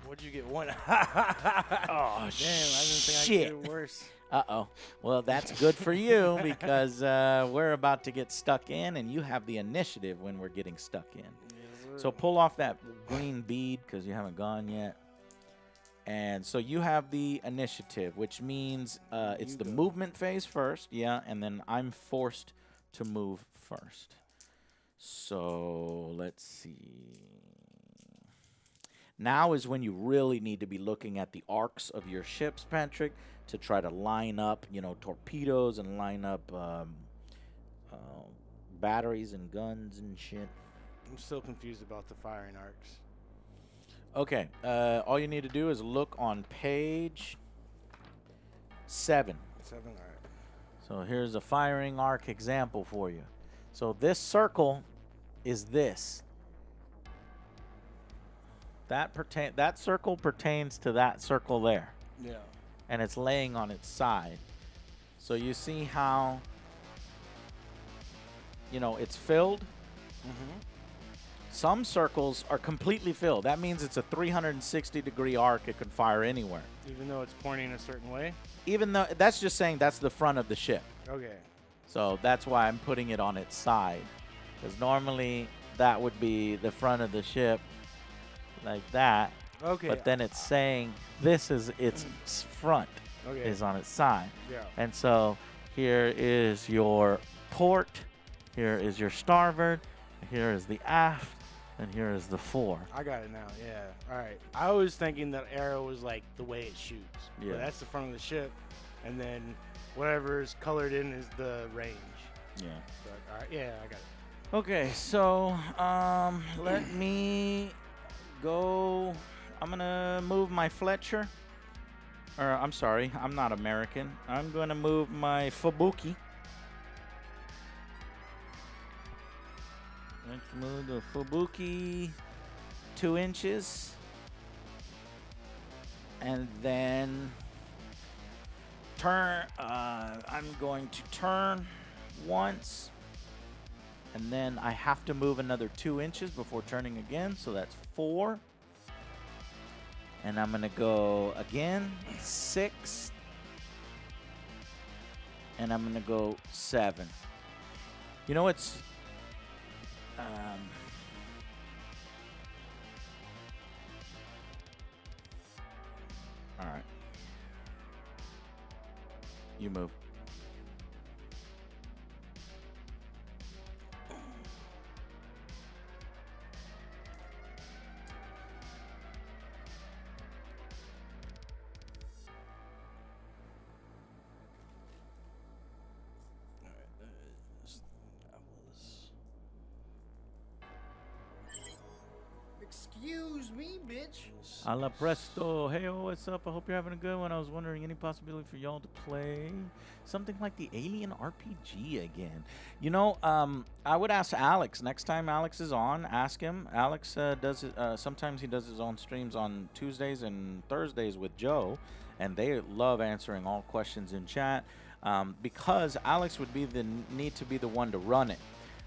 What'd you get? 1? Oh, damn, I didn't think I could do worse. Uh-oh. Well, that's good for you because we're about to get stuck in, and you have the initiative when we're getting stuck in. Yes, so pull off that green bead because you haven't gone yet. And so you have the initiative, which means it's the movement phase first, and then I'm forced to move first. So let's see. Now is when you really need to be looking at the arcs of your ships, Patrick, to try to line up, torpedoes and line up uh, batteries and guns and shit. I'm still confused about the firing arcs. Okay, all you need to do is look on page 7. 7, all right. So here's a firing arc example for you. So this circle is this. That circle pertains to that circle there. Yeah. And it's laying on its side. So you see how, it's filled. Mm-hmm. Some circles are completely filled. That means it's a 360-degree arc. It could fire anywhere. Even though it's pointing a certain way? Even though that's just saying that's the front of the ship. Okay. So that's why I'm putting it on its side. Because normally that would be the front of the ship like that. Okay. But then it's saying this is its front is on its side. Yeah. And so here is your port. Here is your starboard. Here is the aft. And here is the fore. I got it now. Yeah. All right. I was thinking that arrow was like the way it shoots. Yeah. But that's the front of the ship. And then whatever is colored in is the range. Yeah. So, all right. Yeah, I got it. Okay, so let me go. I'm gonna move my Fletcher. Or I'm sorry, I'm not American. I'm gonna move my Fubuki. Let's move the Fubuki 2 inches. And then turn. I'm going to turn once. And then I have to move another 2 inches before turning again. So that's 4. And I'm going to go again, 6. And I'm going to go 7. You know what's... all right. You move. Excuse me, bitch. A la presto. Hey, what's up? I hope you're having a good one. I was wondering any possibility for y'all to play something like the Alien RPG again. I would ask Alex. Next time Alex is on, ask him. Alex does it. Sometimes he does his own streams on Tuesdays and Thursdays with Joe, and they love answering all questions in chat because Alex would need to be the one to run it.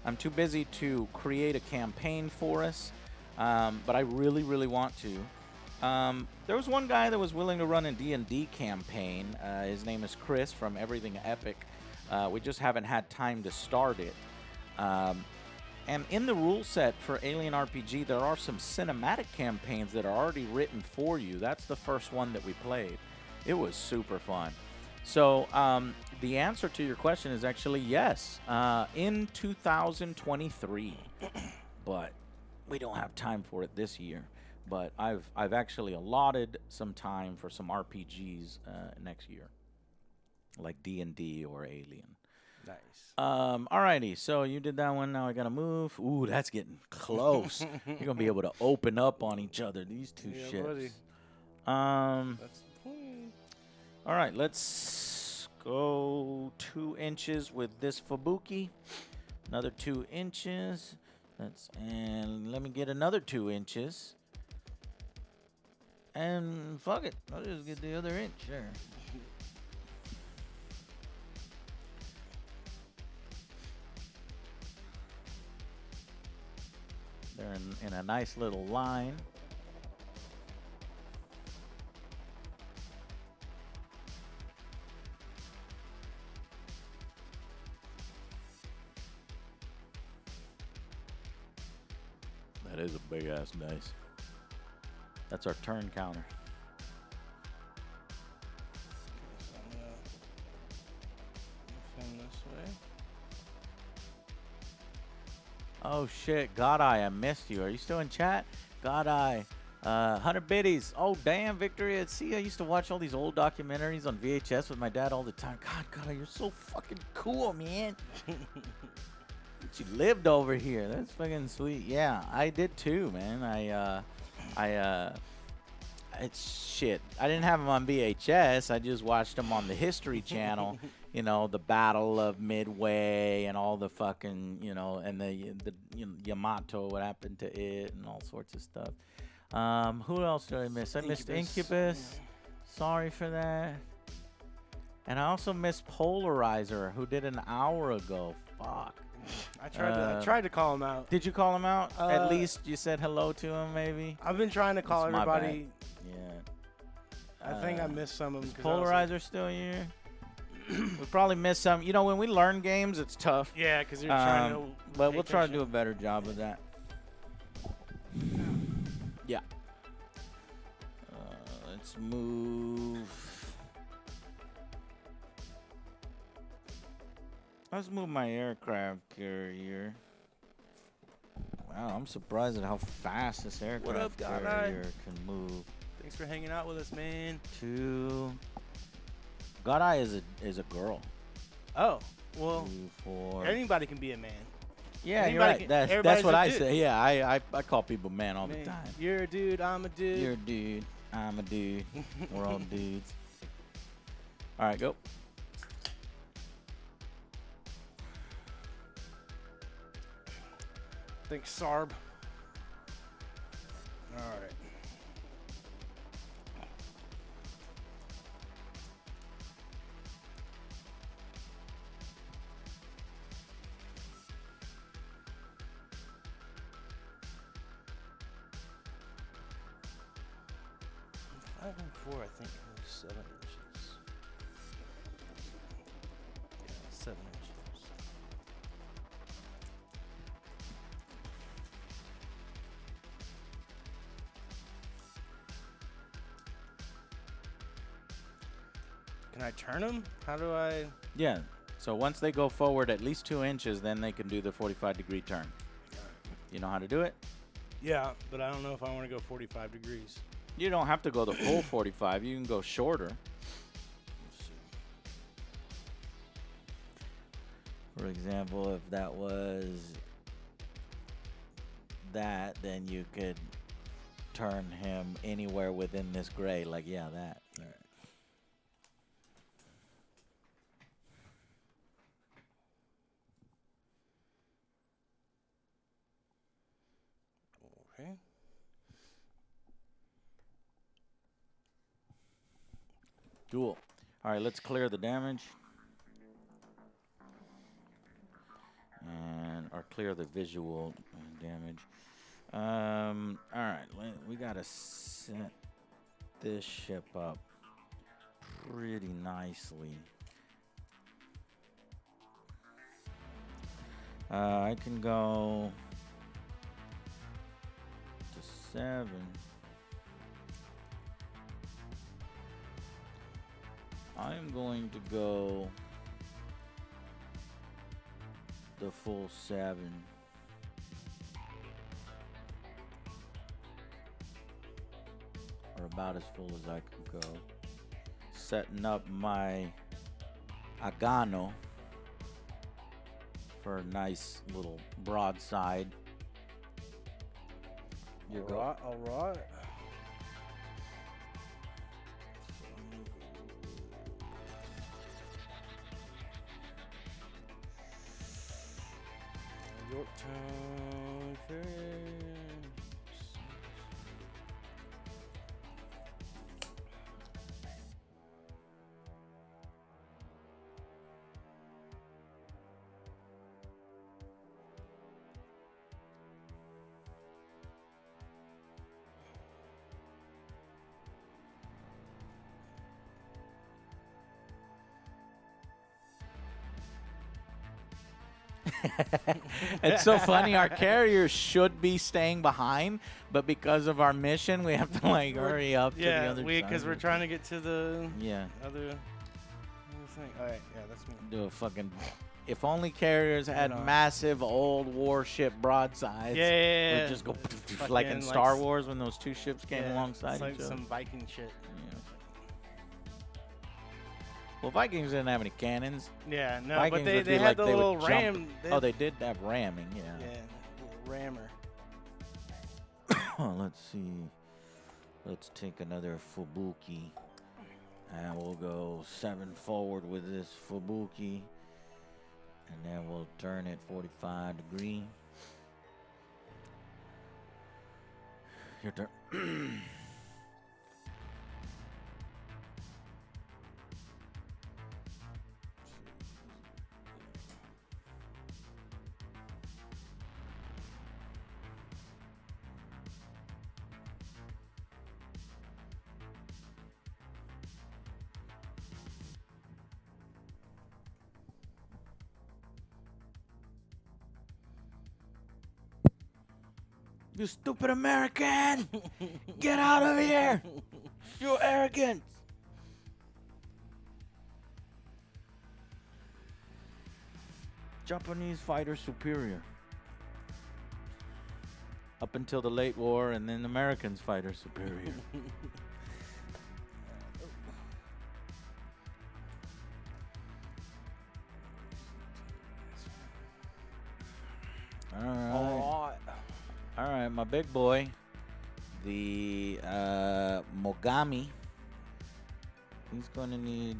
I'm too busy to create a campaign for us. But I really, really want to. There was one guy that was willing to run a D&D campaign. His name is Chris from Everything Epic. We just haven't had time to start it. And in the rule set for Alien RPG, there are some cinematic campaigns that are already written for you. That's the first one that we played. It was super fun. So the answer to your question is actually yes, in 2023. But we don't have time for it this year, but I've actually allotted some time for some RPGs next year, like D&D or Alien. Nice. Alrighty, so you did that one. Now I gotta move. Ooh, that's getting close. You're gonna be able to open up on each other. These two ships. Buddy. That's the point. All right, let's go 2 inches with this Fubuki. Another 2 inches. And let me get another 2 inches. And fuck it. I'll just get the other inch there. They're in a nice little line. That is a big ass dice. That's our turn counter. So I'm gonna move him this way. Oh shit, God-Eye, I missed you. Are you still in chat? God-Eye, 100 biddies. Oh damn, Victory. See, I used to watch all these old documentaries on VHS with my dad all the time. God, you're so fucking cool, man. You lived over here. That's fucking sweet. Yeah, I did too, man. It's shit. I didn't have them on VHS. I just watched them on the History Channel. You know, the Battle of Midway and all the fucking, you know, and the Yamato, what happened to it, and all sorts of stuff. Who else did I miss? I missed Incubus. Sorry for that. And I also missed Polarizer, who did an hour ago. Fuck. I tried to call him out. Did you call him out? At least you said hello to him, maybe? I've been trying to call That's my everybody. Yeah. I think I missed some of them. Is Polarizer still here? We probably missed some. You know, when we learn games, it's tough. Yeah, because you're trying to. But we'll try to do a better job of that. Yeah. Let's move. Let's move my aircraft carrier. Wow, I'm surprised at how fast this aircraft carrier can move. Thanks for hanging out with us, man. God-Eye is a girl. Oh, well, 2, 4. Anybody can be a man. Yeah, Anybody you're right. can- That's everybody's what a I dude. say. Yeah, I call people man all the Man, time. You're a dude, I'm a dude. You're a dude. I'm a dude. We're all dudes. All right, go. Thanks, Sarb. All right. Five and 4, I think, was 7 inches. Yeah, 7 inches. Can I turn them? How do I? Yeah. So once they go forward at least 2 inches, then they can do the 45-degree turn. You know how to do it? Yeah, but I don't know if I want to go 45 degrees. You don't have to go the full 45. You can go shorter. For example, if that was that, then you could turn him anywhere within this gray. Like, yeah, that. All right. Okay. Cool. All right, let's clear the damage. Or clear the visual damage. All right, we got to set this ship up pretty nicely. I can go to 7. I'm going to go the full 7. Or about as full as I can go. Setting up my Agano for a nice little broadside. You go. All right. Yorktown, okay. It's so funny. Our carriers should be staying behind, but because of our mission, we have to like hurry up to the Yeah, other side. because we're trying to get to the Yeah. other thing. All right, yeah, that's me. Do a fucking if only carriers had know. massive old warship broadsides. Yeah. Would just go Fucking, like in Star Wars when those two ships came alongside it's like each other. some Viking shit. Yeah. Well, Vikings didn't have any cannons. Yeah, no, Vikings but they would be had like the they would little jump- ram. Oh, they did have ramming. Yeah, little rammer. Let's see. Let's take another Fubuki. And we'll go 7 forward with this Fubuki. And then we'll turn it 45 degree. Your turn. You stupid American! Get out of here! You're arrogant! Japanese fighter superior. Up until the late war, and then Americans fighter superior. All right, my big boy, the Mogami. He's going to need.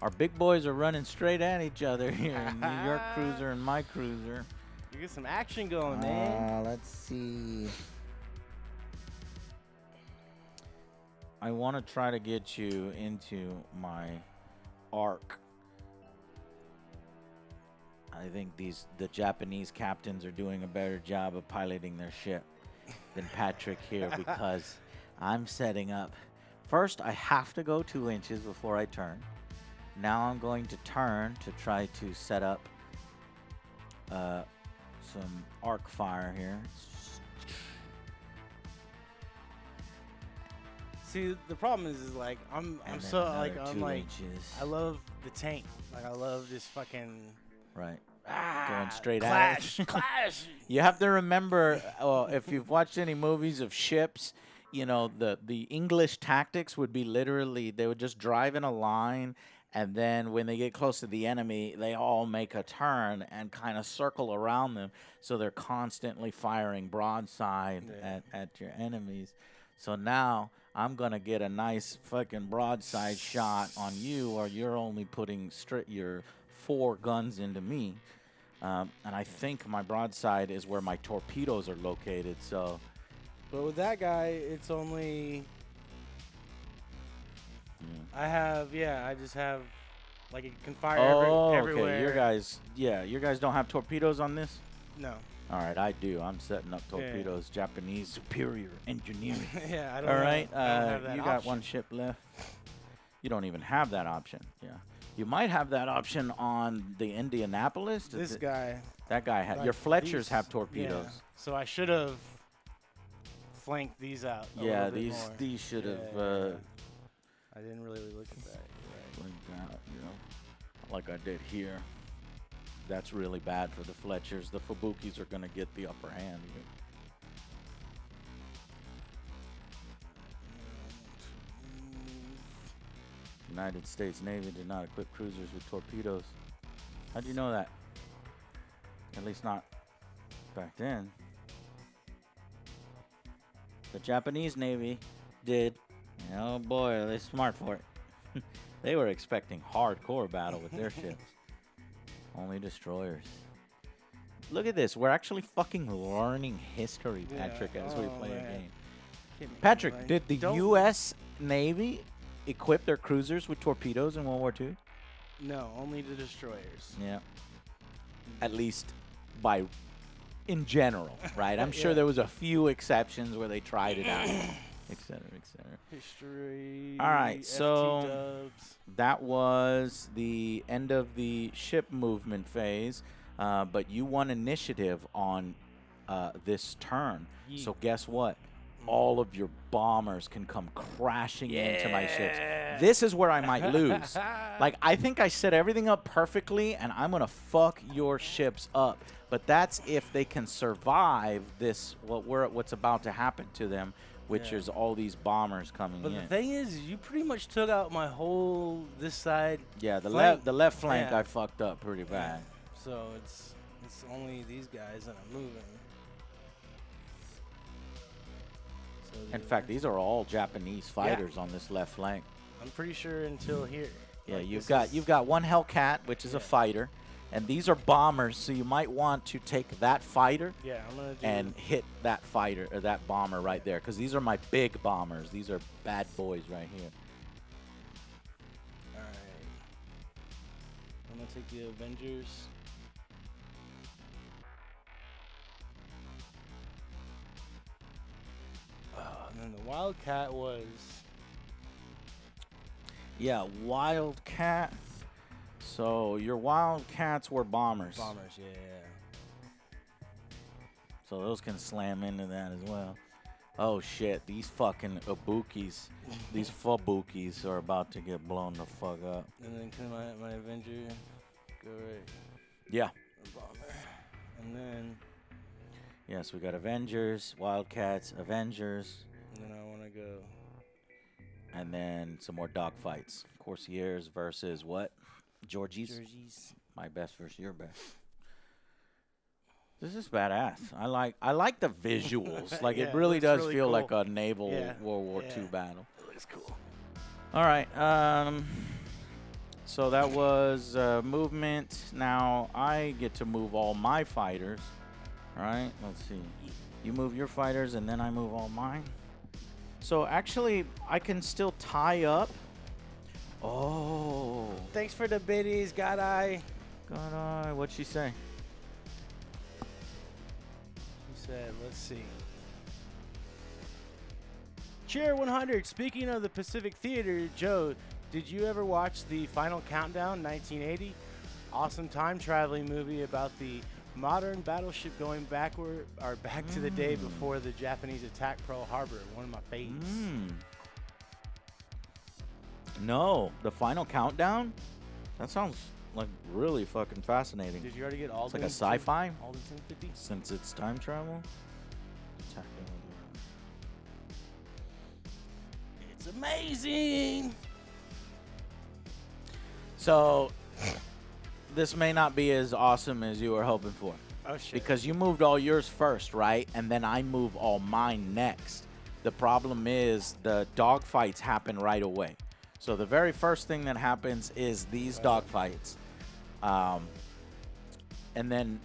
Our big boys are running straight at each other here. New York cruiser and my cruiser. You get some action going, man. Let's see. I want to try to get you into my arc. I think the Japanese captains are doing a better job of piloting their ship than Patrick here because I'm setting up. First, I have to go 2 inches before I turn. Now I'm going to turn to try to set up some arc fire here. See, the problem is like I'm And so then like another I'm 2 like inches. I love the tank. Like I love this fucking Right. Going straight clash, at it. clash. You have to remember, if you've watched any movies of ships, you know, the English tactics would be literally, they would just drive in a line, and then when they get close to the enemy, they all make a turn and kind of circle around them. So they're constantly firing broadside at your enemies. So now I'm going to get a nice fucking broadside shot on you, or you're only putting your 4 guns into me. And I think my broadside is where my torpedoes are located. So, But with that guy, it's only I just have like it can fire everywhere. Okay. Your guys don't have torpedoes on this? No. All right, I do. I'm setting up torpedoes. Japanese superior engineering. Yeah, I don't All know. right, I don't have that you got option. 1 ship left. You don't even have that option. Yeah. You might have that option on the Indianapolis. This guy. That guy had. like, Your Fletchers these- have torpedoes. Yeah. So I should have flanked these out. Yeah, a little bit more. these should have. Yeah. I didn't really look at that. You're right. Like that, you know, like I did here. That's really bad for the Fletchers. The Fubukis are going to get the upper hand here. United States Navy did not equip cruisers with torpedoes. How'd you know that? At least not back then. The Japanese Navy did. Oh boy, are they smart for it. They were expecting hardcore battle with their ships. Only destroyers. Look at this. We're actually fucking learning history, Patrick, as we play a game. Patrick, did the U.S. Navy equip their cruisers with torpedoes in World War II? No, only the destroyers. Yeah. At least in general, right? I'm sure there was a few exceptions where they tried it out, et cetera, et cetera. History. All right, FT so dubs. that was the end of the ship movement phase, but you won initiative on this turn. Yeet. So guess what? all of your bombers can come crashing into my ships. This is where I might lose. Like, I think I set everything up perfectly, and I'm going to fuck your ships up. But that's if they can survive this, what's about to happen to them, which is all these bombers coming in. But the thing is, you pretty much took out my whole this side. Yeah, the left flank I fucked up pretty bad. So it's only these guys that are moving. So In fact, these are all Japanese fighters on this left flank. I'm pretty sure until here. Yeah, Like you've got one Hellcat, which is a fighter, and these are bombers. So you might want to take that fighter I'm gonna do and hit that fighter or that bomber right there, because these are my big bombers. These are bad boys right here. All right. I'm gonna take the Avengers. And then the Wildcat was. Yeah, Wildcat. So your Wildcats were bombers. Bombers, yeah. So those can slam into that as well. Oh shit, these fucking Ibukis, these Fubukis are about to get blown the fuck up. And then can my Avenger go right? Yeah. A bomber. And then. Yes, we got Avengers, Wildcats, Avengers. And then I want to go. And then some more dogfights. Corsairs versus what? Georgies? My best versus your best. This is badass. I like the visuals. Like Yeah, it really looks does really feel cool. like a naval Yeah, World War yeah. II battle. It looks cool. All right. So that was movement. Now I get to move all my fighters. All right. Let's see. You move your fighters, and then I move all mine. So actually, I can still tie up. Oh. Thanks for the biddies, God eye. God, what'd she say? He said, let's see. Cheer 100. Speaking of the Pacific Theater, Joe, did you ever watch the Final Countdown 1980? Awesome time traveling movie about the modern battleship going backward or back to the day before the Japanese attacked Pearl Harbor. One of my faves. No, the Final Countdown? That sounds like really fucking fascinating. Did you already get It's Alden? like a sci-fi? Alden 1050? Since it's time travel? It's amazing. So, this may not be as awesome as you were hoping for. Oh, shit. Because you moved all yours first, right? And then I move all mine next. The problem is the dogfights happen right away. So the very first thing that happens is these dogfights. And then,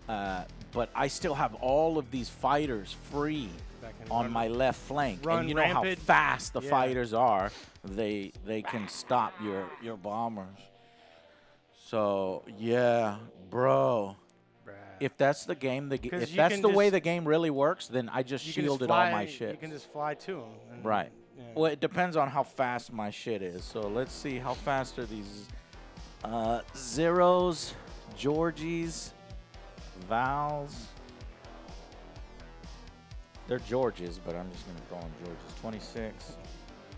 but I still have all of these fighters free on my left flank. And you know rampant. how fast the fighters are. They can stop your bombers. So, yeah, bro. If that's the game, if that's the way the game really works, then I just shielded all my shit. You can just fly to them. Right. Yeah. Well, it depends on how fast my shit is. So let's see how fast are these Zeros, Georgies, Vals. They're Georges, but I'm just going to call them Georges. 26.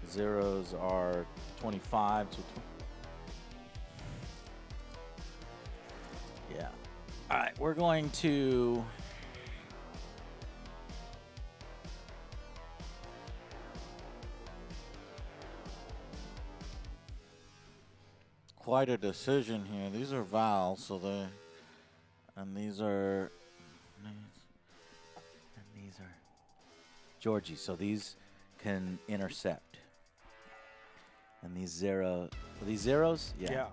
Zeros are 25 to 20. Yeah. All right, we're going to quite a decision here. These are Vals, so and these are Georgie, so these can intercept. And these zeros, Yeah.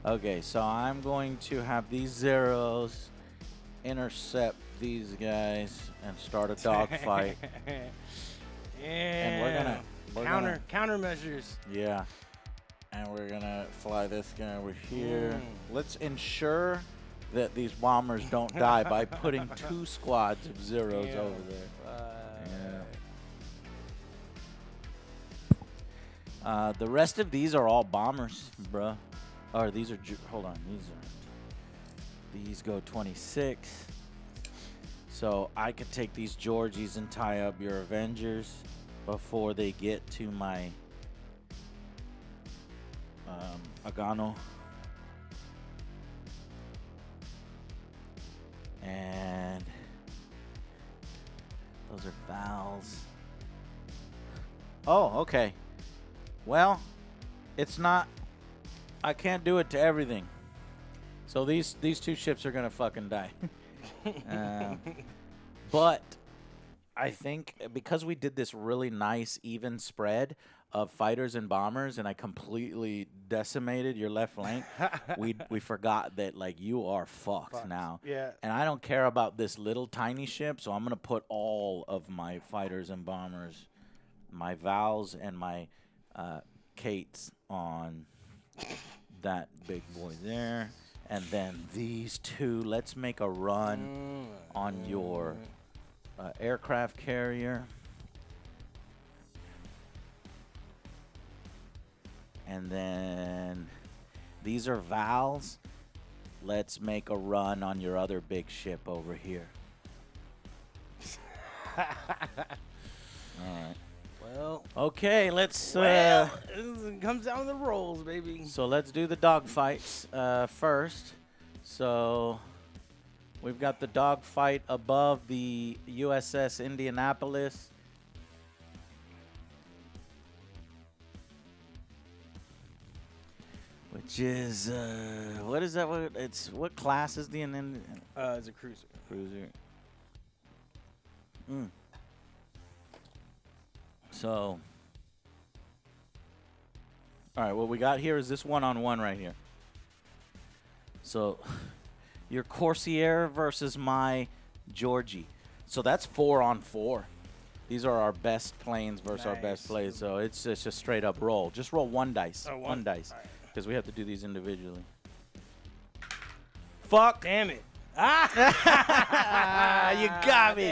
Okay, so I'm going to have these Zeros intercept these guys and start a dogfight. And we're gonna countermeasures. Yeah. And we're gonna fly this guy over here. Let's ensure that these bombers don't die by putting 2 squads of Zeros over there. The rest of these are all bombers, bruh. Or these are, hold on, these go 26. So I could take these Georgies and tie up your Avengers before they get to my Agano. And those are fouls. Oh, okay. Well, it's not. I can't do it to everything. So these two ships are gonna fucking die. But I think because we did this really nice even spread of fighters and bombers, and I completely decimated your left flank, we forgot that like you are fucked now. Yeah. And I don't care about this little tiny ship, so I'm gonna put all of my fighters and bombers, my Vals and my Kates on that big boy there. And then these two, let's make a run on your aircraft carrier. And then these are Vals. Let's make a run on your other big ship over here. All right. Well. Okay, let's. Well, it comes down to the rolls, baby. So let's do the dogfights first. So we've got the dogfight above the USS Indianapolis. Which is what is that? What class is the It's a cruiser. Cruiser. So, all right, what we got here is this one-on-one right here. So, your Corsair versus my Georgie. So that's 4-on-4. These are our best planes versus our best plays. So it's just a straight up roll. Just roll one dice. Oh, one dice. Right. Because we have to do these individually. Fuck. Damn it. You got me.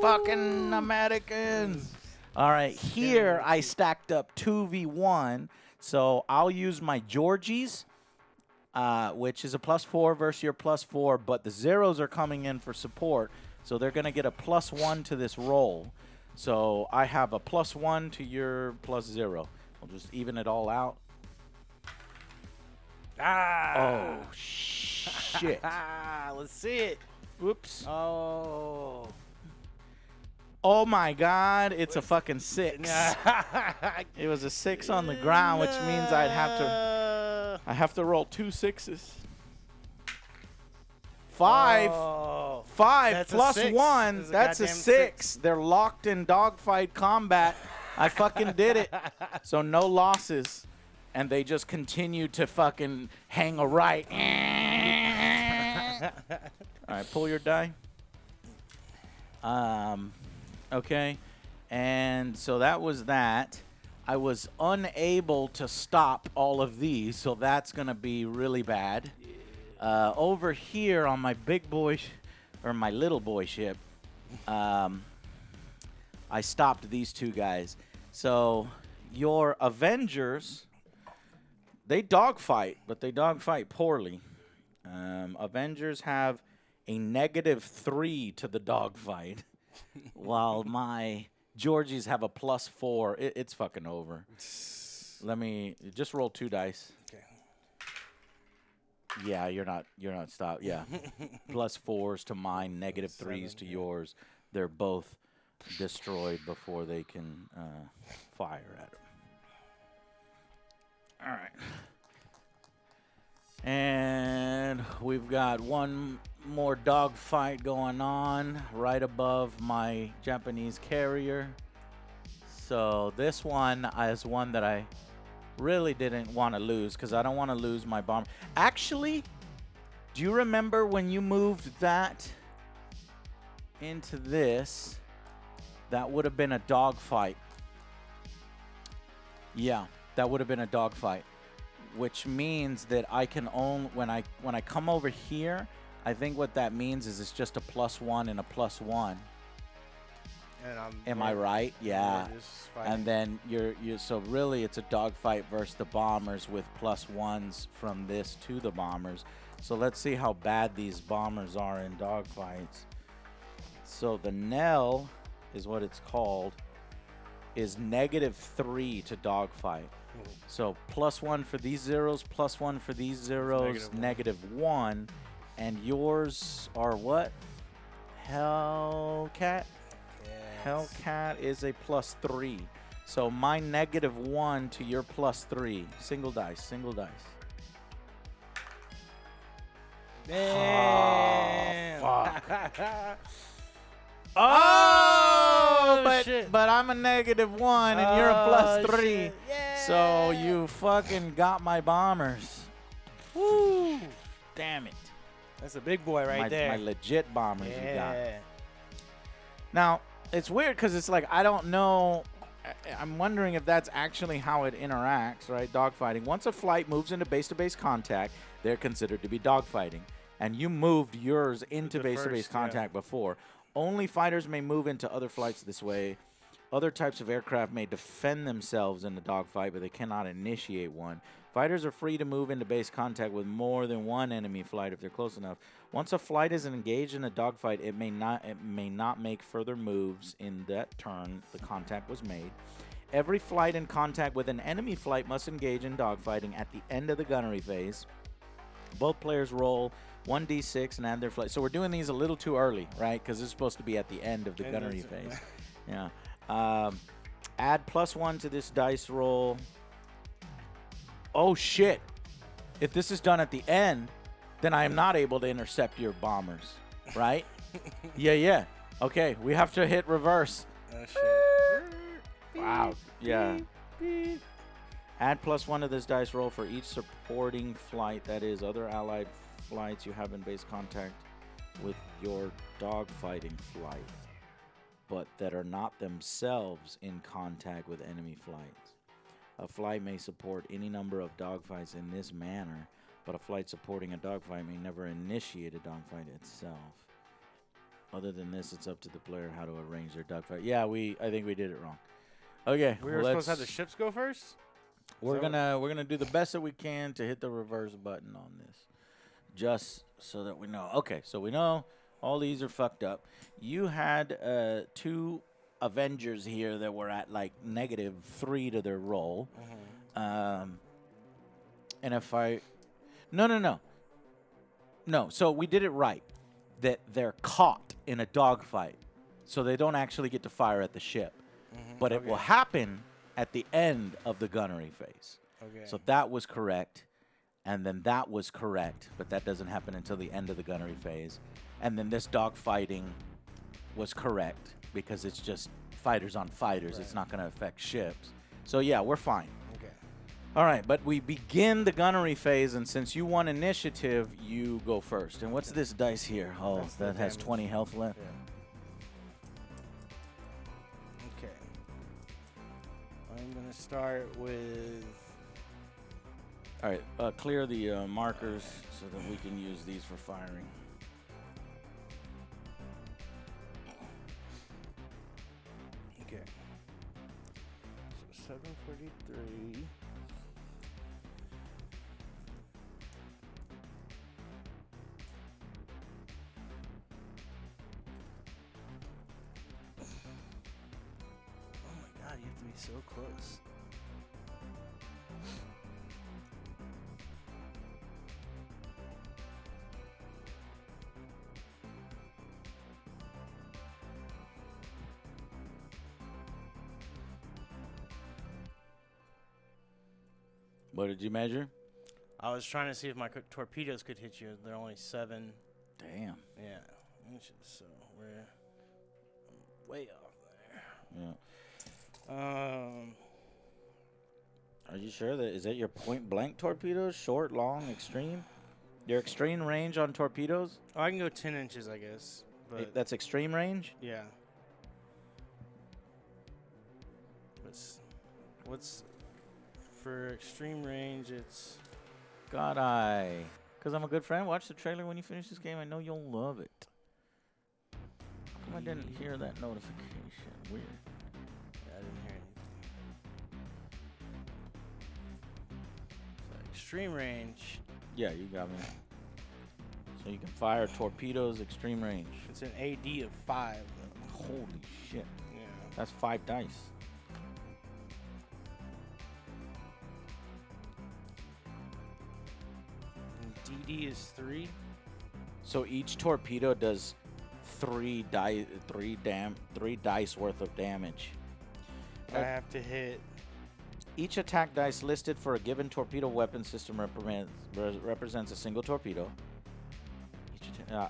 Fucking Americans. All right, here I stacked up 2v1. So I'll use my Georgies, which is a +4 versus your +4, but the zeros are coming in for support. So they're going to get a +1 to this roll. So I have a +1 to your +0. We'll just even it all out. Oh, shit. Let's see it. Whoops. Oh. Oh, my God. It's a fucking 6. It was a 6 on the ground, which means I have to roll 2 6s. 5. Oh. 5 That's a plus 6. 1. That's a goddamn 6. They're locked in dogfight combat. I fucking did it. So no losses. And they just continue to fucking hang a right. All right, pull your die. Okay. And so that was that. I was unable to stop all of these, so that's going to be really bad. Over here on my big boy, or my little boy ship, I stopped these two guys. So your Avengers, they dogfight, but they dogfight poorly. Avengers have a -3 to the dogfight, while my Georgies have a +4. It's fucking over. Let me just roll 2 dice. Okay. Yeah, you're not stopped. Yeah, +4s to mine, -3s to yours. They're both destroyed before they can fire at them. All right. And we've got one more dogfight going on right above my Japanese carrier. So this one is one that I really didn't want to lose because I don't want to lose my bomb. Actually, do you remember when you moved that into this? That would have been a dogfight. Yeah, that would have been a dogfight, which means that I can own when I come over here. I think what that means is it's just a +1 and a +1, and I'm. Am I right? Yeah. Just fighting. And then you're so really it's a dogfight versus the bombers with +1s from this to the bombers. So let's see how bad these bombers are in dogfights. So the Nell is what it's called, is -3 to dogfight. So +1 for these zeros, +1 for these zeros, -1. And yours are what? Hellcat? Yes. Hellcat is a +3. So my -1 to your +3. Single dice, single dice. Damn. Oh, oh, shit. but I'm a -1 and you're a +3. Shit. Yeah. So you fucking got my bombers. Woo. Damn it. That's a big boy right there. My legit bombers you got. Yeah. Now, it's weird because it's like, I don't know. I'm wondering if that's actually how it interacts, right? Dogfighting. Once a flight moves into base-to-base contact, they're considered to be dogfighting. And you moved yours into base-to-base contact before. Only fighters may move into other flights this way. Other types of aircraft may defend themselves in a dogfight, but they cannot initiate one. Fighters are free to move into base contact with more than one enemy flight if they're close enough. Once a flight is engaged in a dogfight, it may not make further moves in that turn the contact was made. Every flight in contact with an enemy flight must engage in dogfighting at the end of the gunnery phase. Both players roll 1d6 and add their flight. So we're doing these a little too early, right? Because it's supposed to be at the end of the gunnery phase. Yeah. Add +1 to this dice roll. Oh, shit. If this is done at the end, then I am not able to intercept your bombers, right? Yeah. Okay, we have to hit reverse. Oh, shit. Wow. Yeah. Add +1 to this dice roll for each supporting flight, that is, other allied flights you have in base contact with your dogfighting flight, but that are not themselves in contact with enemy flights. A flight may support any number of dogfights in this manner, but a flight supporting a dogfight may never initiate a dogfight itself. Other than this, it's up to the player how to arrange their dogfight. Yeah, I think we did it wrong. Okay, We were supposed to have the ships go first? we're gonna do the best that we can to hit the reverse button on this, just so that we know. Okay, so we know all these are fucked up. You had 2 Avengers here that were at like -3 to their roll. And if no, so we did it right, that they're caught in a dogfight, so they don't actually get to fire at the ship, but it will happen at the end of the gunnery phase. Okay. So that was correct, and then that was correct, but that doesn't happen until the end of the gunnery phase. And then this dogfighting was correct because it's just fighters on fighters. It's not going to affect ships. So yeah, we're fine. Okay. All right, but we begin the gunnery phase, and since you won initiative, you go first. And what's this dice here? Oh, That's that the has damage. 20 health left. Yeah. Okay. I'm going to start with... All right, clear the markers so that we can use these for firing. Okay. So 743. Oh my god, you have to be so close. What did you measure? I was trying to see if my torpedoes could hit you. They're only 7. Damn. Yeah. Inches, so we're way off there. Yeah. Are you sure that is that your point blank torpedoes? Short, long, extreme? Your extreme range on torpedoes? Oh, I can go 10 inches, I guess. But That's extreme range? yeah. What's for extreme range? It's God, because I'm a good friend. Watch the trailer when you finish this game. I know you'll love it. I didn't hear that notification. Weird. Yeah, I didn't hear anything. So extreme range. Yeah, you got me. So you can fire torpedoes extreme range. It's an AD of 5. Though. Holy shit. Yeah. That's 5 dice. And DD is 3. So each torpedo does 3 dice worth of damage. I have to hit. Each attack dice listed for a given torpedo weapon system represents a single torpedo.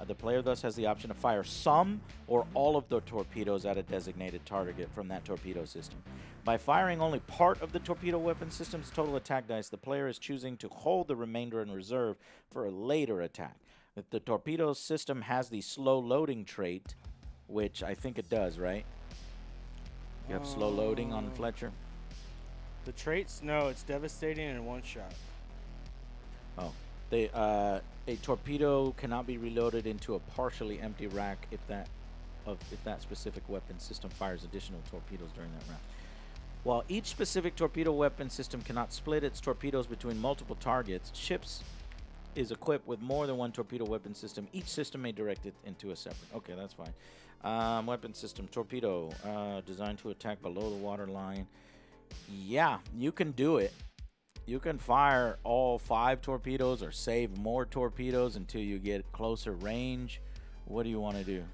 The player thus has the option to fire some or all of the torpedoes at a designated target from that torpedo system. By firing only part of the torpedo weapon system's total attack dice, the player is choosing to hold the remainder in reserve for a later attack. If the torpedo system has the slow loading trait, which I think it does, right? You have slow loading on Fletcher? The traits? No, it's devastating in one shot. Oh. A torpedo cannot be reloaded into a partially empty rack if that specific weapon system fires additional torpedoes during that round. While each specific torpedo weapon system cannot split its torpedoes between multiple targets, ships is equipped with more than one torpedo weapon system. Each system may direct it into a separate. Okay, that's fine. Weapon system, torpedo, designed to attack below the water line. Yeah, you can do it. You can fire all 5 torpedoes or save more torpedoes until you get closer range. What do you want to do?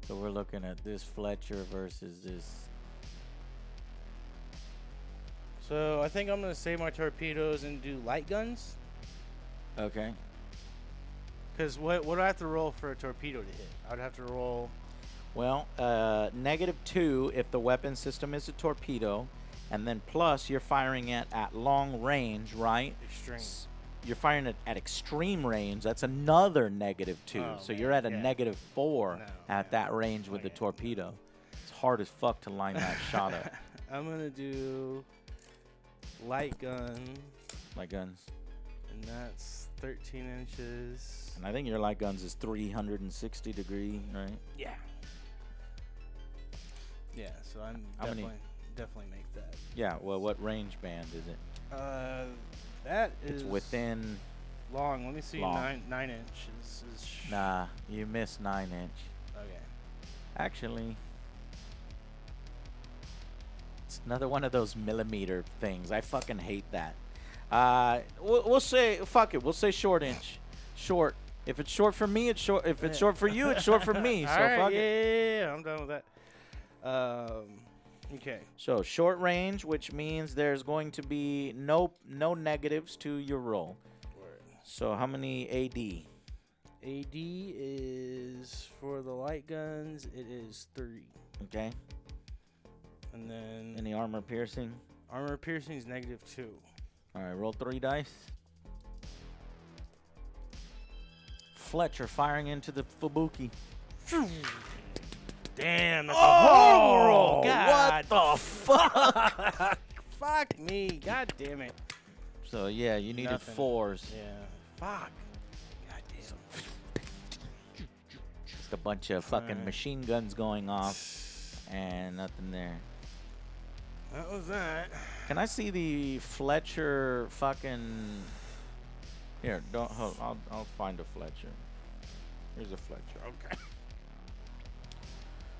So we're looking at this Fletcher versus this. So I think I'm going to save my torpedoes and do light guns. Okay. Because what do I have to roll for a torpedo to hit? I would have to roll... Well, -2 if the weapon system is a torpedo. And then plus you're firing it at long range, right? Extreme. You're firing it at extreme range. That's another -2. Oh, So man, you're at a yeah. -4 at that range with the Okay. torpedo. It's hard as fuck to line that shot up. I'm going to do light gun, Light guns. and that's 13 inches. And I think your light guns is 360 degree, right? Yeah. Yeah, so I'm How many? definitely make that. Yeah, well, what range band is it? That is It's within... long. Let me see. Long. 9 inches is Nah, you missed 9 inch. okay. Actually, it's another one of those millimeter things. I fucking hate that. We'll say, fuck it. We'll say short inch. Short. If it's short for me, it's short. If it's short for you, it's short for me. So All right, fuck yeah, it. yeah, I'm done with that. Okay. So short range, which means there's going to be no negatives to your roll. So how many AD? AD is for the light guns. It is 3, Okay. and then Any armor piercing? armor piercing is -2. All right, roll 3 dice. Fletcher firing into the Fubuki. Damn, that's a horrible roll. What God, the fuck? fuck me. God damn it. So yeah, you needed Nothing. 4s. Yeah. Fuck. God damn. Just a bunch of fucking Alright. machine guns going off, and nothing there. That was that. Can I see the Fletcher fucking? Here, don't hold. I'll find a Fletcher. Here's a Fletcher. Okay.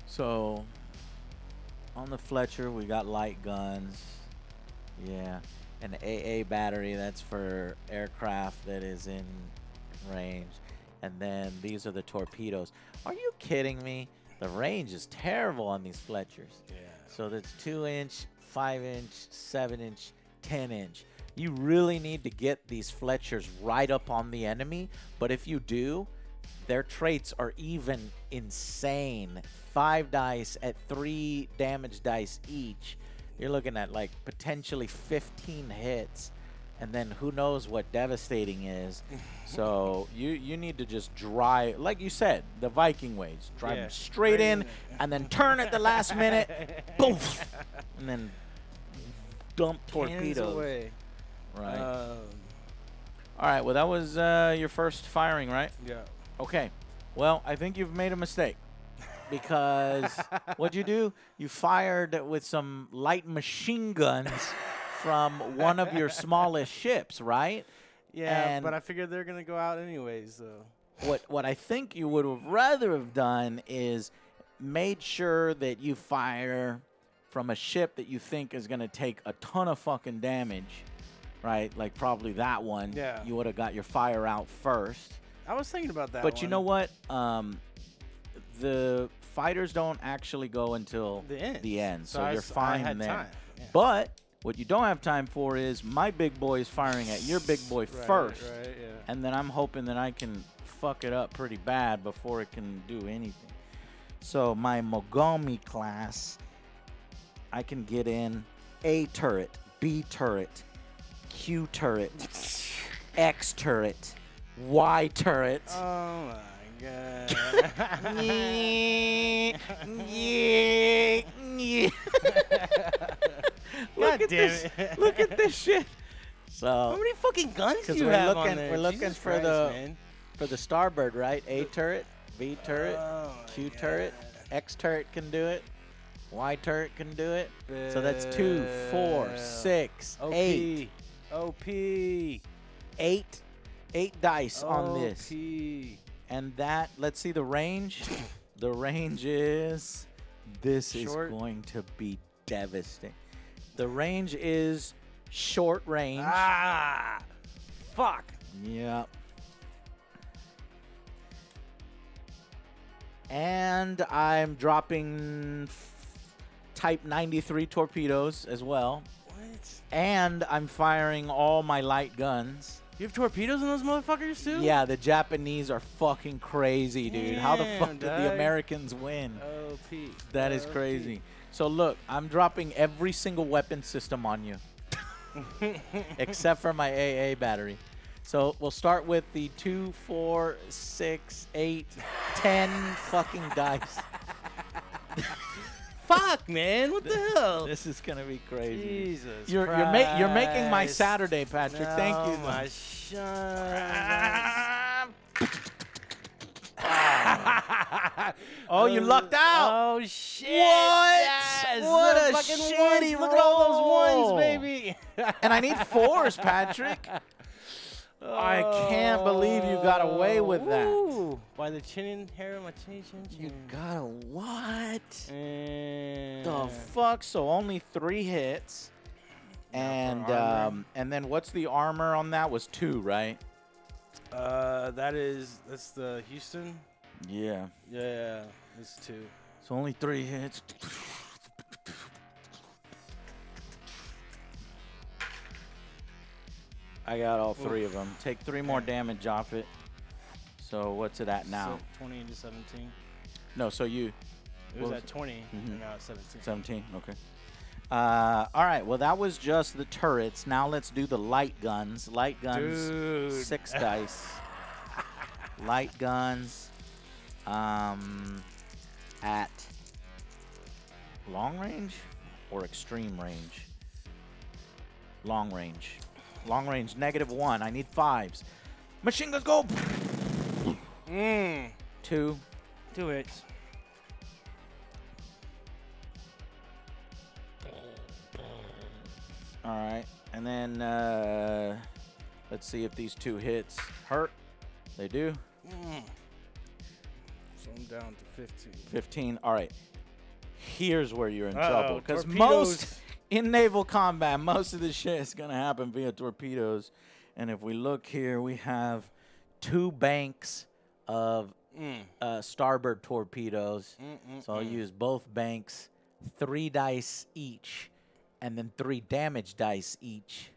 So on the Fletcher, we got light guns. Yeah, an AA battery. That's for aircraft that is in range. And then these are the torpedoes. Are you kidding me? The range is terrible on these Fletchers. Yeah. So that's 2 inch, 5 inch, 7 inch, 10 inch. You really need to get these Fletchers right up on the enemy. But if you do, their traits are even insane. 5 dice at 3 damage dice each. You're looking at like potentially 15 hits. And then who knows what devastating is. So you need to just drive, like you said, the Viking ways. Drive them straight in and then turn at the last minute. Boom. And then dump Hands torpedoes. away. Right. All right. Well, that was your first firing, right? Yeah. Okay. Well, I think you've made a mistake because what'd you do? You fired with some light machine guns from one of your smallest ships, right? Yeah, And but I figured they're gonna go out anyways. So what I think you would have rather have done is made sure that you fire from a ship that you think is going to take a ton of fucking damage, right? Like probably that one. Yeah. You would have got your fire out first. I was thinking about that. But you know what? The fighters don't actually go until the end. So you're I fine had there. time. Yeah. But what you don't have time for is my big boy is firing at your big boy first. Right, yeah. And then I'm hoping that I can fuck it up pretty bad before it can do anything. So my Mogami class, I can get in A turret, B turret, Q turret, X turret, Y turret. Oh my god. Look at damn this. it. Look at this shit. So How many fucking guns do you we're have looking, on there? we're looking Jesus for Christ, the man. for the starboard, right? A turret, B turret, Oh Q my turret, God. X turret can do it, Y turret can do it. So that's 2, 4, 6, OP. 8. OP. 8 dice on this. OP. And that, let's see the range. The range is, this Short. is going to be devastating. The range is short range. Ah. Fuck. Yep. And I'm dropping Type 93 torpedoes as well. What? And I'm firing all my light guns. You have torpedoes in those motherfuckers too? Yeah, the Japanese are fucking crazy, dude. How the Damn, fuck did the dog. Americans win? OP. That is OP. crazy. So look, I'm dropping every single weapon system on you. Except for my AA battery. So we'll start with the 2, 4, 6, 8, 10 fucking dice. Fuck, man. What the hell? This is gonna be crazy. Jesus You're making my Christ. Saturday, Patrick. Thank you. Oh, my son. Oh, you lucked out. Oh, shit. What? Yes. What Look, a fucking shitty ones. Look at all those roll. ones, baby. And I need 4s, Patrick. I can't believe you got away with that. Ooh, by the chin hair of my chin. You got a what? And The fuck? So only 3 hits. And armor. and then what's the armor on that? Was 2, right? that's the Houston. Yeah. Yeah, it's 2. So only 3 hits. I got all 3 of them. Take 3 more damage off it. So what's it at now? So 20 into 17. No, so you It was What at was 20, Mhm. and now it's 17. 17. Okay. All right. Well, that was just the turrets. Now let's do the light guns. Light guns. Dude. 6 dice. Light guns. At long range or extreme range? Long range. Long range, -1. I need 5s. Machine guns go. 2. 2 hits. All right. And then let's see if these 2 hits hurt. They do. So I'm down to 15. 15. All right. Here's where you're in Uh-oh, trouble. Because torpedoes. most in naval combat, most of the shit is going to happen via torpedoes. And if we look here, we have 2 banks of starboard torpedoes. So I'll use both banks, 3 dice each, and then 3 damage dice each.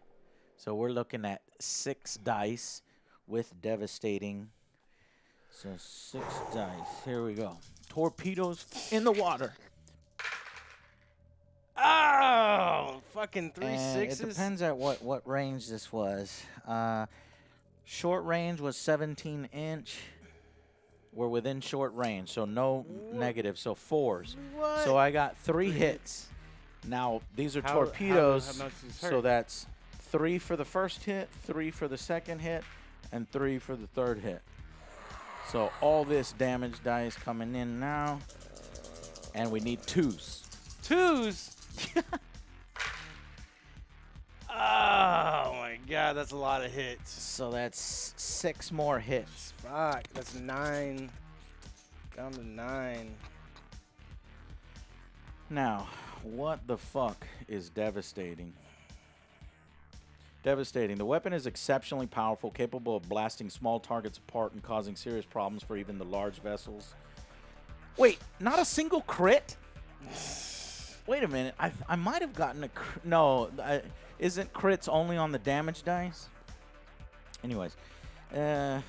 So we're looking at 6 dice with devastating. So 6 dice. Here we go. Torpedoes in the water. Oh, fucking 3 And sixes. it depends at what range this was. Short range was 17-inch. We're within short range, so no negative, so 4s. What? So I got 3 hits. Now, these are How torpedoes, much is so hurt? that's 3 for the first hit, 3 for the second hit, and 3 for the third hit. So all this damage dice coming in now. And we need 2s. 2s? Oh my god, that's a lot of hits. So that's 6 more hits. Fuck, that's 9. Down to 9. Now, what the fuck is devastating? Devastating. The weapon is exceptionally powerful, capable of blasting small targets apart and causing serious problems for even the large vessels. Wait, not a single crit? Wait a minute. I might have gotten a no. Isn't crits only on the damage dice? Anyways, a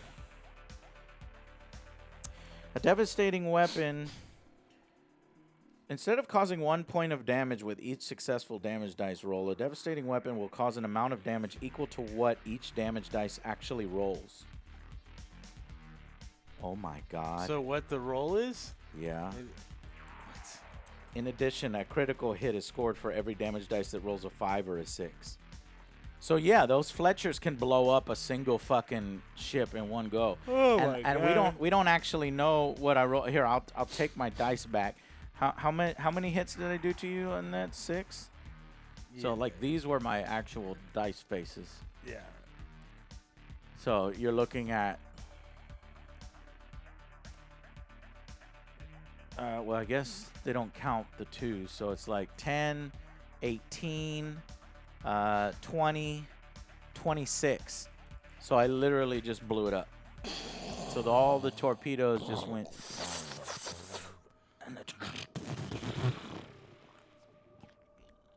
devastating weapon. Instead of causing 1 point of damage with each successful damage dice roll, a devastating weapon will cause an amount of damage equal to what each damage dice actually rolls. Oh my god. So what the roll is? Yeah. What? In addition, a critical hit is scored for every damage dice that rolls a 5 or a 6. So yeah, those Fletchers can blow up a single fucking ship in one go. Oh and, my and god. we don't actually know what I roll. Here, I'll take my dice back. How many hits did I do to you on that 6? Yeah. So like these were my actual dice faces. Yeah. So you're looking at well, I guess they don't count the 2s, so it's like 10, 18, 20, 26. So I literally just blew it up. So all the torpedoes just went. And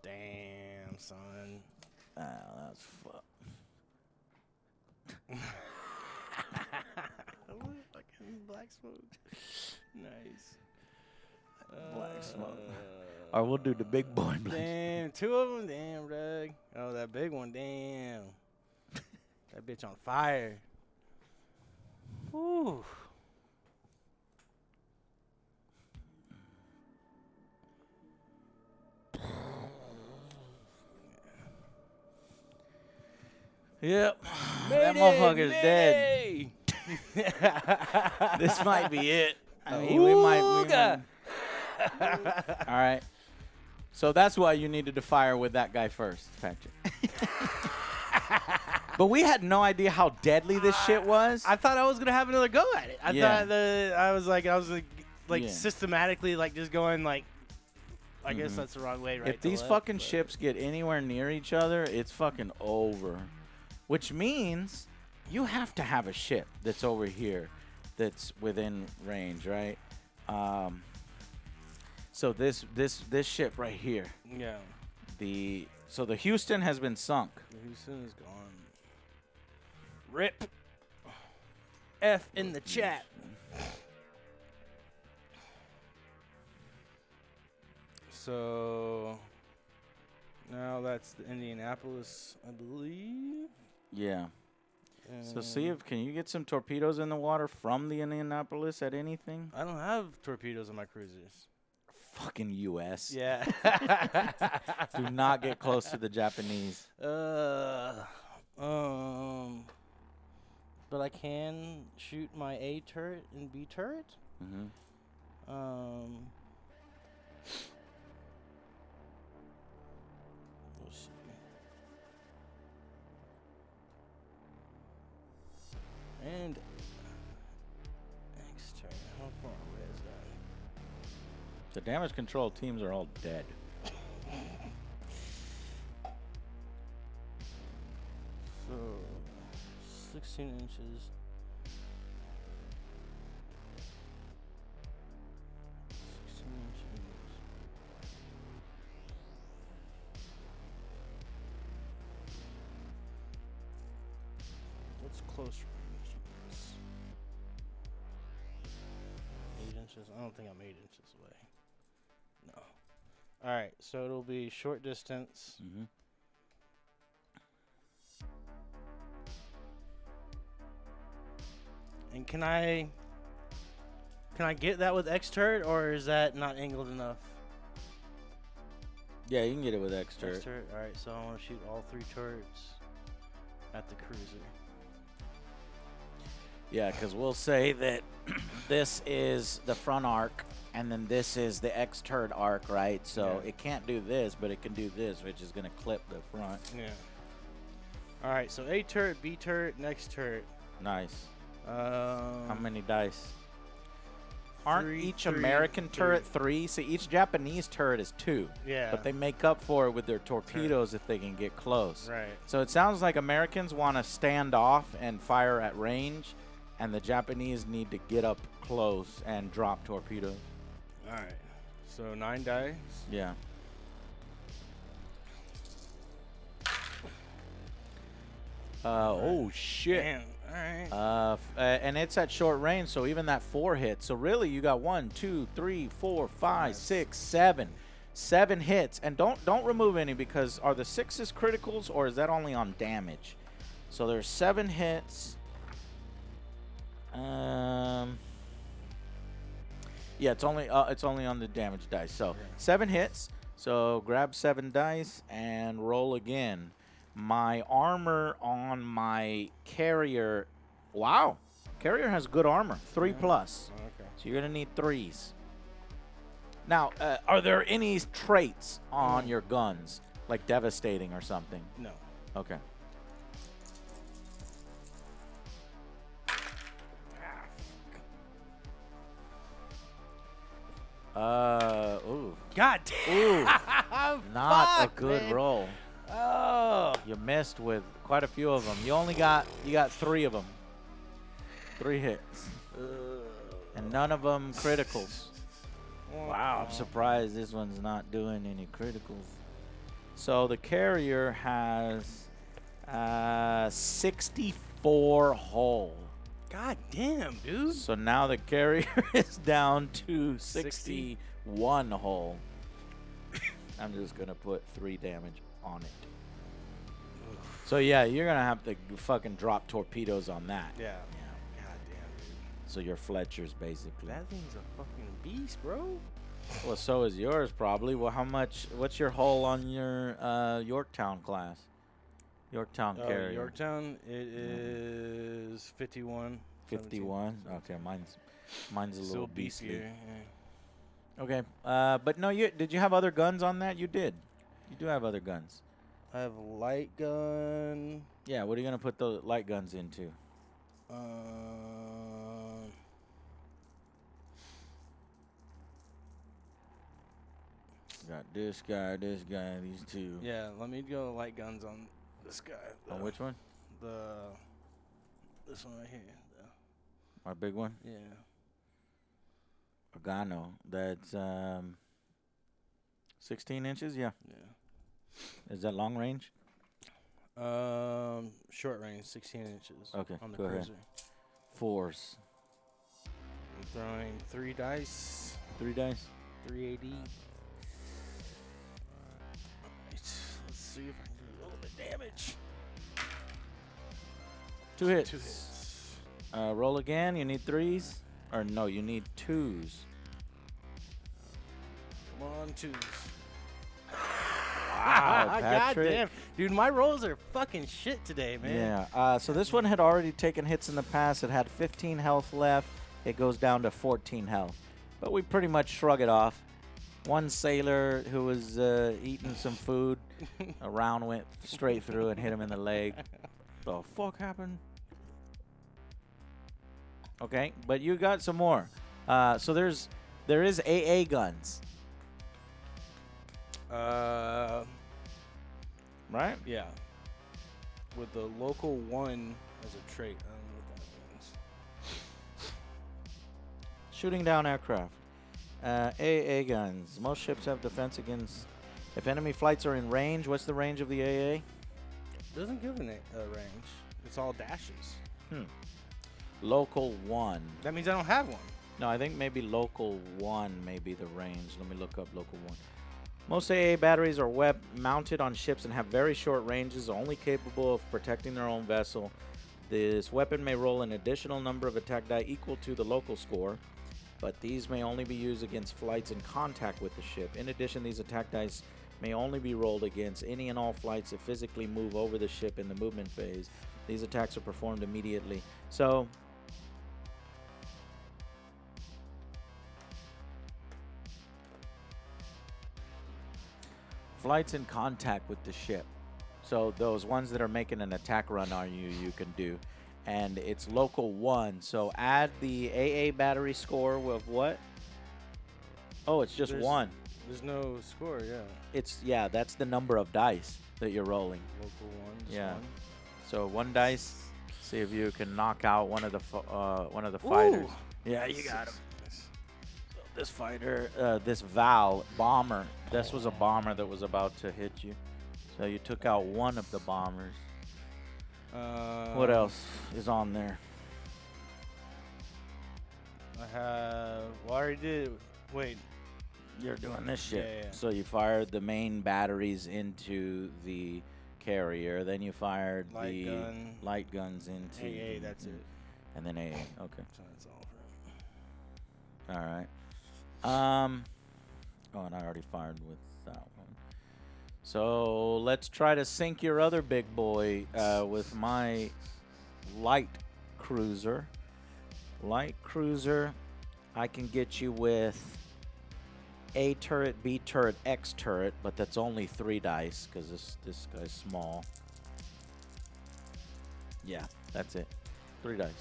Damn, son. that's fuck. Fucking black smoke. Nice. Black smoke. Or we'll do the big boy black. Damn, 2 of them. Damn, Doug. Oh, that big one. Damn. That bitch on fire. Whew. Yep. That motherfucker's dead. This might be it. I mean, we might. All right. So that's why you needed to fire with that guy first, Patrick. But we had no idea how deadly this shit was. I thought I was gonna have another go at it. Yeah. Thought I was like Yeah. systematically like just going like. I guess that's the wrong way, right? If to these left, fucking but- ships get anywhere near each other, it's fucking over. Which means you have to have a ship that's over here that's within range, right? So this ship right here, Yeah. so the Houston has been sunk. Houston is gone. Rip. F in the chat. So now that's the Indianapolis, I believe. Yeah. So see if can you get some torpedoes in the water from the Indianapolis at anything? I don't have torpedoes on my cruisers. Fucking U.S. Yeah. Do not get close to the Japanese. But I can shoot my A turret and B turret. Mm-hmm. Let's see. And X turret. How far away is that? The damage control teams are all dead. So 16 inches. 16 inches. What's close range? 8 inches. I don't think I'm 8 inches away. No. All right, so it'll be short distance. Mm-hmm. And can I get that with X turret, or is that not angled enough? Yeah, you can get it with X turret. X turret. All right, so I want to shoot all 3 turrets at the cruiser. Yeah, because we'll say that this is the front arc, and then this is the X-turret arc, right? So Yeah. it can't do this, but it can do this, which is going to clip the front. Yeah. All right, so A turret, B turret, next turret. Nice. How How many dice? Aren't Three, each three, American turret 3? So each Japanese turret is 2. Yeah. But they make up for it with their torpedoes if they can get close. Right. So it sounds like Americans want to stand off and fire at range, and the Japanese need to get up close and drop torpedoes. All right. So 9 dice. Yeah. Oh, shit. Damn. All right. And it's at short range, so even that 4 hits. So really, you got 1, 2, 3, 4, 5, Nice. 6, 7. 7 hits. And don't remove any, because are the 6s criticals, or is that only on damage? So there's 7 hits. Yeah, it's only on the damage dice. So 7 hits. So grab 7 dice and roll again. My armor on my carrier, wow, carrier has good armor, 3 plus. Okay. So you're gonna need 3s. Now, are there any traits on your guns, like devastating or something? No. Okay. Ooh. God damn. Ooh. Not Fuck, a good man. roll. Oh. You missed with quite a few of them. You got 3 of them. 3 hits. And none of them criticals. Wow, I'm surprised this one's not doing any criticals. So the carrier has 64 hull. God damn, dude. So now the carrier is down to 61 hull. I'm just going to put 3 damage on it. So yeah, you're going to have to fucking drop torpedoes on that. Yeah. God damn, dude. So your Fletcher's basically. That thing's a fucking beast, bro. Well, so is yours probably. Well, what's your hull on your Yorktown class? Yorktown carrier. Yorktown, it is 51. 51? 17. Okay, mine's a Still little beastly. beefier. Yeah. Okay, but no, did you have other guns on that? You did. You do have other guns. I have a light gun. Yeah, what are you going to put the light guns into? Got this guy, these 2. Yeah, let me go light guns on this guy. On which one? This one right here. My big one? Yeah. Organo. That's 16 inches? Yeah. Yeah. Is that long range? Short range, 16 inches. Okay, On the go ahead. cruiser. 4s. I'm throwing 3 dice. 3 dice? 380. Alright, let's see if I can do a little bit of damage. 2 hits. 2 hits. Roll again. You need 3s? Or no, you need 2s. Come on, 2s. Wow, God Patrick. damn. Dude, my rolls are fucking shit today, man. Yeah. So this one had already taken hits in the past. It had 15 health left. It goes down to 14 health. But we pretty much shrug it off. One sailor who was eating some food, a round went straight through and hit him in the leg. The fuck happened? Okay, but you got some more. So there is AA guns, right? Yeah. With the local 1 as a trait. I don't know what that means. Shooting down aircraft. AA guns. Most ships have defense against. If enemy flights are in range, what's the range of the AA? Doesn't give a range. It's all dashes. Local 1. That means I don't have one. No, I think maybe local 1 may be the range. Let me look up local 1. Most AA batteries are mounted on ships and have very short ranges, only capable of protecting their own vessel. This weapon may roll an additional number of attack die equal to the local score, but these may only be used against flights in contact with the ship. In addition, these attack dice may only be rolled against any and all flights that physically move over the ship in the movement phase. These attacks are performed immediately. So flights in contact with the ship. So those ones that are making an attack run on you, you can do. And it's local 1. So add the AA battery score with what? Oh, it's just 1. There's no score, Yeah, that's the number of dice that you're rolling. Local 1, just Yeah. 1. So 1 dice. See if you can knock out one of the fighters. Ooh. Yeah, you got him. So this fighter, this Val bomber. This was a bomber that was about to hit you. So you took out one of the bombers. What else is on there? I have. Well, I already did. Wait. You're doing this shit. Yeah. So you fired the main batteries into the carrier. Then you fired Light the gun. light guns into. AA, that's it. And then AA. Okay. So that's all for All right. Oh, and I already fired with that one. So let's try to sink your other big boy with my light cruiser. Light cruiser, I can get you with A turret, B turret, X turret, but that's only 3 dice because this guy's small. Yeah, that's it. 3 dice.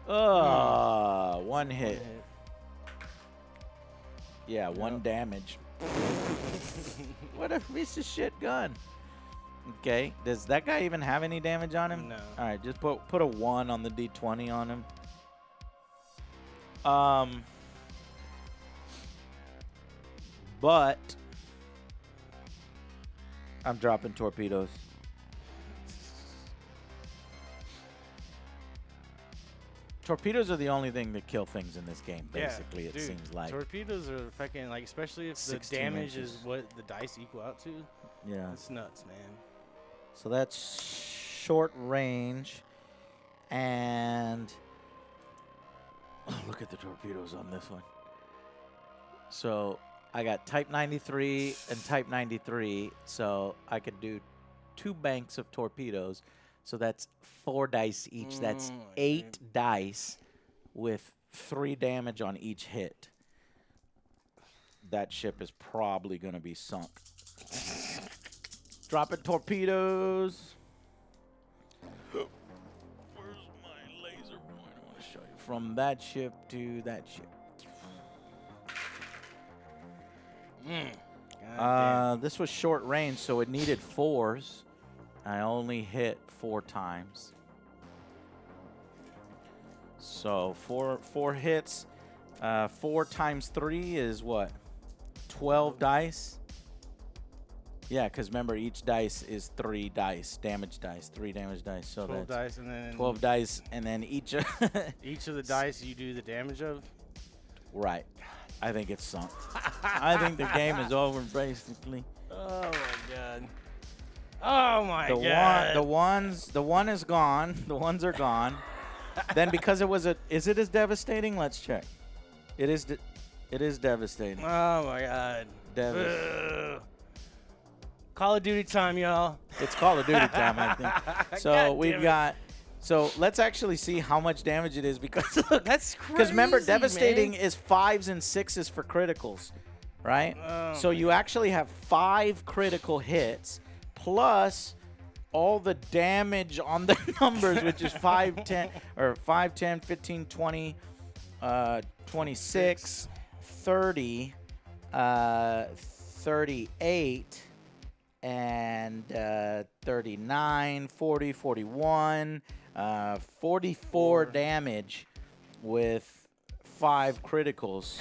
1 hit. Yeah, 1 damage. What a piece of shit gun. Okay, does that guy even have any damage on him? No. All right, just put a 1 on the D20 on him. But I'm dropping torpedoes. Torpedoes are the only thing that kill things in this game, basically, yeah, it dude, seems like. Torpedoes are fucking, like, especially if the 16 damage inches. is what the dice equal out to. Yeah. That's nuts, man. So that's short range. And look at the torpedoes on this one. So I got Type 93 and Type 93. So I could do 2 banks of torpedoes. So that's 4 dice each. That's 8 dice with 3 damage on each hit. That ship is probably going to be sunk. Dropping torpedoes. Where's my laser point? I want to show you. From that ship to that ship. This was short range, so it needed 4s. I only hit 4 times. So 4 hits. 4 times 3 is what? 12 dice? Yeah, because remember, each dice is 3 dice, damage dice, 3 damage dice. So 12 that's dice, and then 12 dice, and then each. each of the dice you do the damage of. Right. I think it's sunk. I think the game is over, basically. Oh my god. Oh my The god. the one is gone. The ones are gone. Then because it was is it as devastating? Let's check. It is devastating. Oh my god. Devastating. Call of Duty time, y'all. It's Call of Duty time, I think. So God we've damn it. got. So let's actually see how much damage it is because look, That's crazy. because remember, devastating man. is 5s and 6s for criticals, right? Oh so my you actually have 5 critical hits plus all the damage on the numbers, which is 5, 10, or 5, 10, 15, 20, 26, 30, 38, and 39, 40, 41, 44 damage with 5 criticals.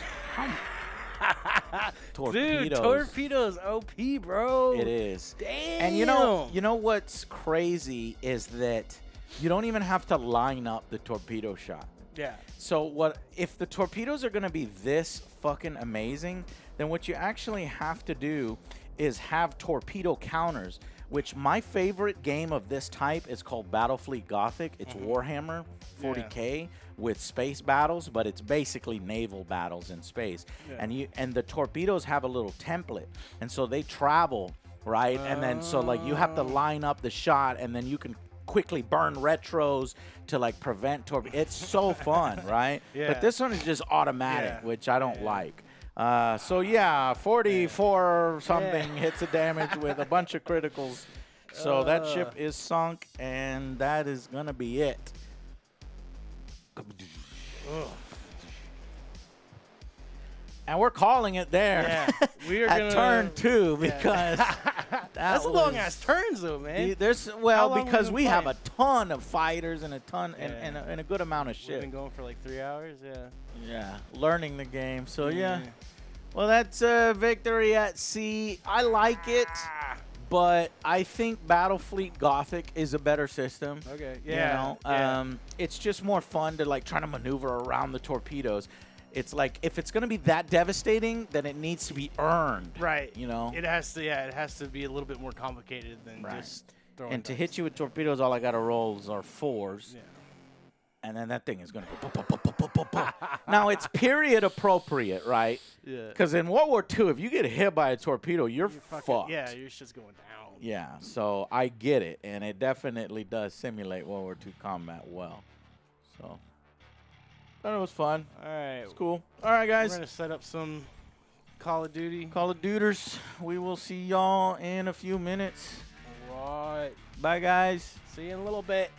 Torpedoes. Dude, torpedoes OP, bro. It is. Damn. And you know what's crazy is that you don't even have to line up the torpedo shot. Yeah. So what if the torpedoes are going to be this fucking amazing, then what you actually have to do is have torpedo counters, which my favorite game of this type is called Battlefleet Gothic. It's Warhammer 40K with space battles, but it's basically naval battles in space. Yeah. And the torpedoes have a little template, and so they travel, right? And then so like you have to line up the shot, and then you can quickly burn retros to like prevent torpedoes. It's so fun, right? Yeah. But this one is just automatic, Yeah. which I don't Yeah. like. So yeah, 44 something hits of damage with a bunch of criticals. So that ship is sunk, and that is gonna be it. And we're calling it there. Yeah, we are at gonna turn 2 because that's a long ass turns though, man. There's How well long because we we been have a playing? ton of fighters and a ton and a good amount of We've shit. been going for like 3 hours. Yeah. Yeah, learning the game. So yeah. Yeah. Well, that's Victory at Sea. I like it, but I think Battlefleet Gothic is a better system. Okay. You Yeah. know? Yeah. It's just more fun to like try to maneuver around the torpedoes. It's like if it's gonna be that devastating, then it needs to be earned. Right. You know. It has to. Yeah. It has to be a little bit more complicated than Right. just throwing. And to dice. hit you with torpedoes, all I gotta roll are 4s. Yeah. And then that thing is going to go. Now, it's period appropriate, right? Yeah. Because in World War II, if you get hit by a torpedo, you're fucking, fucked. yeah, you're just going down. Yeah, so I get it. And it definitely does simulate World War II combat well. So, thought it was fun. All right. It's cool. All right, We're guys. going to set up some Call of Duty. Call of Duters. We will see y'all in a few minutes. All right. Bye, guys. See you in a little bit.